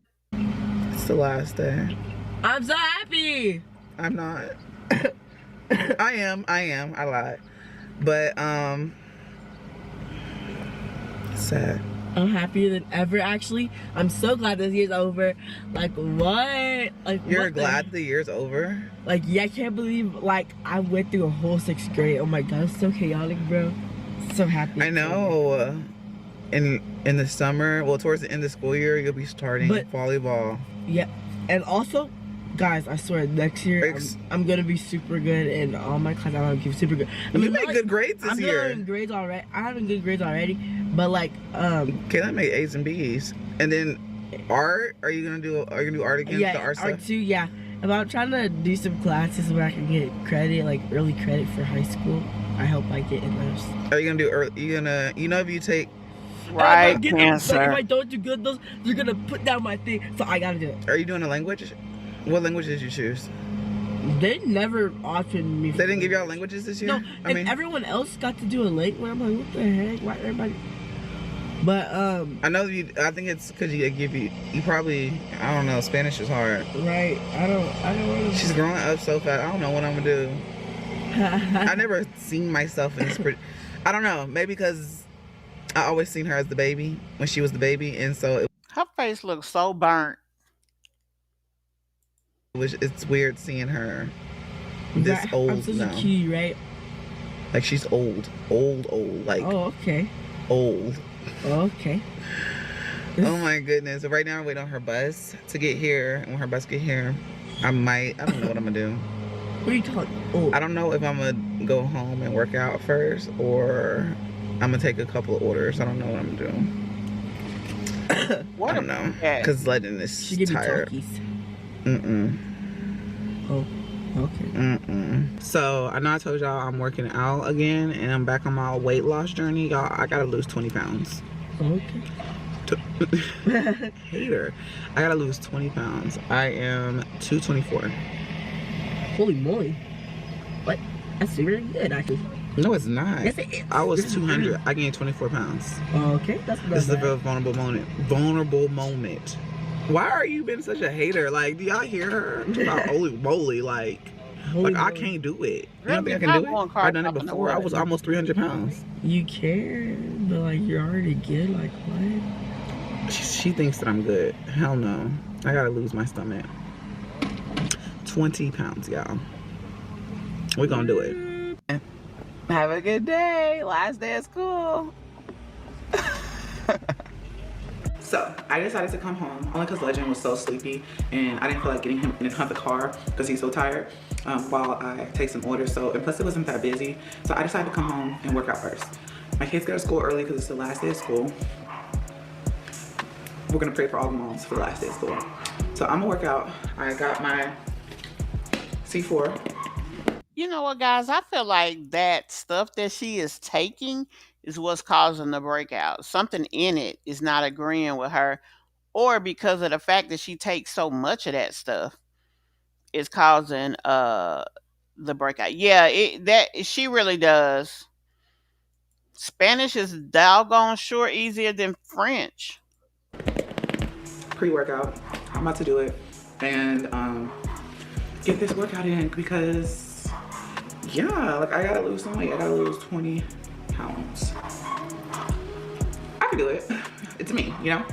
it's the last day. I'm so happy. I'm not. I am. I lied. But, sad. I'm happier than ever, actually. I'm so glad this year's over. Like, what? Like, You're glad the year's over? Like, yeah, I can't believe, like, I went through a whole 6th grade. Oh my God, it's so chaotic, bro. So happy. I know. In the summer, well, towards the end of the school year, you'll be starting volleyball. Yeah, and also, guys, I swear, next year, I'm gonna be super good in all my classes. I'm gonna be super good. I mean, you made good grades this year. I'm having grades already. I'm having good grades already, but like, Kayla made A's and B's, and then art. Are you gonna do art again? Yeah, the art art stuff? too. Yeah, and I'm trying to do some classes where I can get credit, like early credit for high school. I hope I get in those. Are you gonna do early? You know, if you take right if answer. If I don't do good those, they're gonna put down my thing. So I gotta do it. Are you doing a language? What language did you choose? They never offered me. They didn't give y'all languages this year? No, and everyone else got to do a language. I'm like, what the heck? Why everybody? But I know you. I think it's because you give you. You probably. I don't know. Spanish is hard. Right. I don't really. She's growing up so fast. I don't know what I'm gonna do. I never seen myself in this. I don't know. Maybe because I always seen her as the baby when she was the baby, and so Her face looks so burnt. it's weird seeing her this old I'm such now. a cutie, right? Like she's old, like okay, old. Okay. Oh my goodness! So right now I'm waiting on her bus to get here, and when her bus get here, I don't know what I'm gonna do. What are you talking? I don't know if I'm gonna go home and work out first, or I'm gonna take a couple of orders. I don't know what I'm gonna do. I don't know, because Legend is tired. Oh, okay. So I know I told y'all I'm working out again, and I'm back on my weight loss journey. Y'all, I gotta lose 20 pounds. Okay. Hater. I gotta lose 20 pounds. I am 224. Holy moly. What? That's really good, actually. No, it's not. Yes, it is. I was 200. I gained 24 pounds. Okay, that's This is a very vulnerable moment. Why are you being such a hater? Like, do y'all hear her? About holy moly, like I can't do it. You don't think I can do it? I've done it before. I was almost 300 pounds. You can, but like you're already good. Like what? She thinks that I'm good. Hell no. I gotta lose my stomach. 20 pounds, y'all. We're gonna do it. Have a good day. Last day of school. So I decided to come home only because Legend was so sleepy and I didn't feel like getting him in the car because he's so tired while I take some orders. So, and plus it wasn't that busy. So I decided to come home and work out first. My kids go to school early because it's the last day of school. We're gonna pray for all the moms for the last day of school. So I'm gonna work out. I got my C4. You know what, guys? I feel like that stuff that she is taking is what's causing the breakout. Something in it is not agreeing with her, or because of the fact that she takes so much of that stuff is causing the breakout. Yeah, she really does. Spanish is doggone sure easier than French. Pre-workout. I'm about to do it and get this workout in because yeah, like I gotta lose some weight. I gotta lose 20 pounds. I can do it. It's me, you know?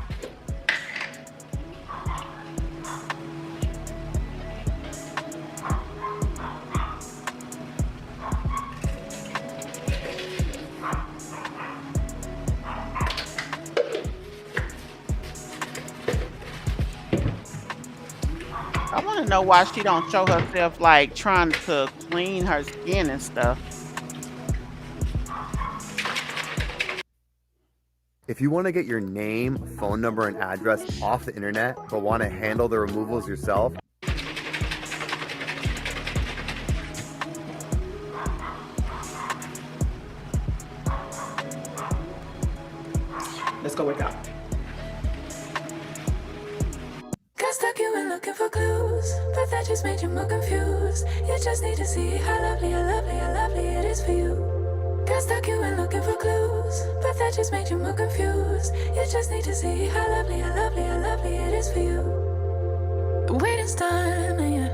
I want to know why she don't show herself like trying to clean her skin and stuff. If you want to get your name, phone number, and address off the internet, but want to handle the removals yourself, let's go work out. Got stuck you were looking for clues, but that just made you more confused. You just need to see how lovely, how lovely, how lovely it is for you. Got stuck you were looking for clues, but that just made you more confused. You just need to see how lovely, how lovely, how lovely it is for you. The waiting's done and you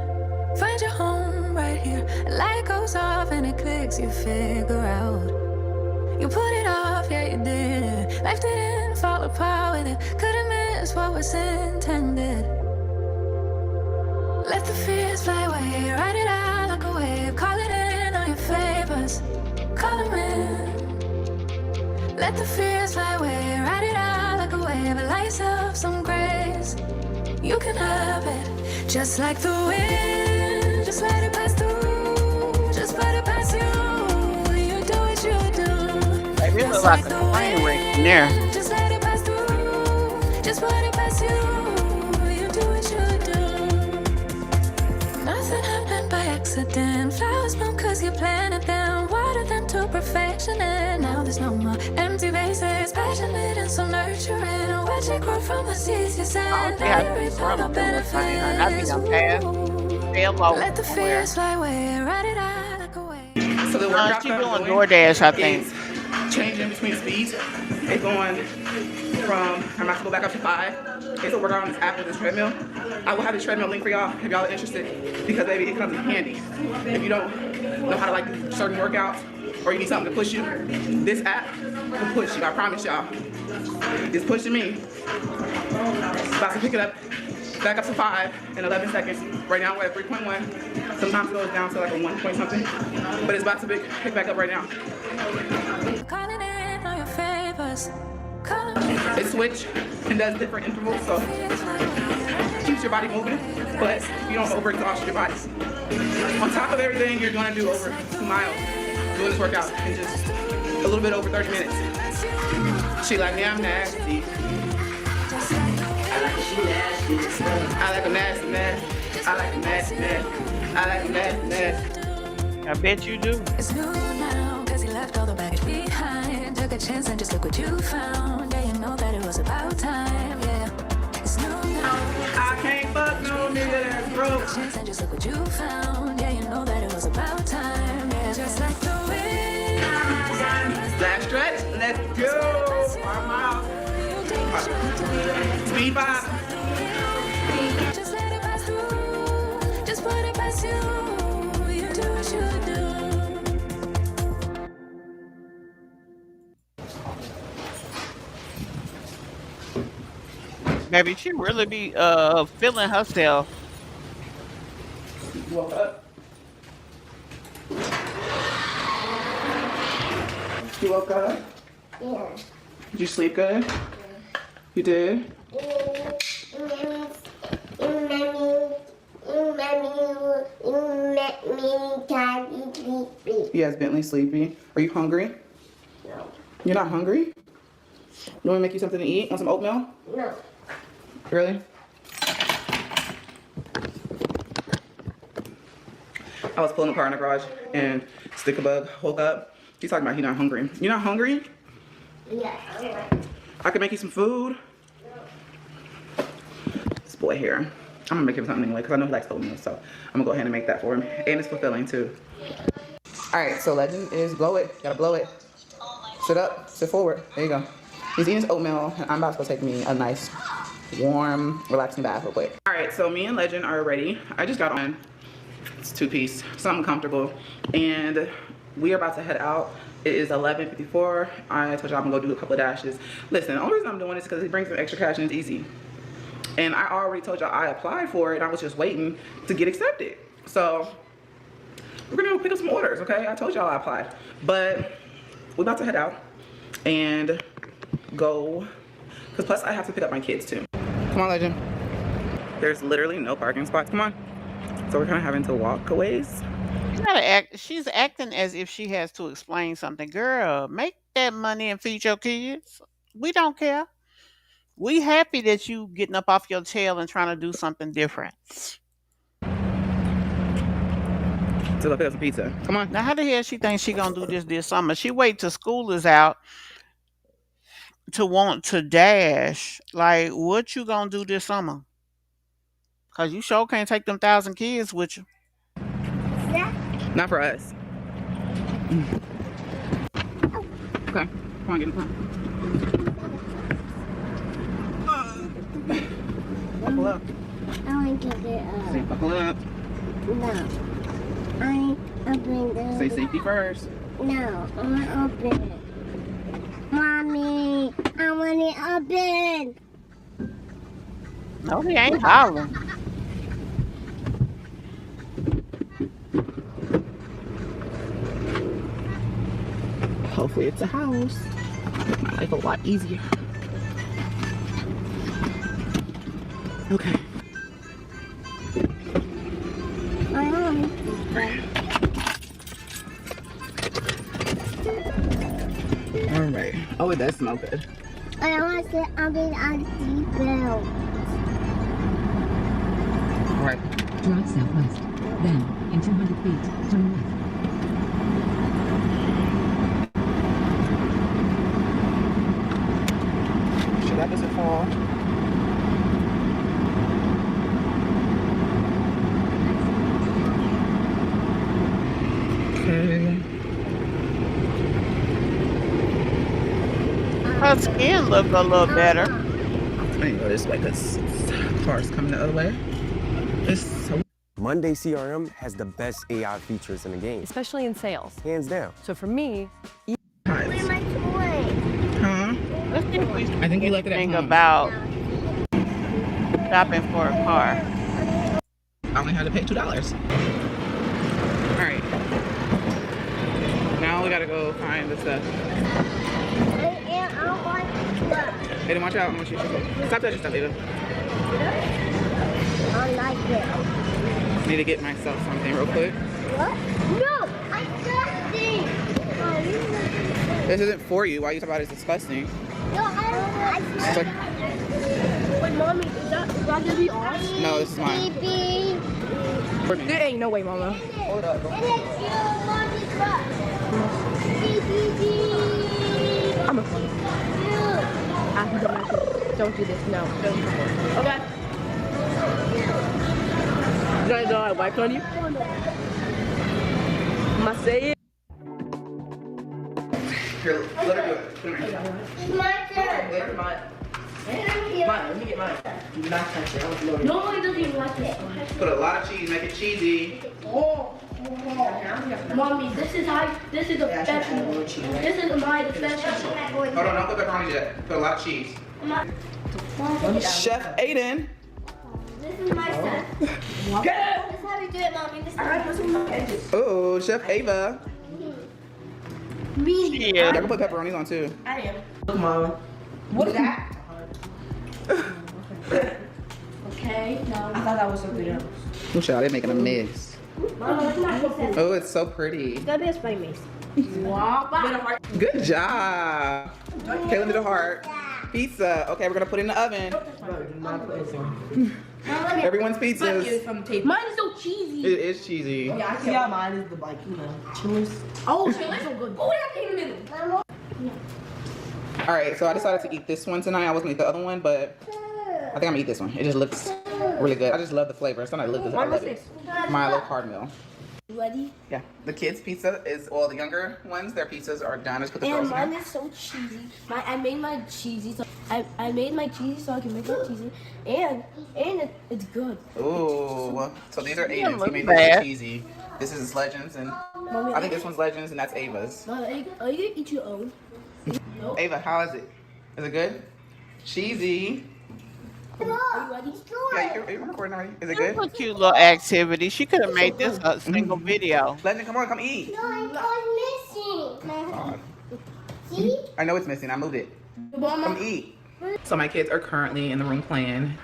find your home right here. A light goes off and it clicks, you figure out. You put it off, yeah you did. Life didn't fall apart with it. Could've missed what was intended. Let the fears fly away, ride it out like a wave. Call it in on your favors, call them in. Let the fears fly away, ride it out like a wave. Allow yourself some grace, you can have it. Just like the wind, just let it pass through. Just let it pass you, you do what you do. Like, it looks like a train wreck in there. Just let it pass through, just let it pass you, you do what you do. Nothing happened by accident. Flowers bloom cause you planted them, watered them to perfection, and now there's no more empty vases. Passionate and so nurturing, watch it grow from the seeds you send. Let it reap all the benefits. Let the fears fly away, ride it out like a wave. So the workout she's doing DoorDash, I think. changing between speeds. It's going from, I'm about to go back up to 5. It's a workout on this app with this treadmill. I will have this treadmill link for y'all if y'all are interested, because baby, it comes in handy. If you don't know how to like do certain workouts, or you need something to push you, this app will push you, I promise y'all. It's pushing me. About to pick it up, back up to 5 in 11 seconds. Right now we're at 3.1. Sometimes it goes down to like a 1 point something, but it's about to pick back up right now. Calling in on your favors. It switch and does different intervals, so keeps your body moving, but you don't overexhaust your body. On top of everything, you're gonna do over 2 miles doing this workout in just a little bit over 30 minutes. She like me, I'm nasty. I like she nasty. I like a nasty man. I like a nasty man. I like a nasty man. I bet you do. It's new now, cause you left all the baggage behind. Took a chance and just look what you found. Yeah, you know that it was about time, yeah. It's new now. I can't fuck no nigga that's broke. Chance and just look what you found. Yeah, you know that it was about time, yeah. Just like the wind. Last stretch, let's go. I'm out. Speed 5. Just let it pass through. Just put it past you. You do what you do. Baby, she really be feeling herself. You woke up? You woke up? Yeah. Did you sleep good? Yeah. You did? Yes, Bentley sleepy. Are you hungry? No. You're not hungry? You want me to make you something to eat? Want some oatmeal? No. Really? I was pulling apart in the garage and Sticker Bug woke up. He's talking about he's not hungry. You're not hungry? Yeah. I can make you some food. No. This boy here. I'm gonna make him something anyway because I know he likes oatmeal, so I'm gonna go ahead and make that for him. And it's fulfilling too. All right, so legend is blow it. Gotta blow it. Sit up, sit forward. There you go. He's eating his oatmeal, and I'm about to go take me a nice, warm, relaxing bath real quick. All right, so me and Legend are ready. I just got on. It's 2-piece, something comfortable, and we are about to head out. It is 11:54. I told y'all I'm gonna go do a couple of dashes. Listen, the only reason I'm doing this is because it brings some extra cash and it's easy. And I already told y'all I applied for it. I was just waiting to get accepted. So we're gonna go pick up some orders, okay? I told y'all I applied, but we're about to head out and go, because plus I have to pick up my kids too. Come on, Legend. There's literally no parking spots. Come on. So we're kind of having to walk a ways. You gotta act. She's acting as if she has to explain something. Girl, make that money and feed your kids. We don't care. We happy that you getting up off your tail and trying to do something different. To go pick up some pizza. Come on. Now, how the hell she thinks she gonna do this summer? She wait till school is out to want to dash. Like, what you gonna do this summer? Cause you sure can't take them 1,000 kids with you. Yeah. Not for us. Okay. Come on, get in front. Buckle up. I want to get up. Say buckle up. No. I open the... Say safety first. No, I want to open it. Mommy, I want it open. No, he ain't hollering. Hopefully it's a house. Make my life a lot easier. Okay. Alright. Oh, it does smell good. I want to sit on the seatbelt. Alright. Drive southwest. Then, in 200 feet, turn left. Sure that doesn't fall. Okay. Her skin look a little better. I need to go this way because cars coming the other way. It's so. Monday CRM has the best AI features in the game, especially in sales. Hands down. So for me, Where's my toy? Huh? I think you like it at home. About shopping for a car. I only had to pay $2. All right. Now we gotta go find the stuff. And I don't want that. Aiden, watch out. I want you to stop touching stuff, Ava. I like it. Need to get myself something real quick. What? No, I got this. This isn't for you. Why you talking about it's disgusting? No, I don't like It's like, Wait, mommy, is that gonna be ours? no, this is mine. there ain't no way, Mama. Hold up. And it's you, mommy's butt. I'm a don't do this. No. Okay. You guys know I wiped on you? Must say it. Here, let her do it. Put it in. It's my turn. Wait for mine. Mine, let me get mine. Do not touch it. No one doesn't even like this. Put a lot of cheese. Make it cheesy. Mommy, this is the This is my professional. Hold on, don't put pepperoni yet. Put a lot of cheese. Chef Aiden. This is my set. This is how we do it, mommy. This is Oh, Chef Ava. me. Yeah, I can put pepperonis on too. I am. Look, Mama. What is that? Okay, no. I thought that was something else. Oh, child, they're making a mess. Mama, it's not good. Oh, it's so pretty. It's gonna be a spray mace. Wow. Good job. Caleb did a heart. Pizza. Okay, we're gonna put it in the oven. Everyone's pizzas. Mine is so cheesy. It is cheesy. Yeah, I see how mine is the chilies. Oh, chilies are good. Oh, that came in the middle. All right, so I decided to eat this one tonight. I was gonna eat the other one, but I think I'm gonna eat this one. It just looks really good. I just love the flavor. It's not like I love it. Milo hard meal. Ready? Yeah, the kids' pizza is, well, the younger ones, their pizzas are done. Just put the And girls in mine there. is so cheesy. I made my cheesy, so I made my cheesy so I can make my cheesy, and it's good. Ooh, so these are Yeah, Aiden's. He made bad. this easy. This is Legends, and I think this one's Legends, and that's Ava's. Mom, are you gonna eat your own? Ava, how is it? Is it good? Cheesy. Are you ready? Yeah, you're recording already. Is it This good? was a cute little activity. She could have made this a single video. Legend, come on, come eat. No, I was missing. God. See? I know it's missing. I moved it. Come eat. So my kids are currently in the room playing.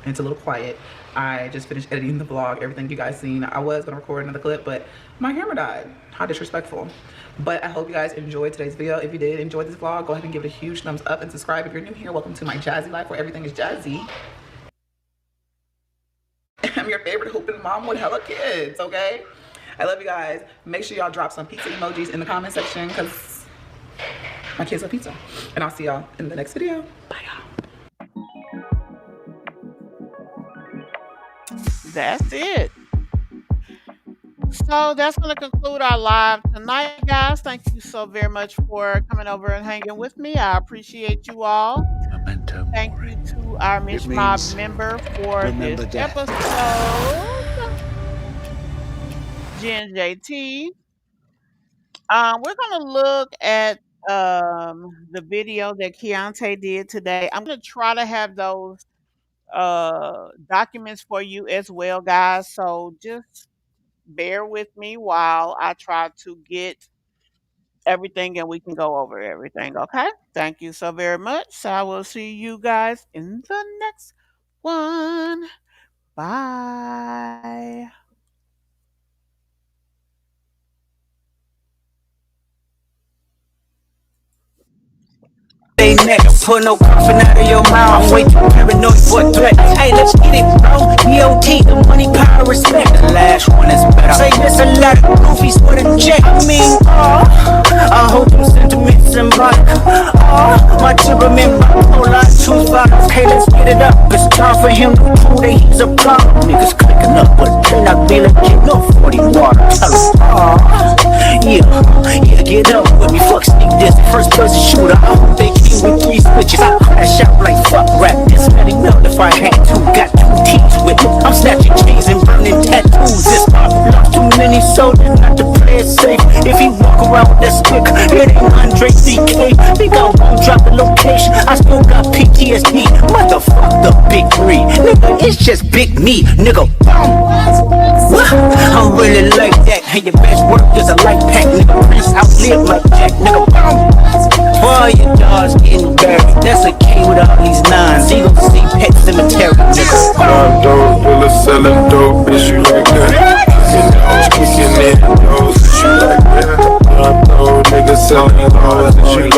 It's a little quiet. I just finished editing the vlog, everything you guys seen. I was gonna record another clip, but my camera died. How disrespectful. But I hope you guys enjoyed today's video. If you did enjoy this vlog, go ahead and give it a huge thumbs up and subscribe. If you're new here, welcome to my jazzy life where everything is jazzy. I'm your favorite hooping mom with hella kids, okay? I love you guys. Make sure y'all drop some pizza emojis in the comment section because my kids love pizza. And I'll see y'all in the next video. Bye, y'all. That's it. So that's going to conclude our live tonight, guys. Thank you so very much for coming over and hanging with me. I appreciate you all. Thank you to our Mish MObb member for this episode, Jen JT. We're going to look at the video that KEYONTAY did today. I'm going to try to have those documents for you as well, guys. So just bear with me while I try to get everything and we can go over everything, okay? Thank you so very much. I will see you guys in the next one. Bye. They neck, put no coughing out of your mouth. I'm way too paranoid for a threat. Hey, let's get it, bro. BOT, the money, power, respect. The last one is better. Say this a lot of goofies for the check. I mean, I hope them sentiments symbolic. My temperament bipolar, too violent. Okay, let's get it up. It's time for him to prove that he's a problem. Niggas clicking up, but they not be like getting up 40 water. Tell them, yeah, get up with me. Fuck sneak this, first person shooter. I hope they keep with 3 switches. I crash out like fuck rap. This Betty melt if I had to. Got 2 teeth with it. I'm snatching chains and burning tattoos. This pop lost too many soldiers not to play it safe. If he walk around with that stick, it ain't Andre CK. Think I won't drop the location. I still got PTSD. Motherfuck the big 3. Nigga, it's just big me. Nigga, I'm really like that. And your best work is a light pack. Nigga, Prince outlive like Jack. Nigga, boy, your dog's getting buried. That's a K with all these 9s. He gon' see Pet Cemetery. Nigga, dope, really selling dope, bitch, you like that. Kicking in, dope, bitch, you like that. Niggas selling laws, bitch, you